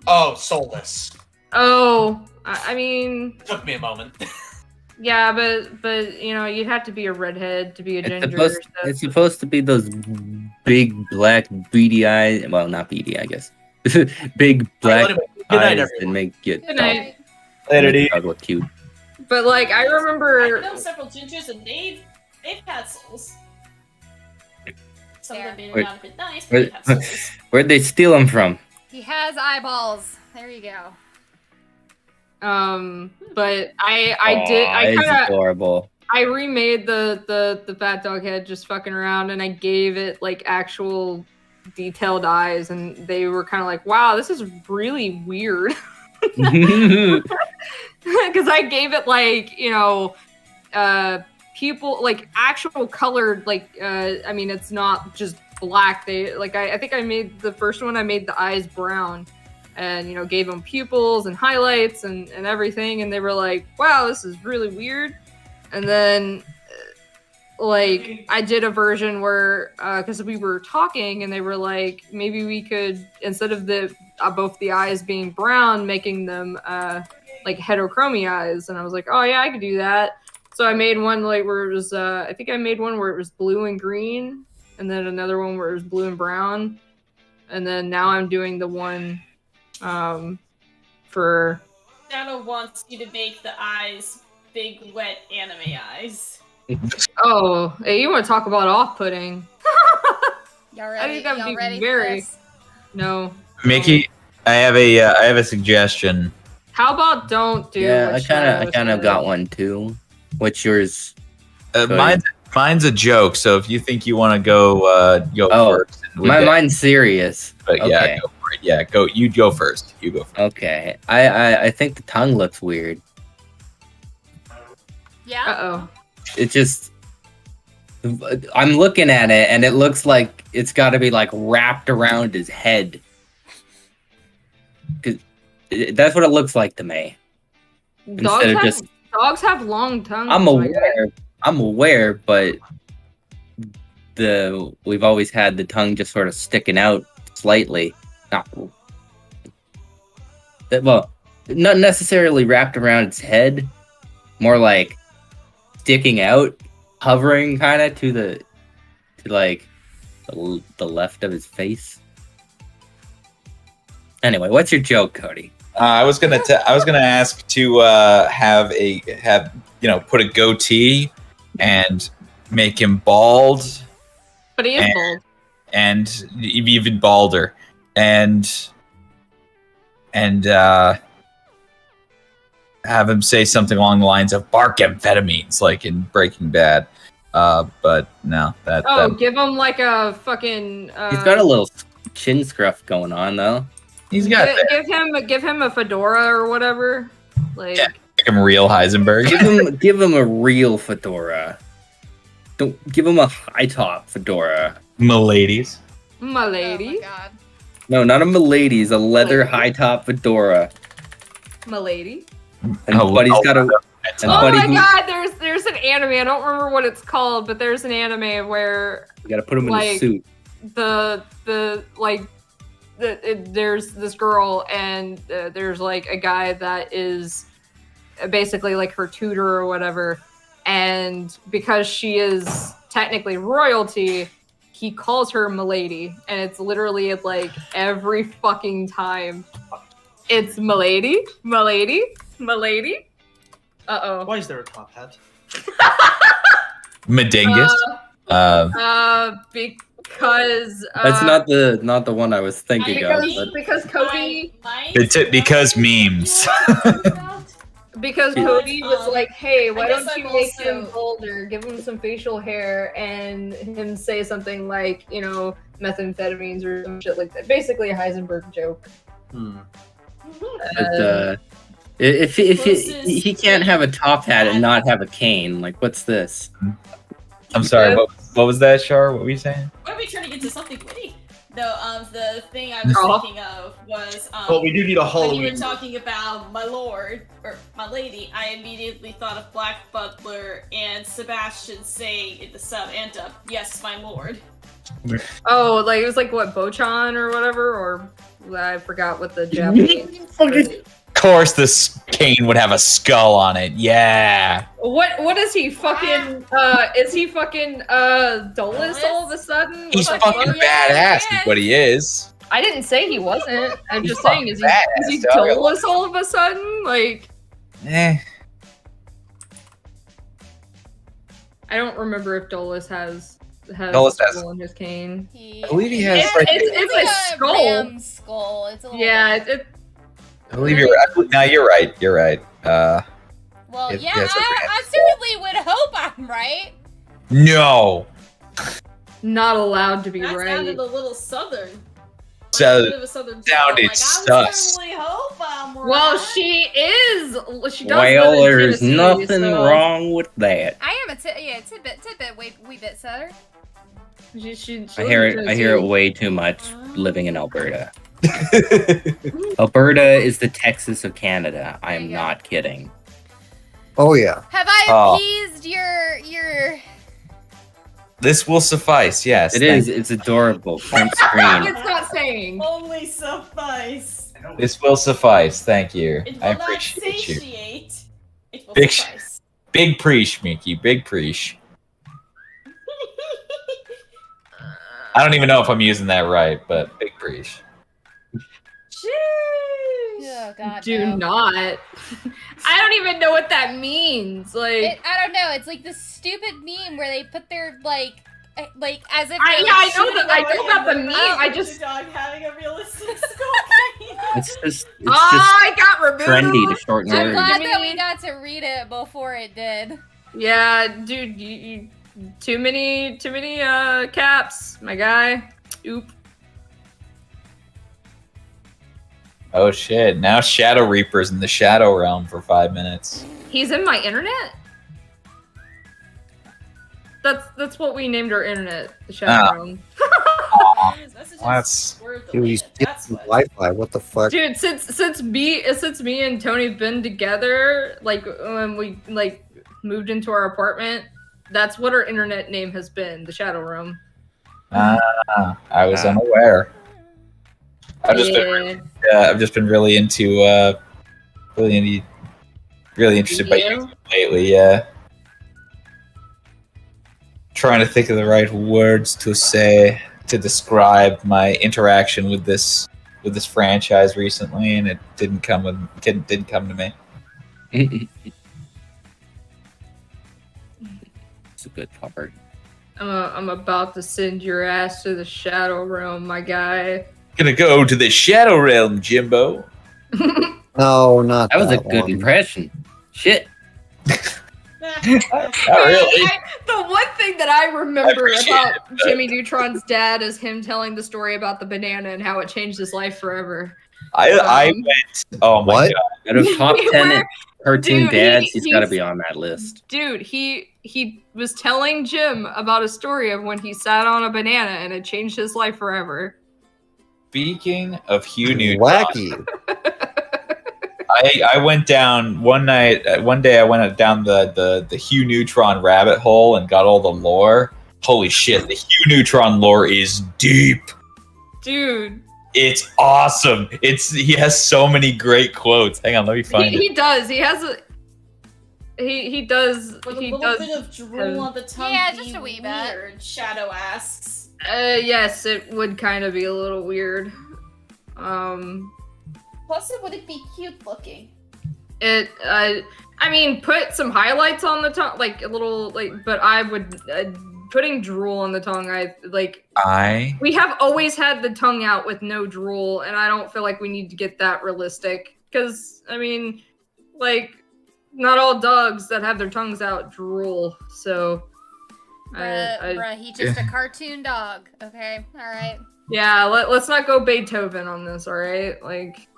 Oh, soulless. Oh, I mean, Took me a moment. yeah, but you know, you'd have to be a redhead to be a ginger. It's supposed to be those big black beady eyes. Well, not beady, I guess. Big black Anyway, good night, eyes everyone. and make it Good night. dog look cute. But like, I I remember. know several gingers and they've had souls. Some of them may Wait. not have been nice, but they've had souls. Where'd they steal them from? He has eyeballs. There you go. But I It's kind of adorable. I remade the fat dog head just fucking around, and I gave it like actual detailed eyes, and they were kind of like, wow, this is really weird. Because I gave it like, you know, pupil, like actual colored, like I mean, it's not just black. They like I think I made the first one, I made the eyes brown, and you know, gave them pupils and highlights and everything, and they were like, wow, this is really weird. And then like I did a version where because we were talking, and they were like, maybe we could, instead of the both the eyes being brown, making them like heterochromy eyes. And I was like, oh yeah, I could do that. So I made one like where it was I think I made one where it was blue and green, and then another one where it was blue and brown, and then now I'm doing the one for Shadow wants you to make the eyes big, wet anime eyes. oh, hey, you want to talk about off-putting. Y'all I ready? think that'd Y'all be ready very- for this? No. Mickey, I have a suggestion. How about don't do Yeah, what I Shadow kind of said? got one too. What's yours? Mine's a joke. So if you think you want to go first, Mine's serious. But okay. yeah, go for it. Yeah, go. You go first. You go first. Okay. I think the tongue looks weird. Yeah. Uh-oh. It just I'm looking at it and it looks like it's got to be like wrapped around his head. 'Cause that's what it looks like to me. Dogs Instead of have, just dogs have long tongues. I'm my guy. aware, but we've always had the tongue just sort of sticking out slightly. Not necessarily wrapped around its head, more like sticking out, hovering kind of to the left of his face. Anyway, what's your joke, Cody? I was gonna ask to have put a goatee and make him bald But he is bald. and even balder and have him say something along the lines of bark amphetamines, like in Breaking Bad. But no, Give him like a fucking. He's got a little chin scruff going on, though. he's got give him a fedora or whatever. Like Yeah. Make him real Heisenberg. Give him a real fedora. Don't give him a high top fedora. Miladies. my Oh lady, my god. No, not a milady's, a leather high top fedora. my lady. And Buddy's got a. And Oh Buddy, my god, there's an anime. I don't remember what it's called, but there's an anime where you gotta put him in a like, suit. there's this girl and there's like a guy that is basically like her tutor or whatever, and because she is technically royalty, he calls her Milady, and it's literally like every fucking time it's Milady. Uh-oh. Why is there a top hat? Medingus. Because That's not the one I was thinking of. But because Cody Because memes. because Cody was like, hey, why guess don't you I'm make also- him bolder, give him some facial hair, and him say something like, you know, methamphetamines or some shit like that. Basically a Heisenberg joke. but, if he can't have a top hat and not have a cane, like what's this? I'm sorry. What was that, Shar? What were you saying? Why are we trying to get to something witty? No, the thing I was thinking of was But we do need a when you Halloween. were talking about my lord or my lady, I immediately thought of Black Butler and Sebastian saying in the sub and dub, "Yes, my lord." Oh, like it was like what, Bochan or whatever, or I forgot what the Japanese. Of course, this cane would have a skull on it. Yeah. What is he fucking? Is he fucking Dolus all of a sudden? He's What the fucking fuck? badass, is what he is. I didn't say he wasn't. I'm He's just saying, is he fucking badass, Dolus all of a sudden? Like, Eh. I don't remember if Dolus has Dolus a has- skull on his cane. I believe he has. It's like a skull. ram skull. It's a little Yeah, it, I believe you're right. No, you're right. You're right. well, it yeah, has a ram I certainly would hope I'm right. No. not allowed to be That right. sounded a little southern. So- a bit of a southern sounded drawl. I sus. certainly hope I'm right. Well, she is. She does Well, live in there's Tennessee, nothing so wrong with that. I am a tidbit, wee bit southern. She I hear lives in it. I hear it Tennessee. way too much living in Alberta. Alberta is the Texas of Canada. I am There you go. not kidding. Oh yeah. Have I Oh. appeased your? This will suffice. Yes. It is. It's adorable. Front screen. It's not saying. only suffice. This will suffice. Thank you. It will I not appreciate you. satiate. It will Big suffice. Big preach, Miki. Big preach. I don't even know if I'm using that right, but big preach. Oh God, Do no. not. I don't even know what that means. Like, I don't know. It's like this stupid meme where they put their like as if. I they're, know shooting that. I away know about the from meme. Oh, I just. dog having a realistic skull. It's just. It's I got removed. just trendy to shorten I'm words. glad that we got to read it before it did. Yeah, dude. You too many caps, my guy. Oop. Oh shit! Now Shadow Reaper's in the Shadow Realm for 5 minutes. He's in my internet. That's what we named our internet, the Shadow Realm. That's Dude, he's That's getting what. Wi-Fi. What the fuck? Dude, since me and Tony been together, like when we like moved into our apartment, that's what our internet name has been, the Shadow Realm. I was unaware. I've just been really into really interested by You? you lately. Yeah, trying to think of the right words to say to describe my interaction with this franchise recently, and it didn't come to me. It's a good part. I'm about to send your ass to the Shadow Realm, my guy. Gonna go to the Shadow Realm, Jimbo. No, not That was a that good one. impression. Shit. Not really. The one thing that I remember appreciate about it, but- Jimmy Neutron's dad is him telling the story about the banana and how it changed his life forever. I went. Oh my What? god! Out of top 10 Where- cartoon Dude, dads, he's got to he's- be on that list. Dude, he was telling Jim about a story of when he sat on a banana and it changed his life forever. Speaking of Hugh Neutron, Wacky. I went down one day I went down the Hugh Neutron rabbit hole and got all the lore. Holy shit, the Hugh Neutron lore is deep. Dude. It's awesome. He has so many great quotes. Hang on, let me find it. He does. He has a. He does. With a He little does. bit of drool on the tongue. Yeah, be just a wee bit. weird, Shadow asks. Yes, it would kind of be a little weird. Plus, it wouldn't be cute looking. I mean, put some highlights on the tongue, like a little, but I would, putting drool on the tongue, we have always had the tongue out with no drool, and I don't feel like we need to get that realistic, because, I mean, not all dogs that have their tongues out drool, so... Bruh, he just a cartoon dog, okay? Alright. Yeah, let's not go Beethoven on this, alright?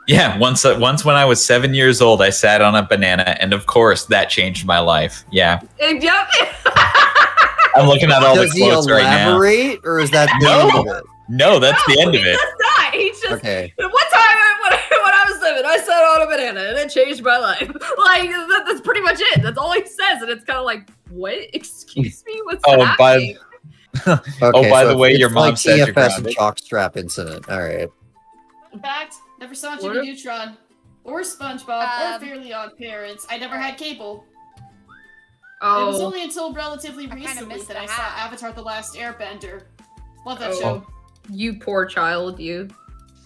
Yeah, once when I was 7 years old, I sat on a banana, and of course, that changed my life. Yeah. Yep. I'm looking at all Does the quotes he elaborate, right now. or is that the end of it? No, that's the end of He it. does not. He's just. Okay. One time when I was 7, I sat on a banana, and it changed my life. That's pretty much it. That's all he says, and it's kind of like, what? Excuse me? What's happening? Okay, by so the way, it's your mom like said you're TFS and grounded. Chalkstrap incident. All right. In fact, never saw What Jimmy if- Neutron, or SpongeBob, or Fairly Odd Parents. I never had cable. It was only until relatively kinda recently missed that I the saw hat. Avatar: The Last Airbender. Love that Oh. show. You poor child, you.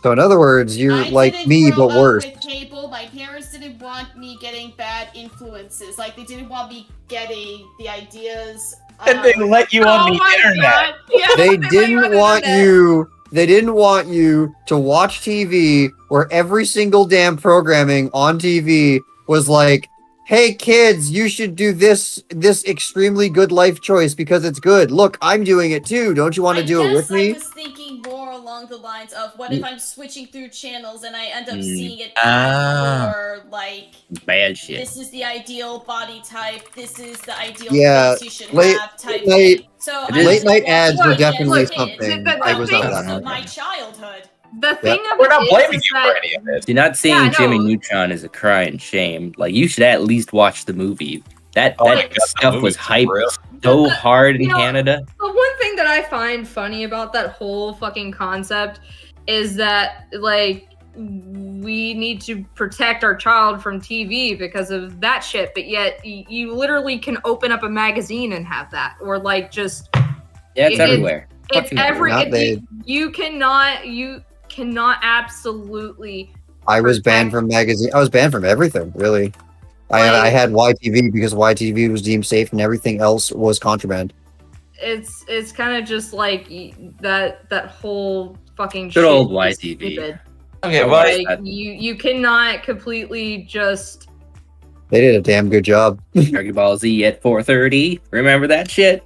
So in other words, you're I like didn't me, grow but up worse. With cable, my parents didn't want me getting bad influences. They didn't want me getting the ideas. And they let you on the internet. God. Yeah, They let you didn't on the want internet. you. They didn't want you to watch TV where every single damn programming on TV was like, "Hey kids, you should do this extremely good life choice because it's good. Look, I'm doing it too. Don't you want to do it with I me?" was thinking more along the lines of, what if I'm switching through channels and I end up Mm. seeing it Ah. more Bad shit. this is the ideal body type, this is the ideal Yeah, face you should late- have type late- thing. So It I is- Late night ads were watched it as a definitely kid. something The- I was the on thing- that. Of my childhood. The thing of We're it not is blaming is you that for any of it. You're not seeing Yeah, Jimmy no. Neutron as a crying shame. You should at least watch the movie. That Oh my God, the stuff was movie's hyped real. so hard in You know- Canada. The one thing that I find funny about that whole fucking concept is that, we need to protect our child from TV because of that shit, but yet you literally can open up a magazine and have that, or just Yeah, it's It- everywhere. it's Fucking every Not it- they- you cannot absolutely. I was banned from magazine. I was banned from everything, really. I Like- had YTV because YTV was deemed safe and everything else was contraband. It's kind of just that whole fucking Good shit old is YTV. stupid. Okay, Oh, well, right. You cannot completely just. They did a damn good job. Dragon Ball Z at 4:30. Remember that shit?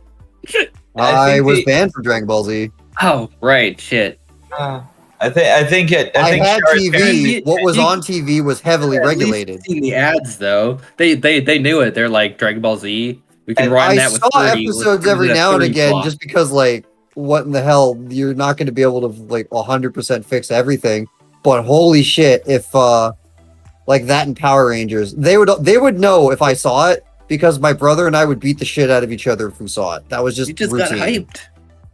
I think was the- banned from Dragon Ball Z. Oh, right, shit. I think I had Shar's TV. parents- What was you- on TV was heavily At least regulated. seen the ads though. They knew it. They're like Dragon Ball Z. We can run I that with saw 30. Let's episodes put it every at now and 30 again block. just because, what in the hell? You're not going to be able to 100% fix everything. But holy shit, if that and Power Rangers, they would know if I saw it because my brother and I would beat the shit out of each other if we saw it. That was just You just routine. got hyped.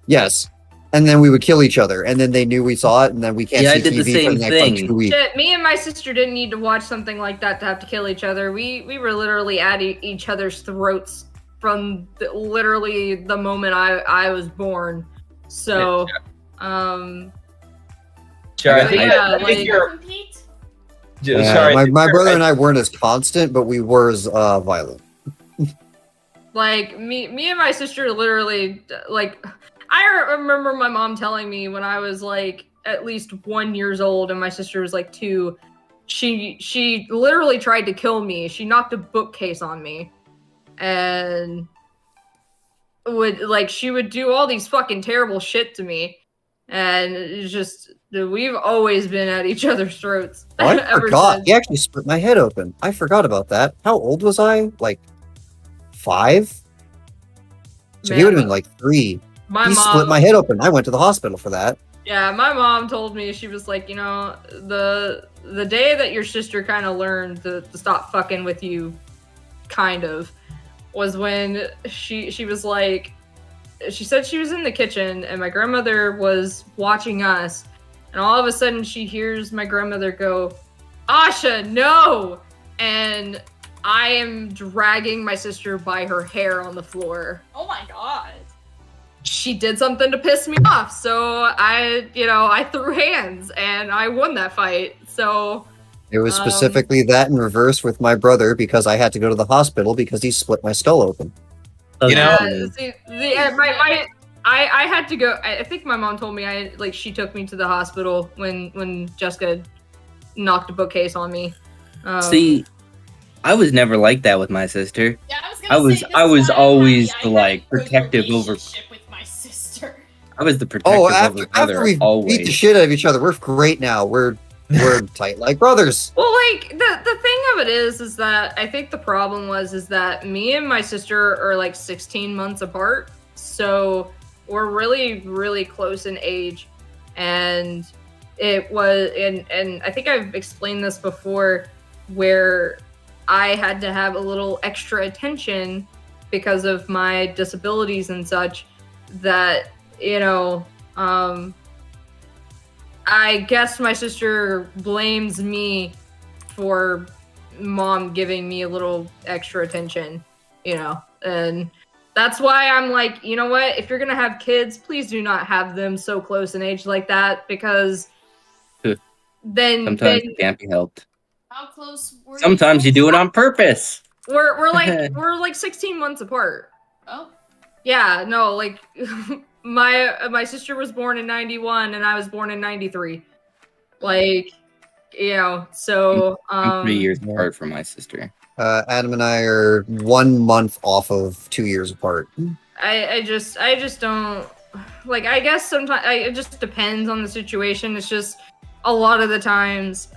Yes. And then we would kill each other, and then they knew we saw it, and then we can't Yeah, I see did the TV for same the next thing. 2 weeks. Shit, me and my sister didn't need to watch something like that to have to kill each other. We were literally at each other's throats from literally the moment I was born. So, Char, I think, Yeah, I think you're. Compete? Yeah, Sorry, my brother and I weren't as constant, but we were as violent. me and my sister literally I remember my mom telling me when I was at least 1 year old and my sister was 2. She literally tried to kill me. She knocked a bookcase on me, and she would do all these fucking terrible shit to me, and it's just we've always been at each other's throats. Oh, I ever forgot. since. He actually split my head open. I forgot about that. How old was I? 5? So he Man, would have been 3. My He mom split my head open. I went to the hospital for that. Yeah, my mom told me, she was like, the day that your sister kind of learned to stop fucking with you, kind of, was when she was like, she said she was in the kitchen and my grandmother was watching us, and all of a sudden she hears my grandmother go, "Asha, no!" And I am dragging my sister by her hair on the floor. Oh my god. She did something to piss me off, so I threw hands and I won that fight. So It was specifically that in reverse with my brother because I had to go to the hospital because he split my skull open. You know, I had to go. I think my mom told me she took me to the hospital when Jessica knocked a bookcase on me. See, I was never like that with my sister. Yeah, I was I gonna was- say, this I is was why always I the, had like, a good protective over- relationship with my sister. I was the protective Oh, over after brother we always. beat the shit out of each other, we're great now. We're tight like brothers. Well, like the thing of it is that I think the problem is that me and my sister are like 16 months apart, so we're really, really close in age, and it was, and I think I've explained this before, where I had to have a little extra attention because of my disabilities and such. That I guess my sister blames me for mom giving me a little extra attention, and that's why I'm like, you know what? If you're gonna have kids, please do not have them so close in age like that, because then Sometimes it can't be helped. How close were Sometimes you do it on purpose. we're like 16 months apart. Oh. Yeah, no, like my sister was born in 91 and I was born in 93. Like, so I'm 3 years apart from my sister. Adam and I are 1 month off of 2 years apart. I just don't like. I guess sometimes it just depends on the situation. It's just a lot of the times,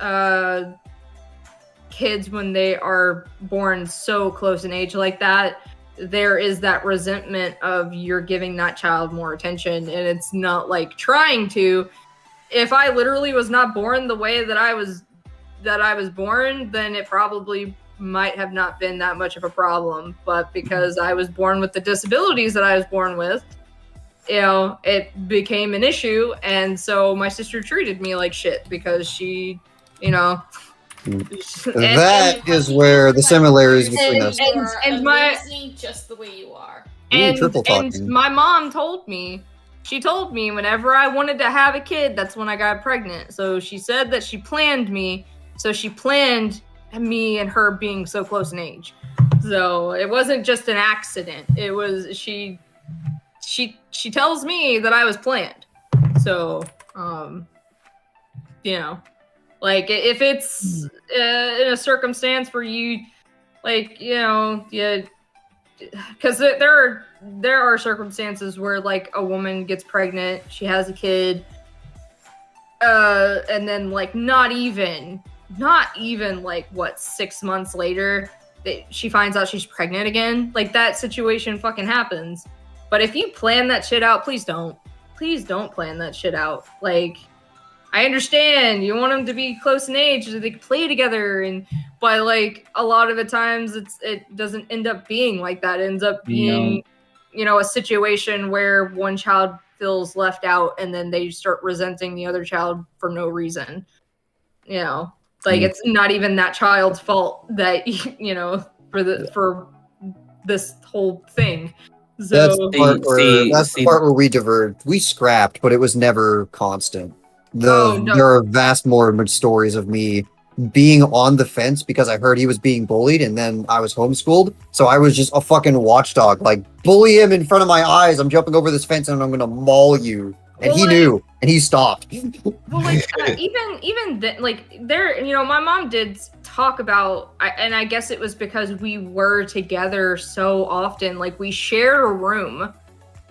kids, when they are born so close in age like that, there is that resentment of you're giving that child more attention, and it's not like trying to. If I literally was not born the way that I was born, then it probably might have not been that much of a problem. But because I was born with the disabilities that I was born with, it became an issue, and so my sister treated me like shit because she, That is where the similarities between us. And my amazing just the way you are. Triple and talking. my mom told me, whenever I wanted to have a kid, that's when I got pregnant. So she said that she planned me. So she planned me and her being so close in age. So it wasn't just an accident. It was she tells me that I was planned. So like if it's in a circumstance where you, like, because there are circumstances where, like, a woman gets pregnant, she has a kid, and then, like, not even like, what, 6 months later, she finds out she's pregnant again. Like, that situation fucking happens. But if you plan that shit out, please don't plan that shit out. Like, I understand you want them to be close in age so they can play together, but like a lot of the times it doesn't end up being like that. It ends up being, a situation where one child feels left out and then they start resenting the other child for no reason. Like it's not even that child's fault that for this whole thing. So That's the part where we diverged. We scrapped, but it was never constant. No. There are vast more stories of me being on the fence because I heard he was being bullied, and then I was homeschooled, so I was just a fucking watchdog. Like, bully him in front of my eyes. I'm jumping over this fence and I'm gonna maul you. And he knew, and he stopped. Well, like even then, like there, my mom did talk about, and I guess it was because we were together so often. Like, we shared a room.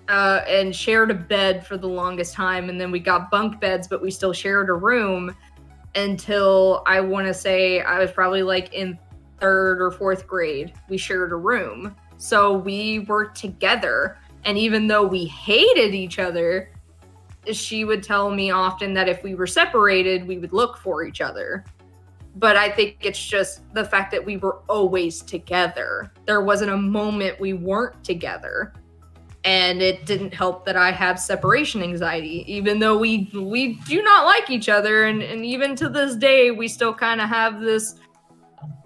And shared a bed for the longest time, and then we got bunk beds, but we still shared a room until I want to say I was probably like in 3rd or 4th grade. We shared a room, so we were together, and even though we hated each other, she would tell me often that if we were separated, we would look for each other. But I think it's just the fact that we were always together. There wasn't a moment we weren't together. And it didn't help that I have separation anxiety, even though we do not like each other. And even to this day, we still kind of have this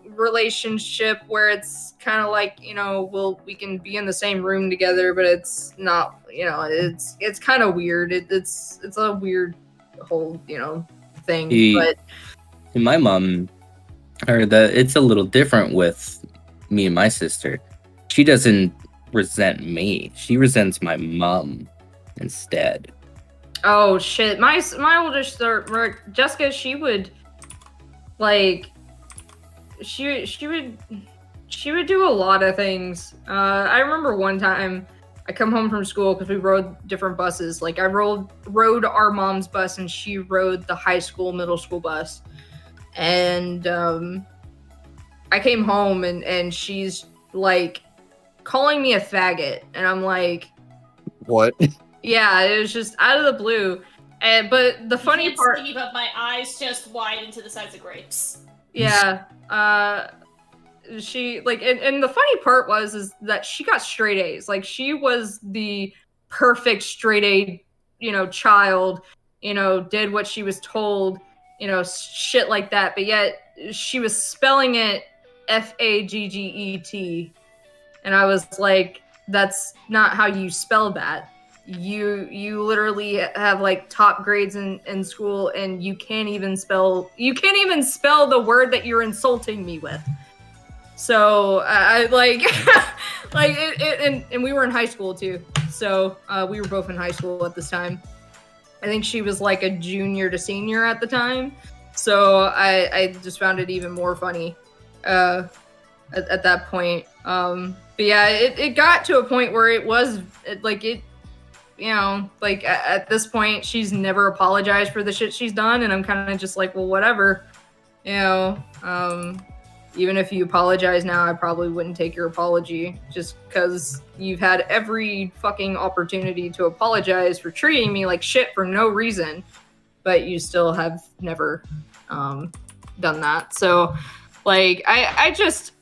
relationship where it's kind of like, you know, we can be in the same room together, but it's not, you know, it's kind of weird. It's a weird whole, you know, thing. But my mom, it's a little different with me and my sister. She doesn't resent me. She resents my mom instead. Oh shit! My older sister, Jessica, she would like, she would do a lot of things. I remember one time I come home from school because we rode different buses. Like I rode our mom's bus and she rode the high school, middle school bus. And I came home and she's like calling me a faggot, and I'm like, what? Yeah, it was just out of the blue. But the funny part, see, but my eyes just widened to the size of grapes. Yeah, she like, and the funny part is that she got straight A's. Like she was the perfect straight A, you know, child. You know, did what she was told. You know, shit like that. But yet she was spelling it Fagget. And I was like, that's not how you spell that. You literally have like top grades in school, and you can't even spell the word that you're insulting me with. So I like like and we were in high school too. So we were both in high school at this time. I think she was like a junior to senior at the time. So I just found it even more funny at that point. But yeah, it got to a point where it was like, it, you know, like at this point, she's never apologized for the shit she's done. And I'm kind of just like, well, whatever, you know, even if you apologize now, I probably wouldn't take your apology just because you've had every fucking opportunity to apologize for treating me like shit for no reason, but you still have never done that. So like, I just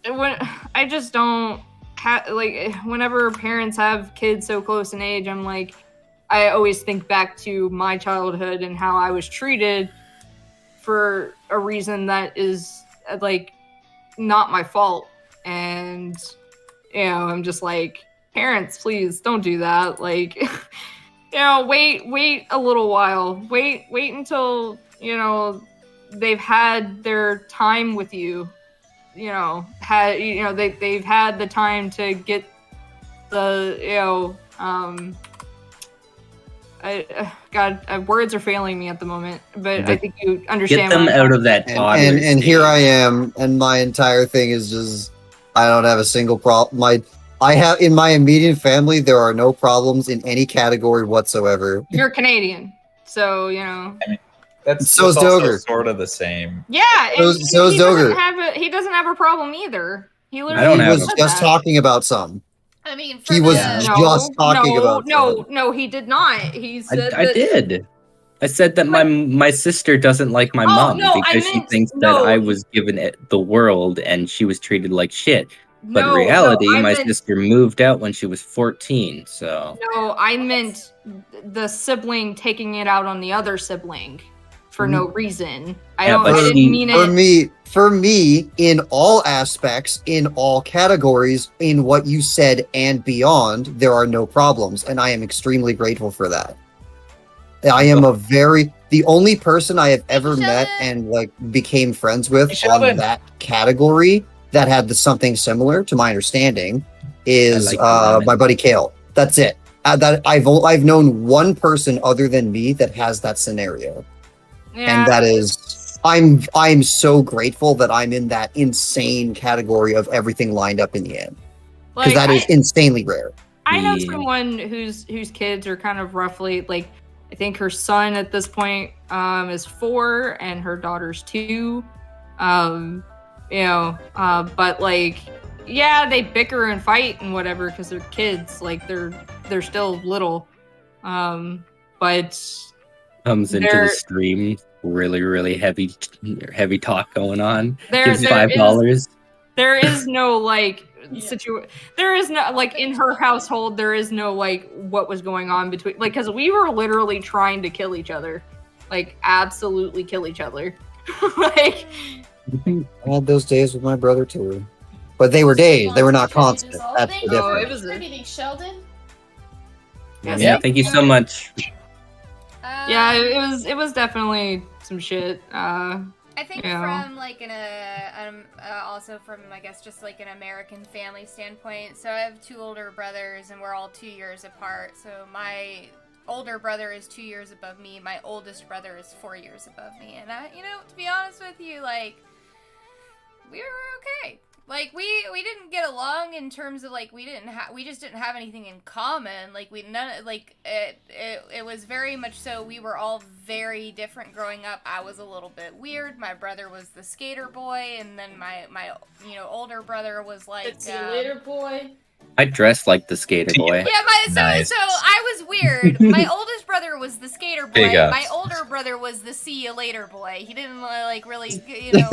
don't have, like, whenever parents have kids so close in age, I'm like, I always think back to my childhood and how I was treated for a reason that is like not my fault. And, you know, I'm just like, parents, please don't do that. Like, you know, wait a little while. Wait until, you know, they've had their time with you. You know, they've had the time to get the, you know, words are failing me at the moment, but I think you understand. Get them out of that toddler and here I am, and my entire thing is just, I don't have a single problem. I have, in my immediate family, there are no problems in any category whatsoever. You're Canadian, so, you know. I mean, that's So is also Doger. sort of the same. Yeah, So is Doger. He doesn't have a problem either. He literally don't have was a- just talking about some. I mean, He was Yeah. just talking about some. No, he did not. He said I did. I said that my sister doesn't like my mom no, I because she meant- thinks no. that I was given the world and she was treated like shit. But No, in reality, I my meant- sister moved out when she was 14. So No, I meant the sibling taking it out on the other sibling for no reason. I Yeah, but didn't she- mean it. For me, in all aspects, in all categories, in what you said and beyond, there are no problems, and I am extremely grateful for that. I am the only person I have ever met and like became friends with on that category that had something similar to my understanding is my buddy Kale. That's it. That I've known one person other than me that has that scenario. Yeah. And that is, I'm so grateful that I'm in that insane category of everything lined up in the end, because Like, that is insanely rare. I know Yeah. someone whose kids are kind of roughly like, I think her son at this point is 4 and her daughter's 2. You know, but like, yeah, they bicker and fight and whatever because they're kids. Like they're still little. but Comes into There- the stream, really heavy talk going on. there Gives there $5. there is no like Yeah. there is no like in her household there is no like what was going on between like because we were literally trying to kill each other, like absolutely kill each other. Like I had those days with my brother too, but they were days. They were not constant. That's the Oh, difference. it was a- Contributing, Sheldon. Yeah, thank you so much. yeah, it was definitely some shit. I think Yeah. from like also from I guess just like an American family standpoint. So I have 2 older brothers, and we're all 2 years apart. So my older brother is 2 years above me. My oldest brother is 4 years above me. And to be honest with you, like we were okay. Like we didn't get along in terms of like we just didn't have anything in common. Like it was very much so we were all very different growing up. I was a little bit weird. My brother was the skater boy, and then my older brother was like See you later, boy. I dressed like the skater boy. Yeah, Nice. so I was weird. My oldest brother was the skater boy. Big ups. My older brother was the see you later boy. He didn't like really, he didn't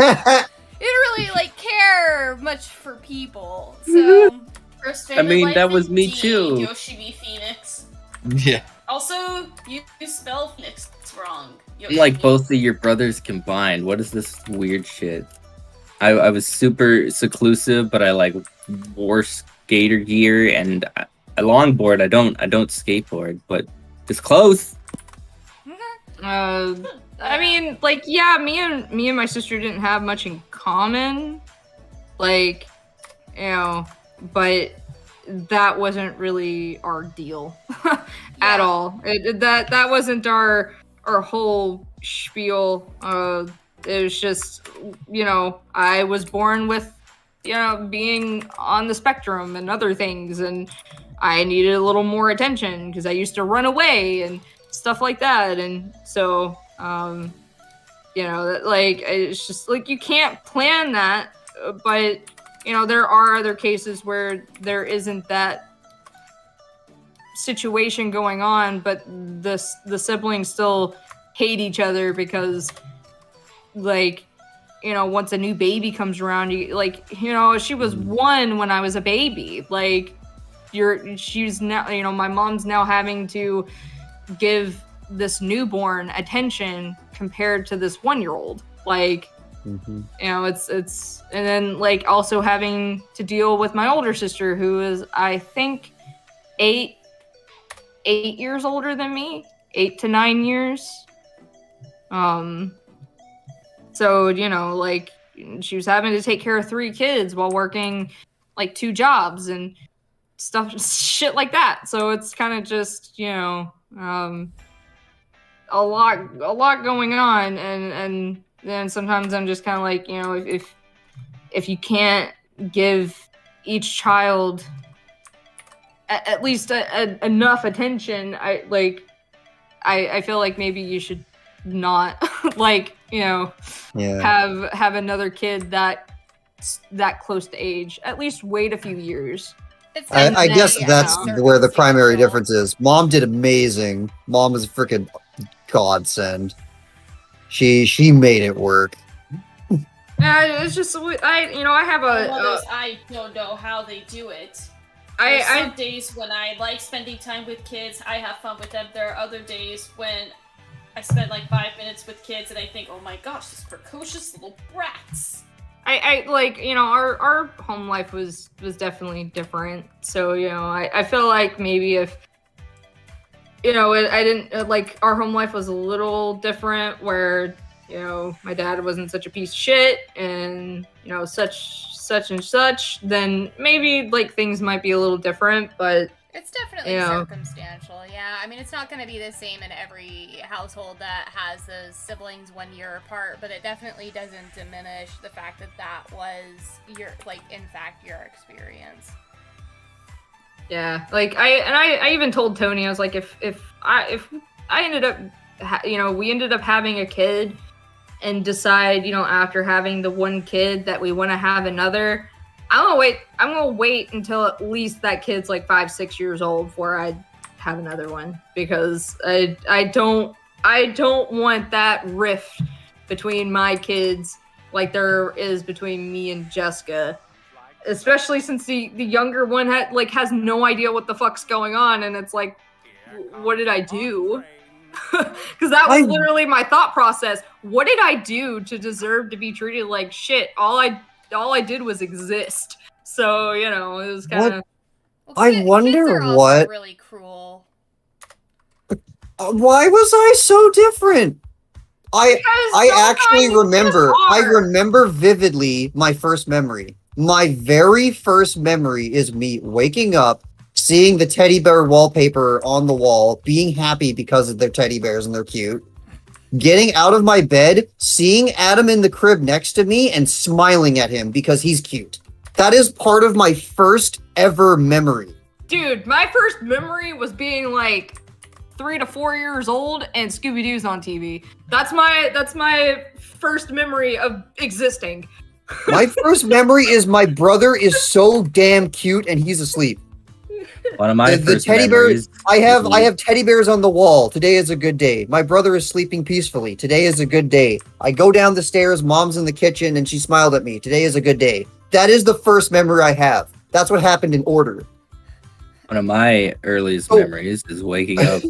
really like care much for people. So First I favorite mean, life that was me indeed, too. Yoshi v Phoenix. Yeah. Also, you spell Phoenix wrong. I'm like both of your brothers combined. What is this weird shit? I was super seclusive, but I like wore skater gear and I longboard. I don't skateboard, but it's close. I mean, like, yeah, me and my sister didn't have much in common, like, but that wasn't really our deal at all. That wasn't our whole spiel. It was just, I was born with, being on the spectrum and other things, and I needed a little more attention because I used to run away and stuff like that, and so it's just like you can't plan that, but there are other cases where there isn't that situation going on, but the siblings still hate each other because once a new baby comes around, she was 1 when I was a baby, she's now, my mom's now having to give this newborn attention compared to this 1-year-old. It's and then also having to deal with my older sister, who is I think 8 years older than me, 8 to 9 years. So she was having to take care of 3 kids while working 2 jobs and shit like that. So it's kind of just a lot going on, and then sometimes I'm just kind of like, if you can't give each child at least enough attention, I feel like maybe you should not have another kid that close to age. At least wait a few years. I guess that's where the primary difference is. Mom did amazing. Mom was a freaking godsend. She made it work. Yeah, it's just I have I don't know how they do it. There's some days when I like spending time with kids, I have fun with them. There are other days when I spend 5 minutes with kids and I think, oh my gosh, these precocious little brats. Our home life was definitely different. So, I feel like maybe if, I didn't, our home life was a little different where, my dad wasn't such a piece of shit and, such and such, then maybe, things might be a little different, but it's definitely circumstantial. Yeah, I mean, it's not going to be the same in every household that has those siblings 1 year apart, but it definitely doesn't diminish the fact that was your, in fact, your experience. Yeah, I even told Tony, I was like, if I ended up, we ended up having a kid and decide, after having the one kid that we want to have another, I'm gonna wait until at least that kid's 5-6 years old before I have another one because I don't want that rift between my kids like there is between me and Jessica. Especially since the younger one has no idea what the fuck's going on, and it's like, what did I do? Because that was literally my thought process. What did I do to deserve to be treated like shit? All I did was exist. So it was kind of. I wonder kids are also what. really cruel. Why was I so different? I actually remember. I remember vividly my first memory. My very first memory is me waking up, seeing the teddy bear wallpaper on the wall, being happy because of their teddy bears and they're cute, getting out of my bed, seeing Adam in the crib next to me, and smiling at him because he's cute. That is part of my first ever memory. Dude, my first memory was being like 3 to 4 years old and Scooby-Doo's on TV. That's my first memory of existing. My first memory is my brother is so damn cute and he's asleep. One of my The first teddy memories bears. I have teddy bears on the wall. Today is a good day. My brother is sleeping peacefully. Today is a good day. I go down the stairs. Mom's in the kitchen and she smiled at me. Today is a good day. That is the first memory I have. That's what happened in order. One of my earliest memories is waking up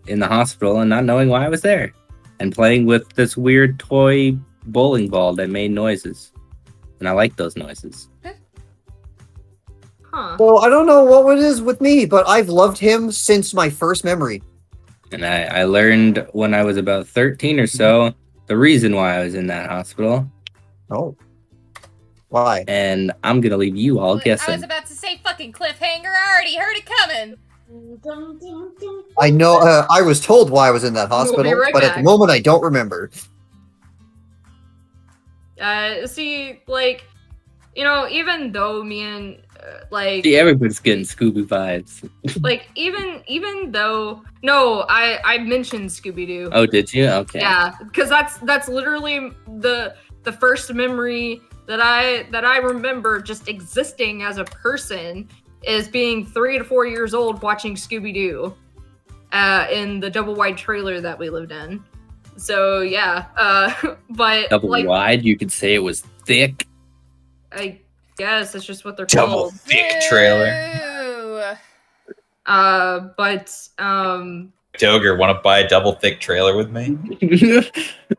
in the hospital and not knowing why I was there, and playing with this weird toy bowling ball that made noises, and I like those noises. Huh. Well, I don't know what it is with me, but I've loved him since my first memory. And I learned when I was about 13 or so the reason why I was in that hospital. Oh. Why? And I'm gonna leave you all I was guessing. about to say fucking cliffhanger. I already heard it coming. I know. I was told why I was in that We'll be hospital, right but at back. the moment I don't remember. See, like, even though me and See, everybody's getting Scooby vibes. like even though I mentioned Scooby-Doo. Oh, did you? Okay. Yeah, because that's literally the first memory that I remember just existing as a person is being 3 to 4 years old watching Scooby-Doo in the double wide trailer that we lived in. So yeah, but Double like, wide, you could say it was thick. I guess that's just what they're Double called. thick trailer. Ooh. But Doger, want to buy a double thick trailer with me?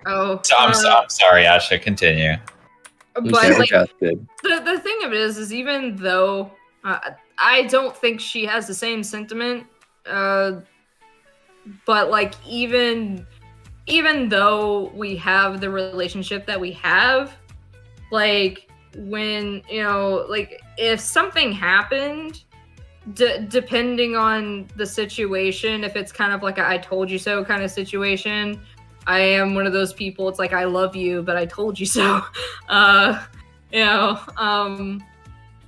oh, I'm sorry, Asha. Continue. We but sound like just good. the thing of it is even though I don't think she has the same sentiment, but like even though we have the relationship that we have, like when like if something happened, depending on the situation, if it's kind of like a I told you so kind of situation, I am one of those people. It's like I love you, but I told you so.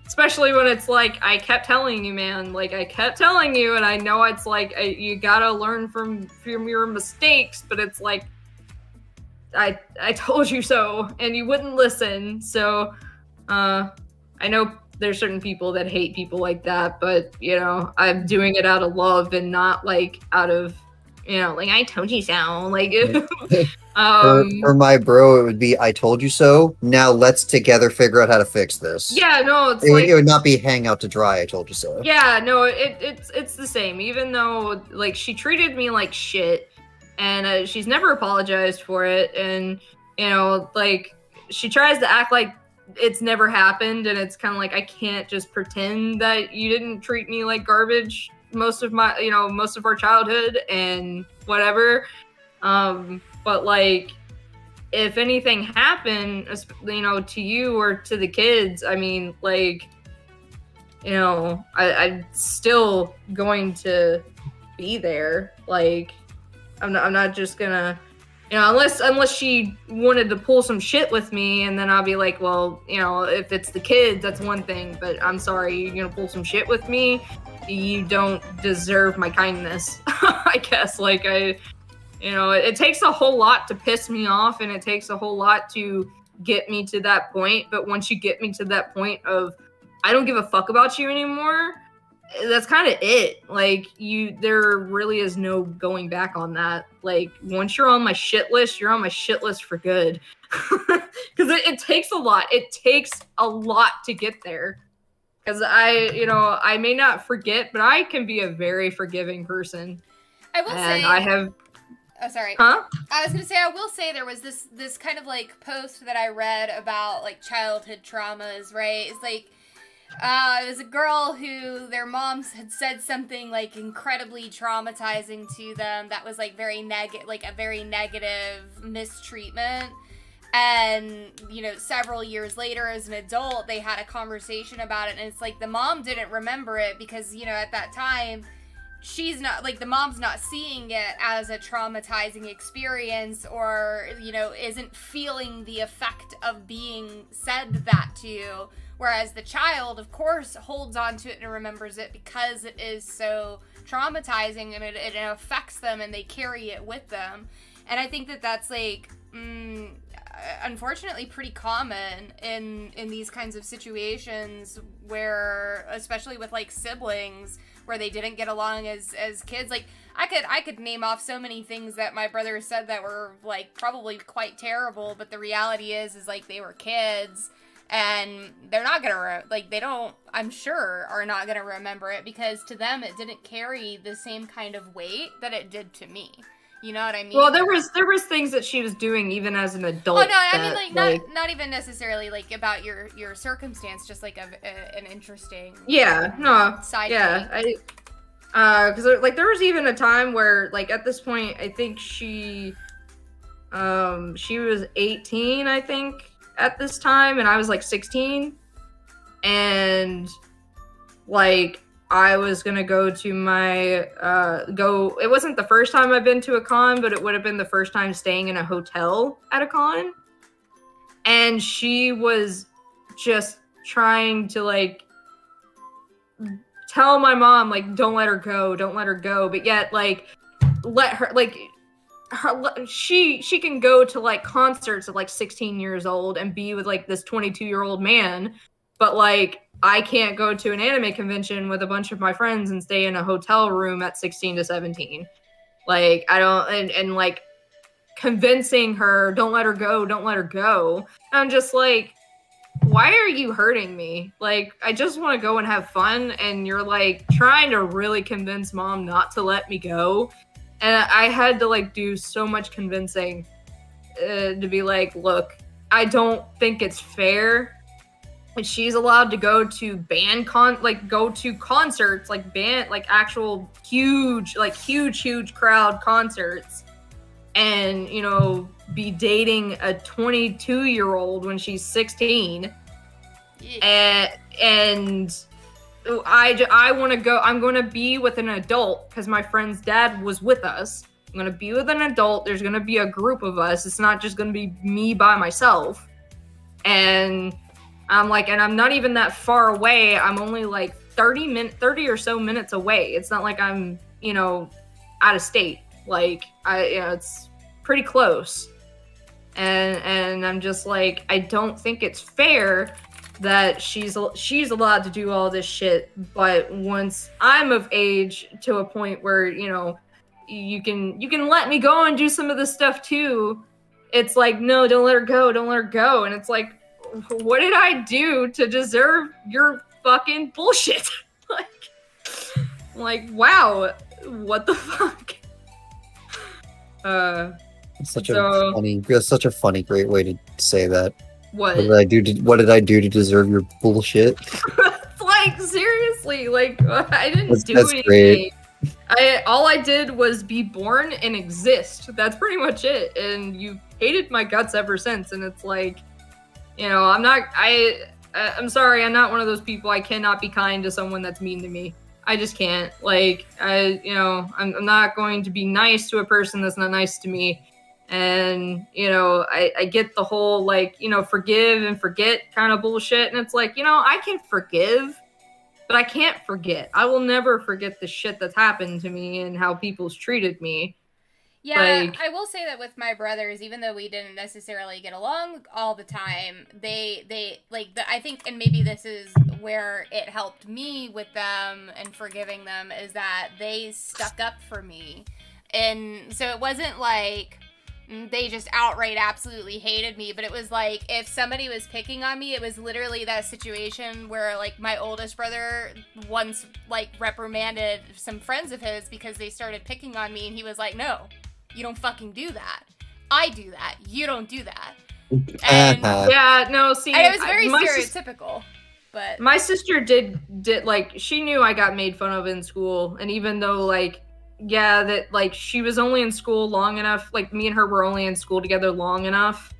Especially when it's like I kept telling you, man. Like I kept telling you, and I know it's like you gotta learn from your mistakes. But it's like I told you so, and you wouldn't listen. So I know there's certain people that hate people like that, but I'm doing it out of love and not like out of like I told you so. Like For my bro, it would be I told you so. Now let's together figure out how to fix this. yeah, no, it's It would not be hang out to dry. I told you so. yeah, no, it's the same. Even though like she treated me like shit, and she's never apologized for it, and like she tries to act like it's never happened, and it's kind of like I can't just pretend that you didn't treat me like garbage most of our childhood and whatever. But like if anything happened, to you or to the kids, I mean, like, I'm still going to be there. Like, I'm not just gonna, unless she wanted to pull some shit with me, and then I'll be like, well, if it's the kids, that's one thing, but I'm sorry, you're gonna pull some shit with me, you don't deserve my kindness. I guess, like, it takes a whole lot to piss me off, and it takes a whole lot to get me to that point. But once you get me to that point of, I don't give a fuck about you anymore, that's kind of it. Like there really is no going back on that. Like once you're on my shit list, you're on my shit list for good. Because it takes a lot. It takes a lot to get there. Because I may not forget, but I can be a very forgiving person. I will say, I have. Oh, sorry. Huh? I was gonna say, I will say there was this kind of like post that I read about like childhood traumas, right? It's like, it was a girl who their moms had said something like incredibly traumatizing to them that was like a very negative mistreatment. And, several years later as an adult, they had a conversation about it. And it's like the mom didn't remember it because, at that time, she's not, like, the mom's not seeing it as a traumatizing experience or, isn't feeling the effect of being said that to. Whereas the child, of course, holds on to it and remembers it because it is so traumatizing and it affects them and they carry it with them. And I think that that's, like, unfortunately pretty common in these kinds of situations where, especially with like siblings, where they didn't get along as kids. Like I could name off so many things that my brother said that were like probably quite terrible, but the reality is like they were kids and they're not gonna I'm sure are not gonna remember it because to them it didn't carry the same kind of weight that it did to me. You know what I mean? Well, there was things that she was doing even as an adult. Oh no, I mean like not even necessarily like about your circumstance, just like an interesting side. Yeah, because like there was even a time where like at this point I think she was 18 I think at this time and I was like 16 and like I was gonna go to my it wasn't the first time I've been to a con, but it would have been the first time staying in a hotel at a con. And she was just trying to like tell my mom like don't let her go, but yet like let her like she can go to like concerts at like 16 years old and be with like this 22-year-old man, but like I can't go to an anime convention with a bunch of my friends and stay in a hotel room at 16 to 17. Like, I don't, and like convincing her, don't let her go. I'm just like, why are you hurting me? Like, I just want to go and have fun. And you're like trying to really convince mom not to let me go. And I had to like do so much convincing to be like, look, I don't think it's fair. She's allowed to go to go to concerts, like band, like actual huge crowd concerts, and be dating a 22-year-old when she's 16, yeah. and I want to go. I'm going to be with an adult because my friend's dad was with us. I'm going to be with an adult. There's going to be a group of us. It's not just going to be me by myself, and I'm like, and I'm not even that far away. I'm only like 30 or so minutes away. It's not like I'm, out of state. Like it's pretty close. And I'm just like, I don't think it's fair that she's allowed to do all this shit. But once I'm of age to a point where, you can let me go and do some of this stuff too. It's like, no, don't let her go. And it's like, what did I do to deserve your fucking bullshit? like, wow, what the fuck? Such a funny, great way to say that. What did I do to deserve your bullshit? Like, seriously, like I didn't do anything. Great. All I did was be born and exist. That's pretty much it. And you've hated my guts ever since. And it's like, I'm sorry, I'm not one of those people. I cannot be kind to someone that's mean to me. I just can't. Like, I'm not going to be nice to a person that's not nice to me. And, I get the whole, like, forgive and forget kind of bullshit. And it's like, I can forgive, but I can't forget. I will never forget the shit that's happened to me and how people's treated me. Yeah, Like- I will say that with my brothers, even though we didn't necessarily get along all the time, they like I think, and maybe this is where it helped me with them and forgiving them, is that they stuck up for me, and so it wasn't like they just outright absolutely hated me, but it was like if somebody was picking on me, it was literally that situation where like my oldest brother once like reprimanded some friends of his because they started picking on me, and he was like, no, you don't fucking do that. I do that. You don't do that. And, Yeah, no, see, and it was very my stereotypical. But my sister did like, she knew I got made fun of in school, and even though like, yeah, that like she was only in school long enough, like me and her were only in school together long enough,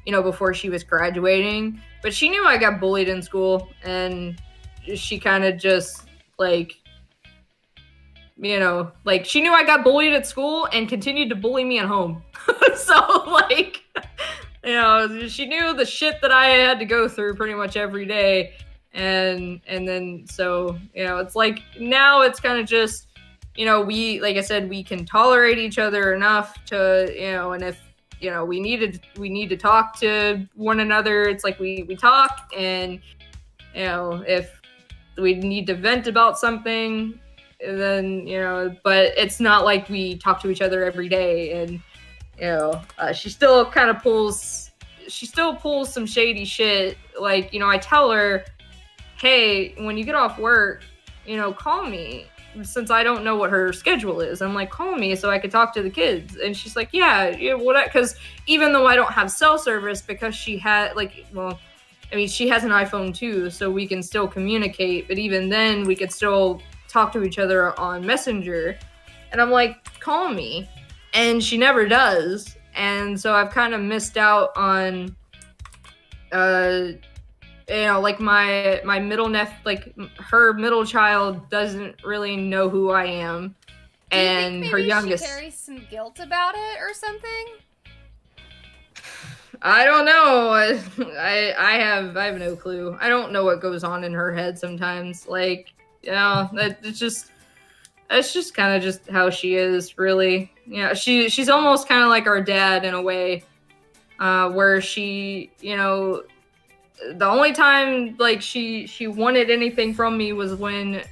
you know, before she was graduating, but she knew I got bullied in school, and she kind of just like, you know, like she knew I got bullied at school and continued to bully me at home. So like, you know, she knew the shit that I had to go through pretty much every day. And then, so, you know, it's like, now it's kind of just, you know, we, like I said, we can tolerate each other enough to, you know, and if, you know, we need to talk to one another, it's like we talk, and, you know, if we need to vent about something, then, you know, but it's not like we talk to each other every day. And, you know, she still pulls some shady shit. Like, you know, I tell her, hey, when you get off work, you know, call me, since I don't know what her schedule is. I'm like, call me so I could talk to the kids. And she's like, yeah, what? Because even though I don't have cell service, because she had like, well, I mean, she has an iPhone too, so we can still communicate. But even then, we could still talk to each other on Messenger. And I'm like, call me. And she never does. And so I've kind of missed out on, you know, like my like her middle child doesn't really know who I am. do you And think her maybe youngest, she carries some guilt about it or something? I don't know. I have no clue. I don't know what goes on in her head sometimes. Like, you know, it's just kind of just how she is, really. Yeah, she's almost kind of like our dad in a way, where she, you know, the only time like she wanted anything from me was when,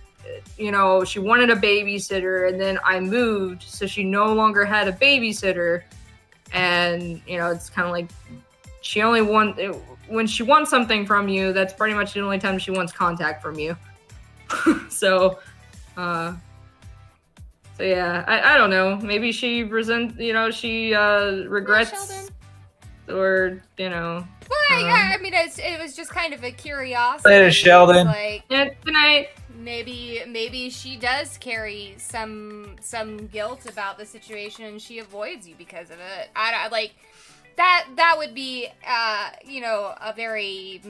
you know, she wanted a babysitter, and then I moved, so she no longer had a babysitter. And, you know, it's kind of like she only when she wants something from you, that's pretty much the only time she wants contact from you. So yeah, I don't know. Maybe she regrets, or, you know. Well, yeah, I mean, it was just kind of a curiosity. Later, Sheldon. Like, Yeah, good night. maybe she does carry some guilt about the situation, and she avoids you because of it. I like that would be you know, a very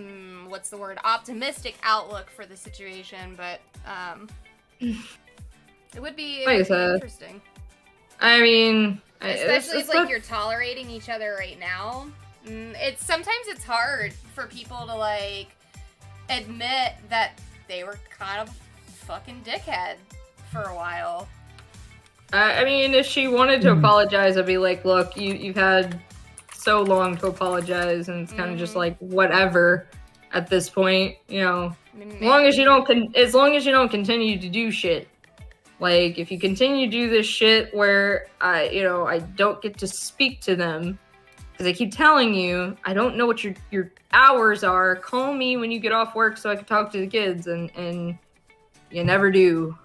what's the word, optimistic outlook for the situation, but it would be interesting. I mean, Especially if like you're tolerating each other right now. Sometimes it's hard for people to like admit that they were kind of fucking dickhead for a while. I mean, if she wanted to apologize, I'd be like, look, you've had so long to apologize, and it's kind of just like whatever at this point, you know. As long as you don't continue to do shit. Like, if you continue to do this shit where I don't get to speak to them because I keep telling you I don't know what your hours are. Call me when you get off work so I can talk to the kids, and you never do.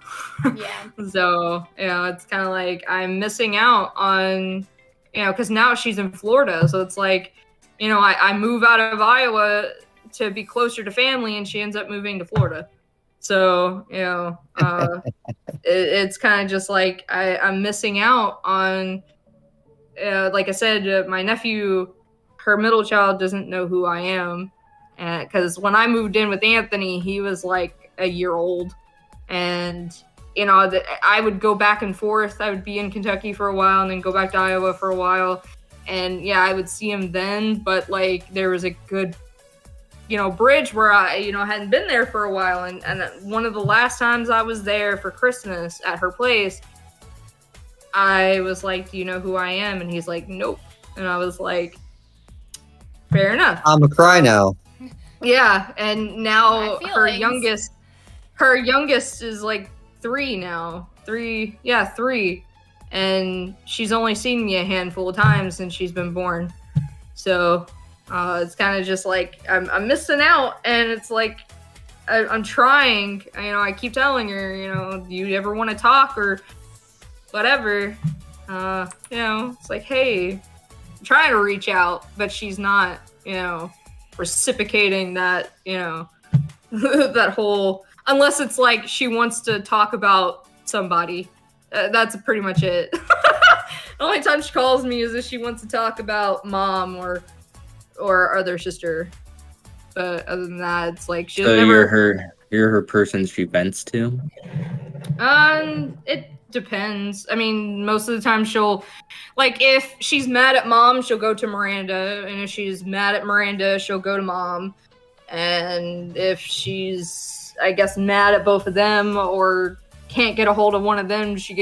Yeah. So, you know, it's kind of like I'm missing out on, you know, because now she's in Florida, so it's like, you know, I move out of Iowa to be closer to family, and she ends up moving to Florida. So, you know, it's kind of just like I'm missing out on, like I said, my nephew, her middle child doesn't know who I am. Because when I moved in with Anthony, he was like a year old. And, you know, I would go back and forth. I would be in Kentucky for a while and then go back to Iowa for a while. And, yeah, I would see him then. But, like, there was a good, you know, bridge where I, you know, hadn't been there for a while. And one of the last times I was there for Christmas at her place, I was like, do you know who I am? And he's like, nope. And I was like, fair enough. I'm a cry now. Yeah, and now My her feelings. youngest is like 3 now. 3, yeah, 3. And she's only seen me a handful of times since she's been born. So it's kind of just like I'm missing out, and it's like I'm trying. You know, I keep telling her, you know, do you ever want to talk or whatever? You know, it's like, hey, I'm trying to reach out, but she's not, you know, reciprocating that, you know, that whole, unless it's like she wants to talk about somebody. That's pretty much it. The only time she calls me is if she wants to talk about mom or other sister. But other than that, it's like she's So never. you're her person she vents to. It depends. I mean, most of the time she'll, like, if she's mad at mom, she'll go to Miranda, and if she's mad at Miranda, she'll go to mom. And if she's, I guess, mad at both of them or can't get a hold of one of them, she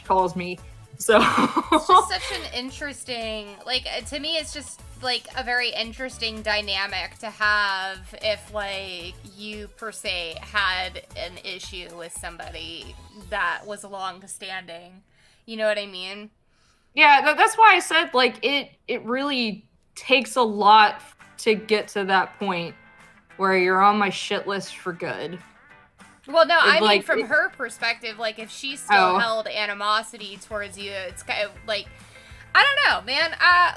calls me. So It's just such an interesting, like, to me, it's just like a very interesting dynamic to have if, like, you per se had an issue with somebody that was long standing. You know what I mean? yeah, that's why I said, like, it really takes a lot to get to that point where you're on my shit list for good. Well, no, I mean, like, from her perspective, like, if she still held animosity towards you, it's kind of like, I don't know, man.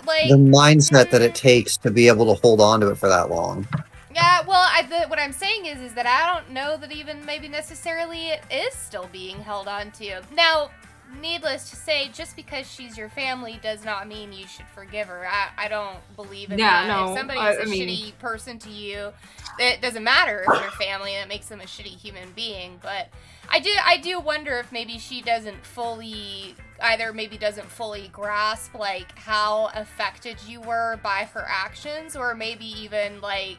Like, The mindset that it takes to be able to hold on to it for that long. yeah, well, what I'm saying is that I don't know that even maybe necessarily it is still being held on to. Now, needless to say, just because she's your family does not mean you should forgive her. I don't believe in that. No, If somebody's I a mean, shitty person to you, it doesn't matter if they're family. That makes them a shitty human being. But I do wonder if maybe she doesn't fully grasp, like, how affected you were by her actions, or maybe even, like,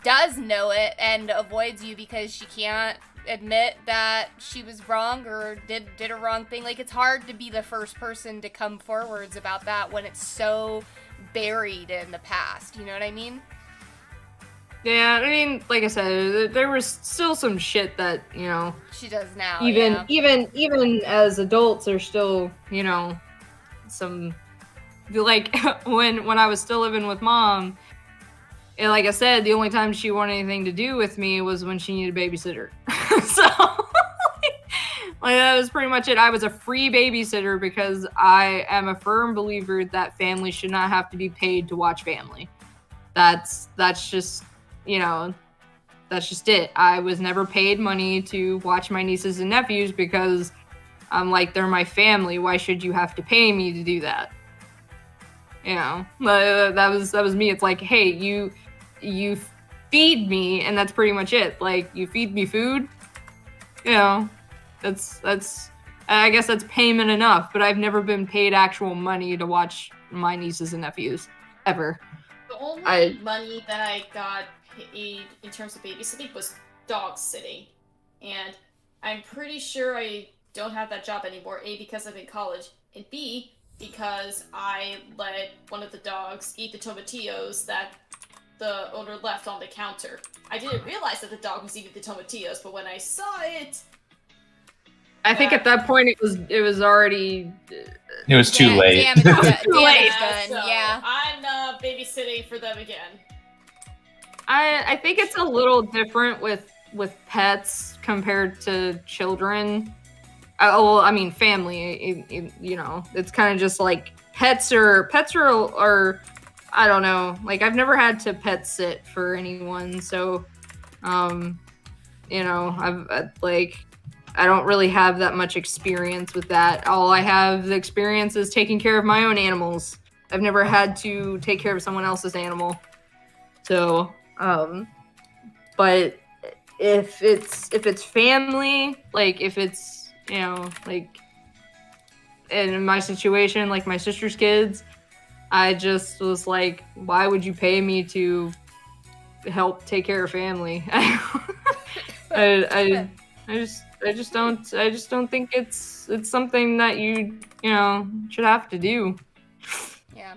does know it and avoids you because she can't admit that she was wrong or did a wrong thing. Like, it's hard to be the first person to come forwards about that when it's so buried in the past. You know what I mean? Yeah, I mean, like I said, there was still some shit that, you know, She does now. even as adults, there's still, you know, some, like, when I was still living with mom, and like I said, the only time she wanted anything to do with me was when she needed a babysitter. So, like, that was pretty much it. I was a free babysitter because I am a firm believer that families should not have to be paid to watch family. That's just, you know, that's just it. I was never paid money to watch my nieces and nephews because I'm like, they're my family. Why should you have to pay me to do that? You know, that was me. It's like, hey, you feed me, and that's pretty much it. Like, you feed me food, you know, that's I guess that's payment enough. But I've never been paid actual money to watch my nieces and nephews ever. The only money that I got paid in terms of babysitting was dog sitting, and I'm pretty sure I don't have that job anymore. A, because I'm in college, and B, because I let one of the dogs eat the tomatillos that the owner left on the counter. I didn't realize that the dog was eating the tomatillos, but when I saw it, I think at that point it was already. It was too late. Damage late. done. so Yeah. I'm not babysitting for them again. I think it's a little different with pets compared to children. Well, I mean, family. You know, it's kind of just like pets are I don't know. Like, I've never had to pet sit for anyone, so you know, I don't really have that much experience with that. All I have the experience is taking care of my own animals. I've never had to take care of someone else's animal. So, but if it's family, like, if it's, you know, like, in my situation, like my sister's kids, I just was like, why would you pay me to help take care of family? I just don't think it's something that you should have to do. Yeah.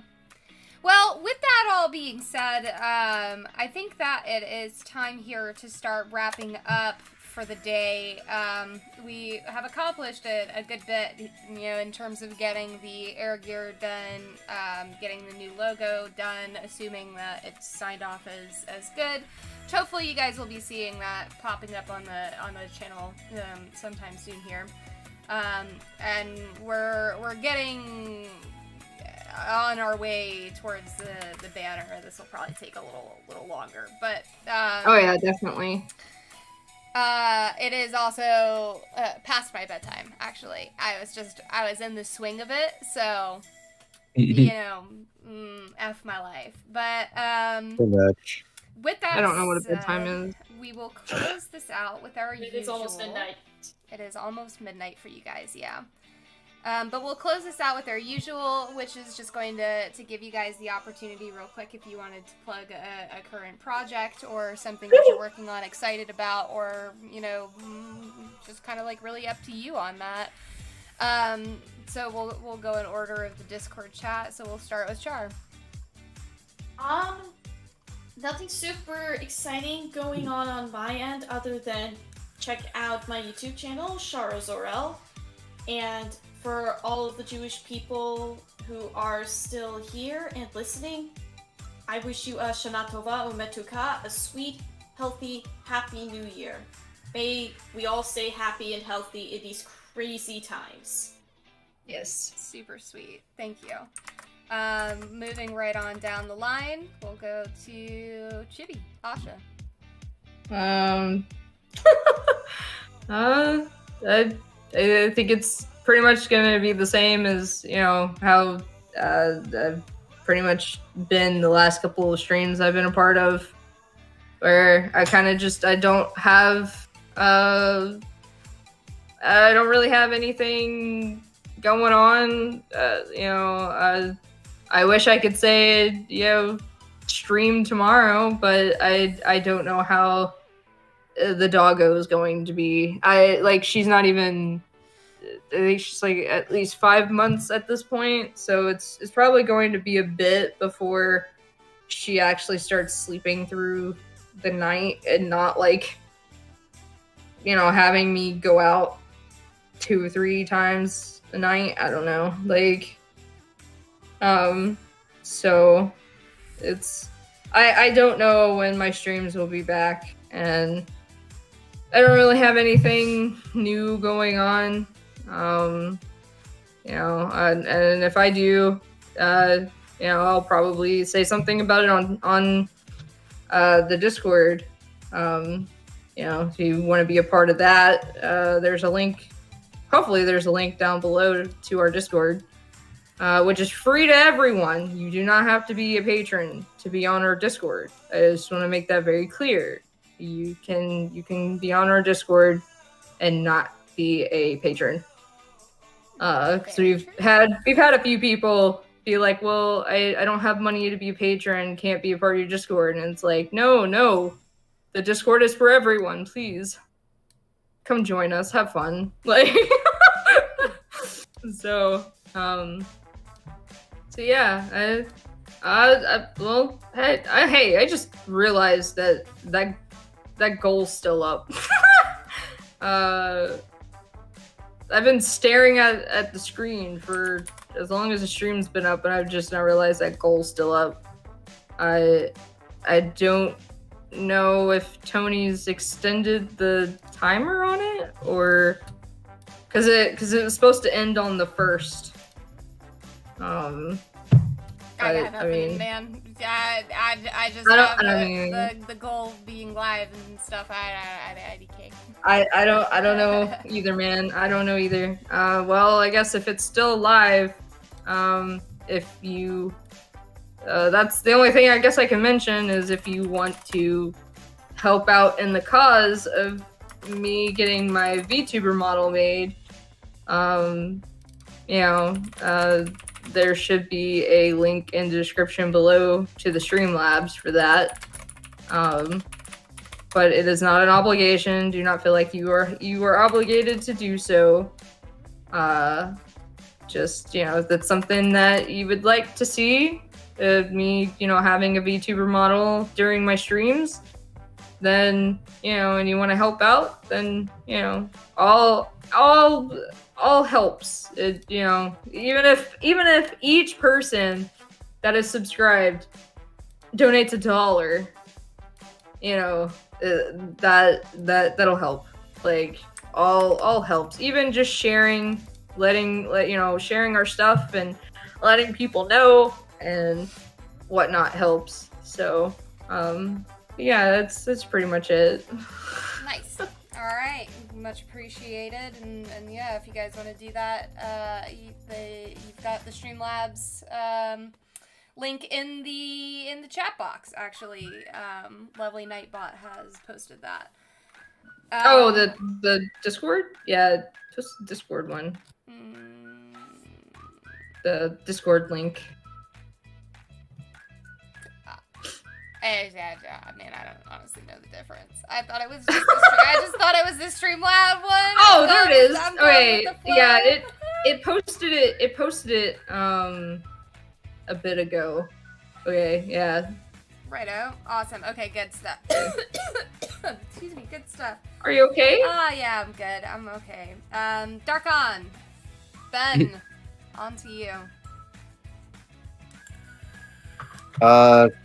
Well, with that all being said, I think that it is time here to start wrapping up for the day. We have accomplished a good bit, in terms of getting the air gear done, getting the new logo done, assuming that it's signed off as good. Which hopefully you guys will be seeing that popping up on the channel sometime soon here. And we're getting on our way towards the banner. This will probably take a little longer, but oh yeah, definitely. It is also past my bedtime. Actually, I was in the swing of it, so f my life. But with that, I don't know what a bedtime is. We will close this out with our usual. It is almost midnight. It is almost midnight for you guys, yeah. But we'll close this out with our usual, which is just going to give you guys the opportunity real quick if you wanted to plug a current project or something that you're working on, excited about, or, just kind of like really up to you on that. So we'll go in order of the Discord chat. So we'll start with Char. Nothing super exciting going on my end other than check out my YouTube channel, Shara Zorel, and for all of the Jewish people who are still here and listening, I wish you a Shana Tova Umetuka, a sweet, healthy, happy new year. May we all stay happy and healthy in these crazy times. Yes. Super sweet. Thank you. Moving right on down the line, we'll go to Chibi. Asha. I think it's pretty much gonna be the same as how I've pretty much been the last couple of streams I've been a part of, where I kind of I don't really have anything going on. I wish I could say stream tomorrow, but I don't know how the doggo is going to be. She's not even. I think she's at least 5 months at this point, so it's probably going to be a bit before she actually starts sleeping through the night and not having me go out 2 or 3 times a night. I don't know, so it's I don't know when my streams will be back, and I don't really have anything new going on. And if I do, I'll probably say something about it on the Discord. If you want to be a part of that, there's a link. Hopefully there's a link down below to our Discord, which is free to everyone. You do not have to be a patron to be on our Discord. I just want to make that very clear. You can be on our Discord and not be a patron. So we've had a few people be like, well, I don't have money to be a patron, can't be a part of your Discord, and it's no, the Discord is for everyone. Please come join us, have fun. So yeah, I just realized that goal's still up. I've been staring at the screen for as long as the stream's been up, and I've just now realized that goal's still up. I don't know if Tony's extended the timer on it, or because it was supposed to end on the 1st. I got nothing, man. I just have the goal being live and stuff. IDK. I don't know either, man. I don't know either. Well, I guess if it's still live, if you, that's the only thing I guess I can mention is if you want to help out in the cause of me getting my VTuber model made, there should be a link in the description below to the Streamlabs for that. but it is not an obligation. Do not feel like you are obligated to do so. Just, if that's something that you would like to see, me, having a VTuber model during my streams, then, and you want to help out, then, all helps. Even if each person that is subscribed donates $1, that'll help. Like, all helps. Even just sharing our stuff and letting people know and whatnot helps. So, yeah, that's pretty much it. Nice. All right, much appreciated. And yeah, if you guys want to do that, you've got the Streamlabs link in the chat box. Actually, Lovely Nightbot has posted that. The Discord? Yeah, post the Discord one. The Discord link. I don't honestly know the difference. I thought it was I just thought it was the Streamlab one. Oh, there it is. I'm Okay, going with the flow. yeah, it posted it a bit ago. Okay, yeah. Righto. Awesome. Okay, good stuff. Excuse me, good stuff. Are you okay? Yeah, I'm good. I'm okay. Darkon. Ben, on to you.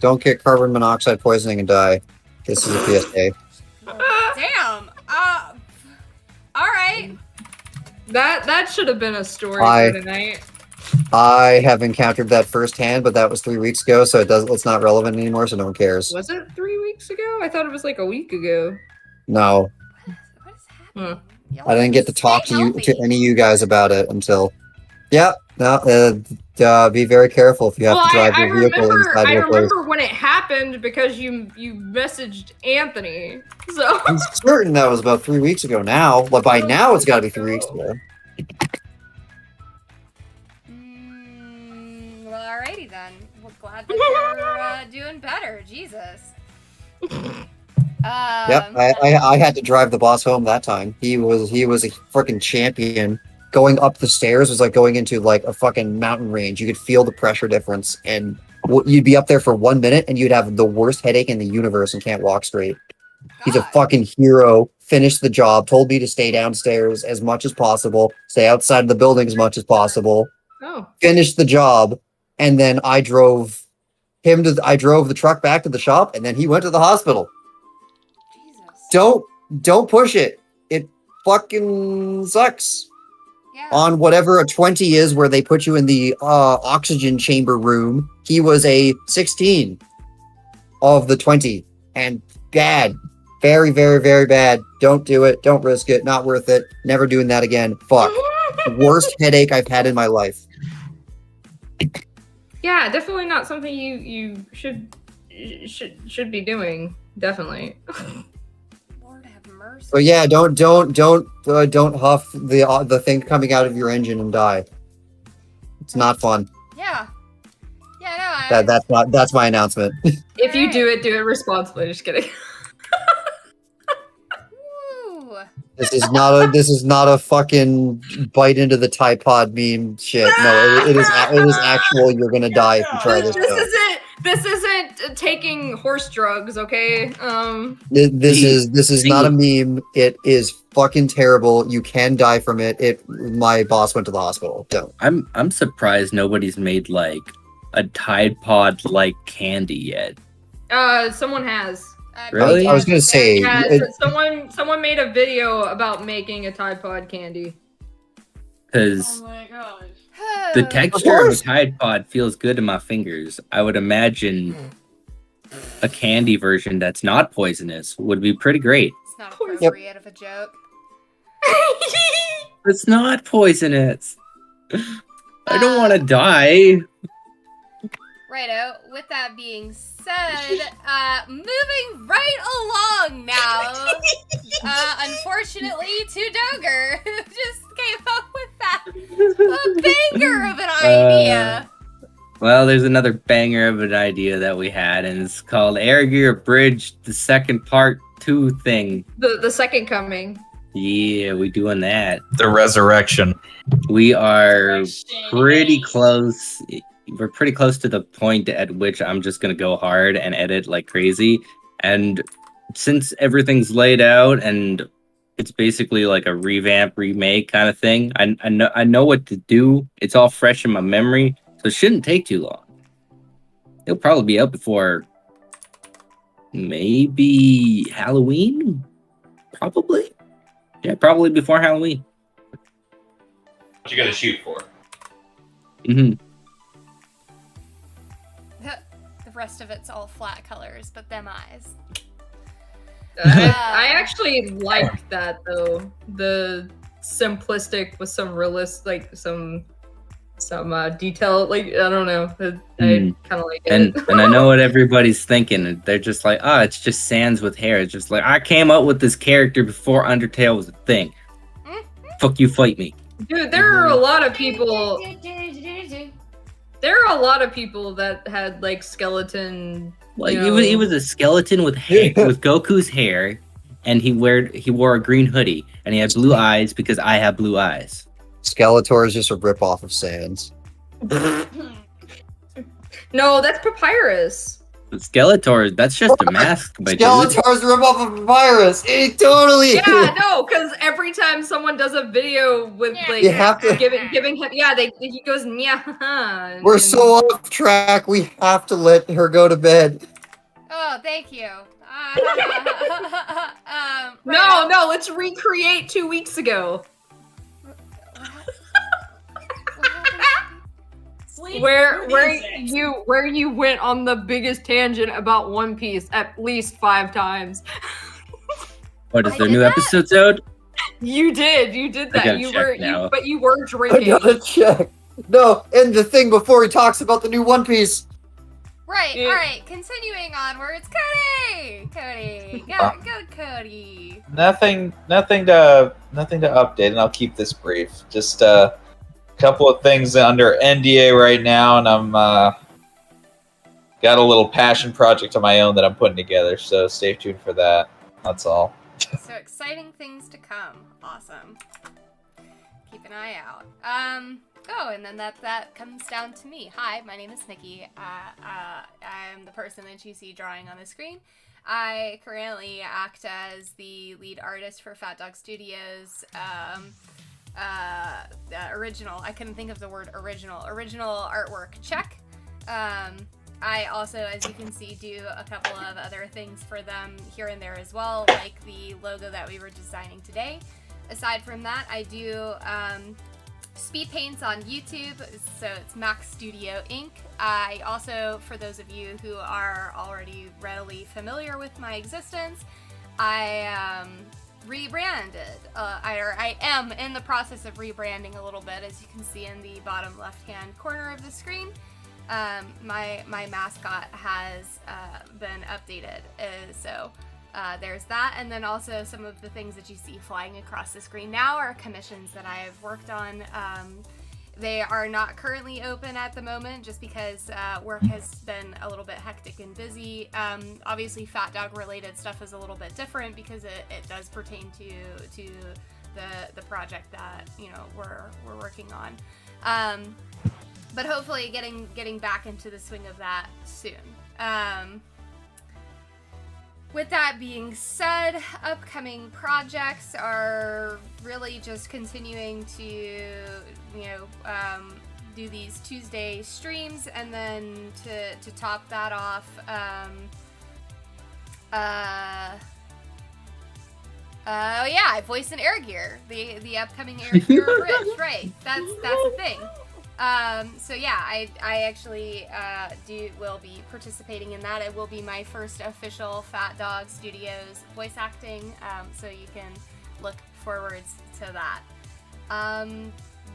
Don't get carbon monoxide poisoning and die. This is a PSA. Damn. All right. That should have been a story I- for tonight. I have encountered that firsthand, but that was 3 weeks ago, so it's not relevant anymore, so no one cares. Was it 3 weeks ago? I thought it was like a week ago. No, What is happening? Y'all I didn't get to talk stay to healthy. any of you guys about it until. Yeah, no. Be very careful if you have to drive your vehicle inside I your place. remember when it happened because you messaged Anthony. So I'm certain that was about 3 weeks ago. Now, but by now it's got to be 3 weeks ago. Well, alrighty then. We're glad that you're doing better. Jesus. Yep, I had to drive the boss home that time. He was a freaking champion. Going up the stairs was like going into like a fucking mountain range. You could feel the pressure difference, and you'd be up there for 1 minute, and you'd have the worst headache in the universe and can't walk straight. He's a fucking hero. Finished the job. Told me to stay downstairs as much as possible. Stay outside of the building as much as possible. Finished the job, and then I drove the truck back to the shop, and then he went to the hospital. Jesus. Don't push it. It fucking sucks. Yeah. On whatever a 20 is, where they put you in the oxygen chamber room, he was a 16 of the 20, and bad. Very, very, very bad. Don't do it. Don't risk it. Not worth it. Never doing that again. Fuck. Worst headache I've had in my life. yeah, definitely not something you should be doing. Definitely. Lord have mercy. But yeah, don't huff the thing coming out of your engine and die. It's not fun. Yeah. Yeah, no. That's my announcement. If you do it responsibly. Just kidding. Woo. This is not a fucking bite into the Tide Pod meme shit. No, it is actual. You're gonna die if you try this. This isn't taking horse drugs, okay? This is not a meme. It is fucking terrible. You can die from it. My boss went to the hospital. Don't. I'm surprised nobody's made like a Tide Pod like candy yet. Someone has. Really? I was gonna say. Yeah, someone made a video about making a Tide Pod candy. Because Oh my gosh. the texture of a course. Tide Pod feels good in my fingers. I would imagine a candy version that's not poisonous would be pretty great. It's not appropriate of a joke. It's not poisonous. I don't want to die. Righto. With that being said, moving right along now. Unfortunately, to Doger, who just came up with that a banger of an idea. Well, there's another banger of an idea that we had, and it's called RollerBlades Abridged, the second part two thing. The second coming. Yeah, we doing that. The resurrection. We are Resurrection. pretty close. We're pretty close to the point at which I'm just gonna go hard and edit like crazy. And since everything's laid out and it's basically like a revamp, remake kind of thing, I know what to do. It's all fresh in my memory, so it shouldn't take too long. It'll probably be out before maybe Halloween. Probably. Yeah, probably before Halloween. What you gotta shoot for? Mm-hmm. The rest of it's all flat colors, but them eyes. I actually like that though. The simplistic with some realist, like some detail. Like I don't know. I kind of like it. And I know what everybody's thinking. They're just like, oh, it's just Sans with hair. It's just like I came up with this character before Undertale was a thing. Fuck you, fight me. Dude, there are a lot of people. There are a lot of people that had like skeleton. Like he was a skeleton with hair, with Goku's hair, and he wore a green hoodie, and he had blue eyes because I have blue eyes. Skeletor is just a ripoff of Sans. No, that's Papyrus. But Skeletor, that's just a mask, my dude. Skeletor's a ripoff of Papyrus. It totally. Yeah, no, because every time someone does a video with like You have to- giving him, he goes yeah. We're so off track. We have to let her go to bed. Oh, thank you. No, let's recreate 2 weeks ago. Sleep Where through music. you went on the biggest tangent about One Piece at least 5 times. What is I there did new that? episodes out? You did that. gotta You check were now. but you were I drinking. gotta check. No, and the thing before he talks about the new One Piece. Right, Yeah. alright, continuing onwards. Cody! Go, Cody! Nothing to update, and I'll keep this brief. Just a couple of things under NDA right now, and I'm got a little passion project of my own that I'm putting together. So stay tuned for that. That's all. So exciting things to come. Awesome. Keep an eye out. Oh, and then that comes down to me. Hi, my name is Miki. I'm the person that you see drawing on the screen. I currently act as the lead artist for Fat Dog Studios. Original. I couldn't think of the word original. Original artwork. Check. I also, as you can see, do a couple of other things for them here and there as well, like the logo that we were designing today. Aside from that, I do speed paints on YouTube, so it's Max Studio Inc. I also, for those of you who are already readily familiar with my existence, I rebranded. I am in the process of rebranding a little bit, as you can see in the bottom left-hand corner of the screen. My mascot has been updated, so there's that. And then also some of the things that you see flying across the screen now are commissions that I've worked on. They are not currently open at the moment just because work has been a little bit hectic and busy. Obviously Fat Dog related stuff is a little bit different because it does pertain to the project that, you know, we're working on. But hopefully getting back into the swing of that soon. With that being said, upcoming projects are really just continuing to, you know, do these Tuesday streams, and then to top that off, oh yeah, I voiced an Air Gear, the upcoming Air Gear Abridged, right? That's a thing. So yeah, I actually will be participating in that. It will be my first official Fat Dog Studios voice acting, so you can look forwards to that.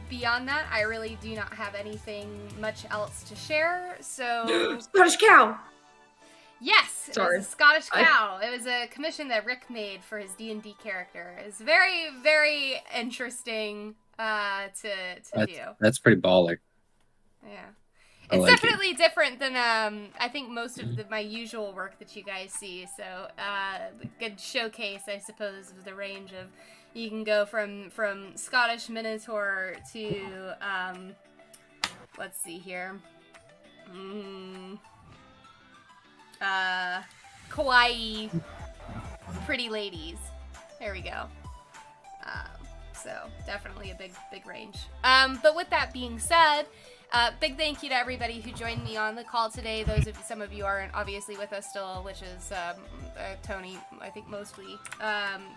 Beyond that, I really do not have anything much else to share, so... Scottish Cow! Yes! It Sorry. was a Scottish Cow. It was a commission that Rick made for his D&D character. It's very, very interesting to do. That's pretty baller. Yeah. It's like it. definitely different than I think most of my usual work that you guys see. So good showcase, I suppose, of the range of you can go from Scottish Minotaur to let's see here, kawaii pretty ladies. There we go. So definitely a big range. But with that being said, big thank you to everybody who joined me on the call today. Some of you aren't obviously with us still, which is Tony, I think mostly.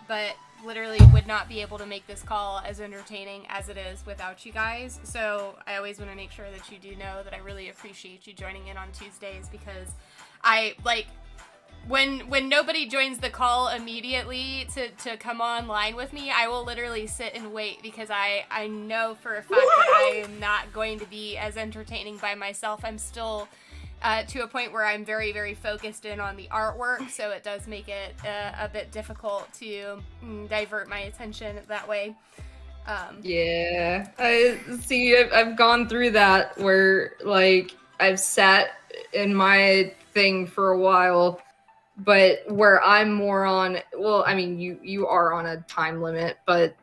But literally would not be able to make this call as entertaining as it is without you guys. So I always want to make sure that you do know that I really appreciate you joining in on Tuesdays, because I like when nobody joins the call immediately to come online with me, I will literally sit and wait, because I know for a fact that I am not going to be as entertaining by myself. I'm still to a point where I'm very, very focused in on the artwork, so it does make it a bit difficult to divert my attention that way. Yeah, I see. I've gone through that where like I've sat in my thing for a while, but where I'm more on, well, I mean, you are on a time limit, but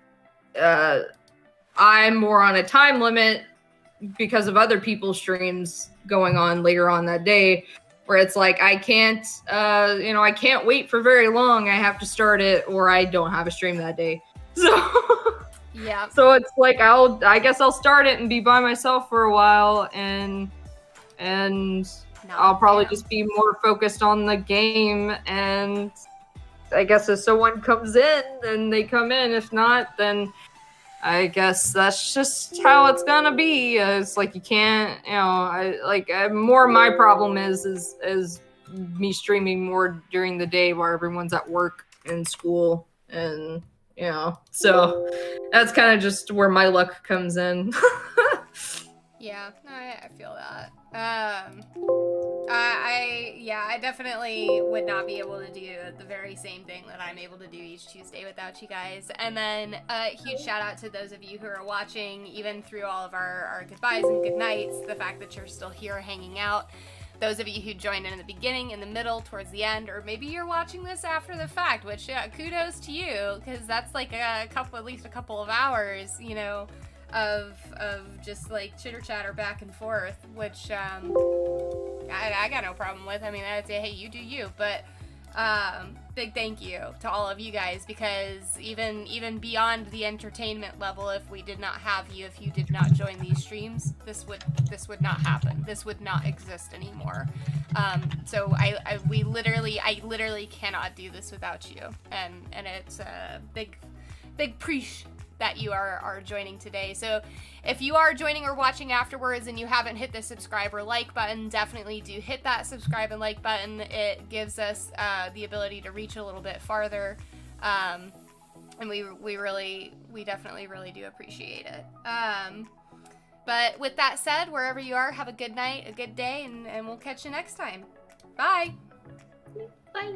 I'm more on a time limit because of other people's streams going on later on that day, where it's like I can't, I can't wait for very long. I have to start it, or I don't have a stream that day. So yeah. So it's like I guess I'll start it and be by myself for a while, and I'll probably just be more focused on the game, and I guess if someone comes in, then they come in. If not, then I guess that's just how it's gonna be. It's like you can't, more my problem is me streaming more during the day while everyone's at work and school, and so that's kind of just where my luck comes in. Yeah, no, I feel that. I definitely would not be able to do the very same thing that I'm able to do each Tuesday without you guys. And then a huge shout out to those of you who are watching, even through all of our goodbyes and good nights, the fact that you're still here hanging out. Those of you who joined in the beginning, in the middle, towards the end, or maybe you're watching this after the fact, which kudos to you, because that's like at least a couple of hours, of just like chitter chatter back and forth, which I got no problem with. I mean, I'd say, hey, you do you, but big thank you to all of you guys, because even beyond the entertainment level, if we did not have you, if you did not join these streams, this would not happen. This would not exist anymore. So I literally cannot do this without you, and it's a big preach that you are joining today. So if you are joining or watching afterwards and you haven't hit the subscribe or like button, definitely do hit that subscribe and like button. It gives us the ability to reach a little bit farther, and we definitely really do appreciate it. But with that said, wherever you are, have a good night, a good day, and we'll catch you next time. Bye. Bye.